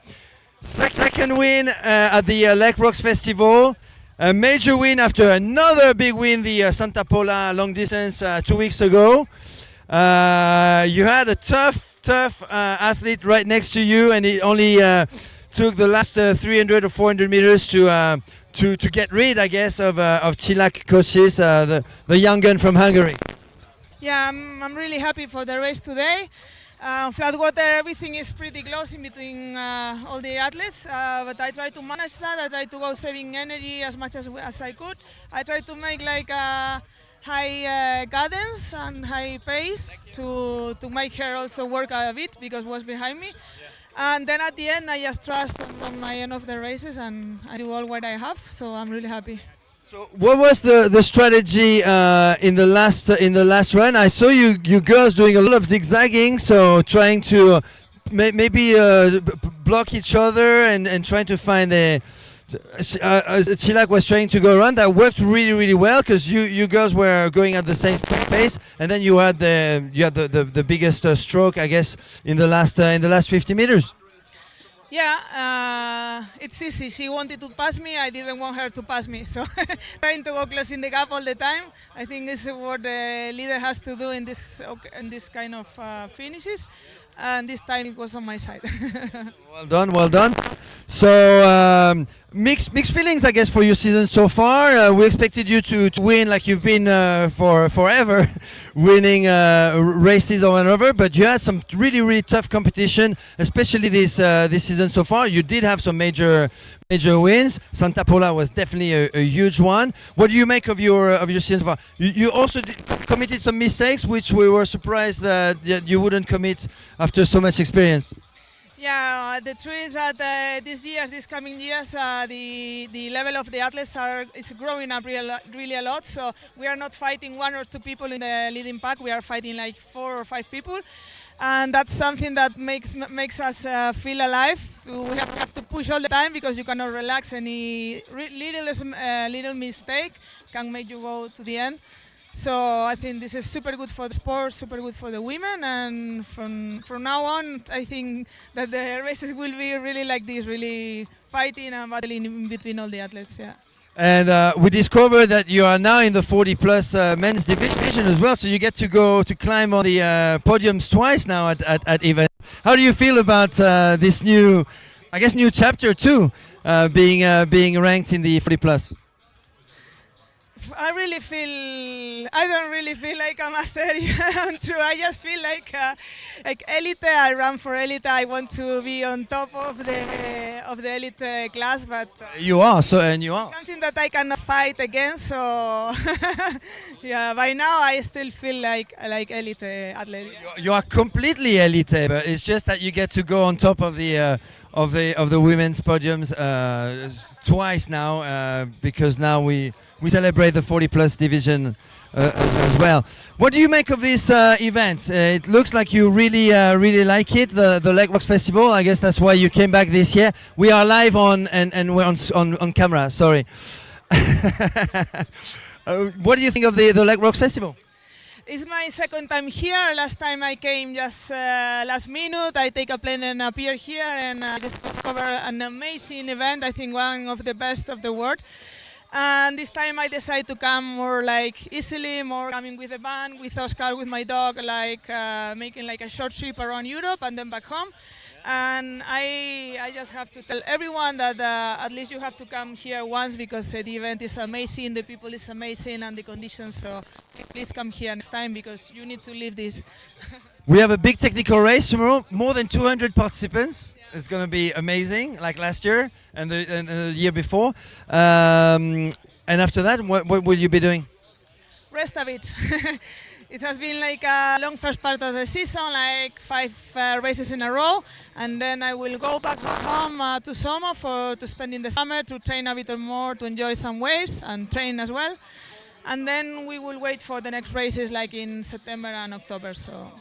Second win at the Lake Rocks Festival. A major win after another big win, the Santa Pola long distance 2 weeks ago. You had a tough athlete right next to you, and it only took the last 300 or 400 meters to get rid, I guess, of Cilak Kocsis, the young gun from Hungary. Yeah, I'm really happy for the race today. Flat water, everything is pretty close in between all the athletes, but I try to manage that. I try to go saving energy as much as I could. I try to make like a high cadence and high pace to make her also work a bit because was behind me. And then at the end, I just trust on my end of the races and I do all what I have. So I'm really happy. So what was the strategy in the last run? I saw you girls doing a lot of zigzagging, so trying to maybe block each other and trying to find a. Cilak was trying to go around. That worked really well because you girls were going at the same pace, and then you had the biggest stroke, I guess, in the last 50 meters. Yeah, it's easy. She wanted to pass me. I didn't want her to pass me. So trying to go closing the gap all the time. I think this is what the leader has to do in this kind of finishes. And this time it was on my side. Well done. So mixed feelings, I guess, for your season so far. We expected you to win like you've been for forever, winning races over and over. But you had some really tough competition, especially this season so far. You did have some major wins. Santa Pola was definitely a huge one. What do you make of your season so far? You also committed some mistakes, which we were surprised that you wouldn't commit after so much experience. Yeah, the truth is that these coming years, the level of the athletes is growing up really a lot. So we are not fighting one or two people in the leading pack. We are fighting like 4 or 5 people, and that's something that makes us feel alive. We have to push all the time because you cannot relax. Any little mistake can make you go to the end. So I think this is super good for the sport, super good for the women, and from now on, I think that the races will be really like this, really fighting and battling in between all the athletes. Yeah. And we discovered that you are now in the 40-plus men's division as well, so you get to go to climb on the podiums twice now at events. How do you feel about this new chapter too, being ranked in the 40-plus? I don't really feel like a master. True, I just feel like elite. I run for elite. I want to be on top of the elite class, but you are something that I cannot fight against. So yeah, by now I still feel like elite athlete. You are completely elite, but it's just that you get to go on top of the women's podiums twice now because now we celebrate the 40-plus division as well. What do you make of this event? It looks like you really like it, the Lake Rocks Festival. I guess that's why you came back this year. We are live and we're on camera. Sorry. What do you think of the Lake Rocks Festival? It's my second time here. Last time I came just last minute. I take a plane and appear here, and I just discover an amazing event. I think one of the best of the world. And this time I decided to come more like easily, more coming with the band, with Oscar, with my dog, like making like a short trip around Europe and then back home. And I just have to tell everyone that at least you have to come here once, because the event is amazing, the people is amazing, and the conditions. So please come here next time, because you need to live this. We have a big technical race tomorrow. More than 200 participants. Yeah. It's going to be amazing, like last year and the year before. And after that, what will you be doing? Rest a bit. It has been like a long first part of the season, like 5 races in a row, and then I will go back home to Somo to spend in the summer, to train a bit more, to enjoy some waves and train as well. And then we will wait for the next races, like in September and October. So,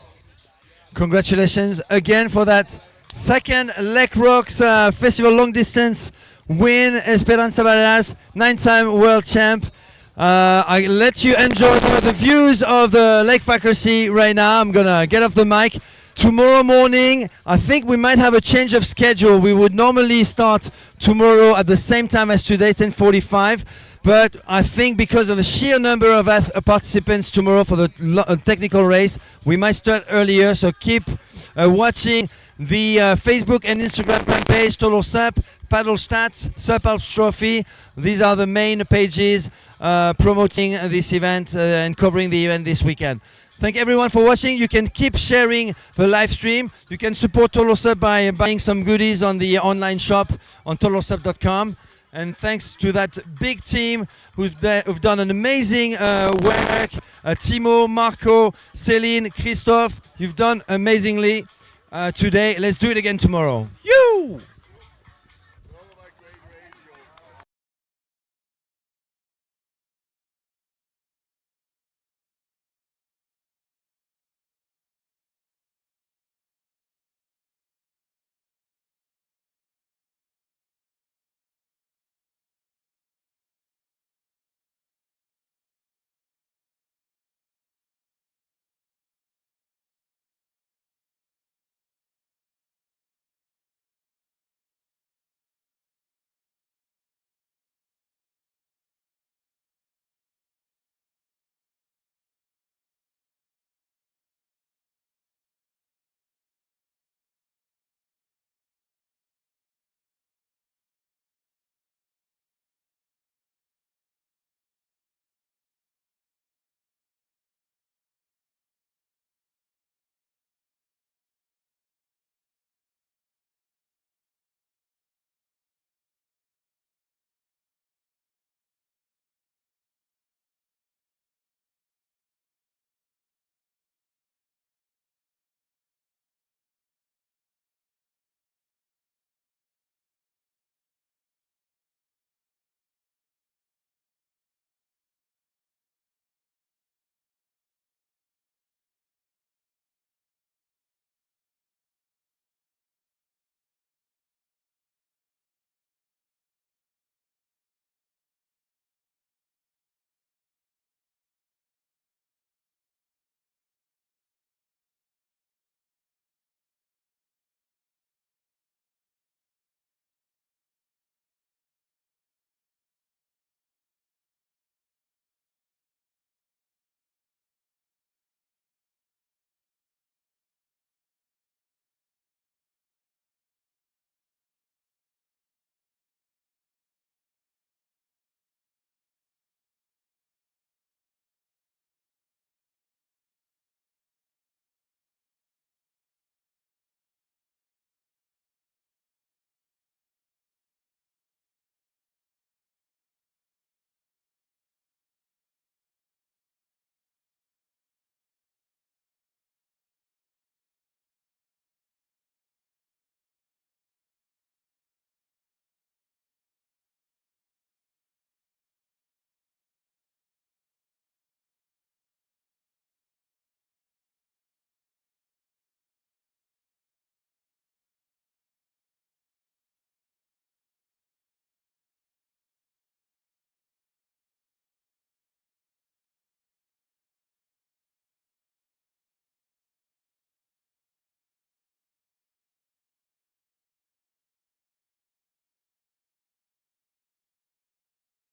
congratulations again for that second Lake Rocks Festival long distance win, Esperanza Barreras, 9-time world champ. I let you enjoy the views of the Lake Faaker See right now. I'm gonna get off the mic. Tomorrow morning, I think we might have a change of schedule. We would normally start tomorrow at the same time as today, 10:45. But I think because of the sheer number of participants tomorrow for the technical race, we might start earlier. So keep watching the Facebook and Instagram page, Total SUP, Paddle Stats, SUP Alps Trophy. These are the main pages promoting this event and covering the event this weekend. Thank everyone for watching. You can keep sharing the live stream. You can support Total SUP by buying some goodies on the online shop on totalsup.com. And thanks to that big team who've done an amazing work. Timo, Marco, Celine, Christophe, you've done amazingly today. Let's do it again tomorrow. You!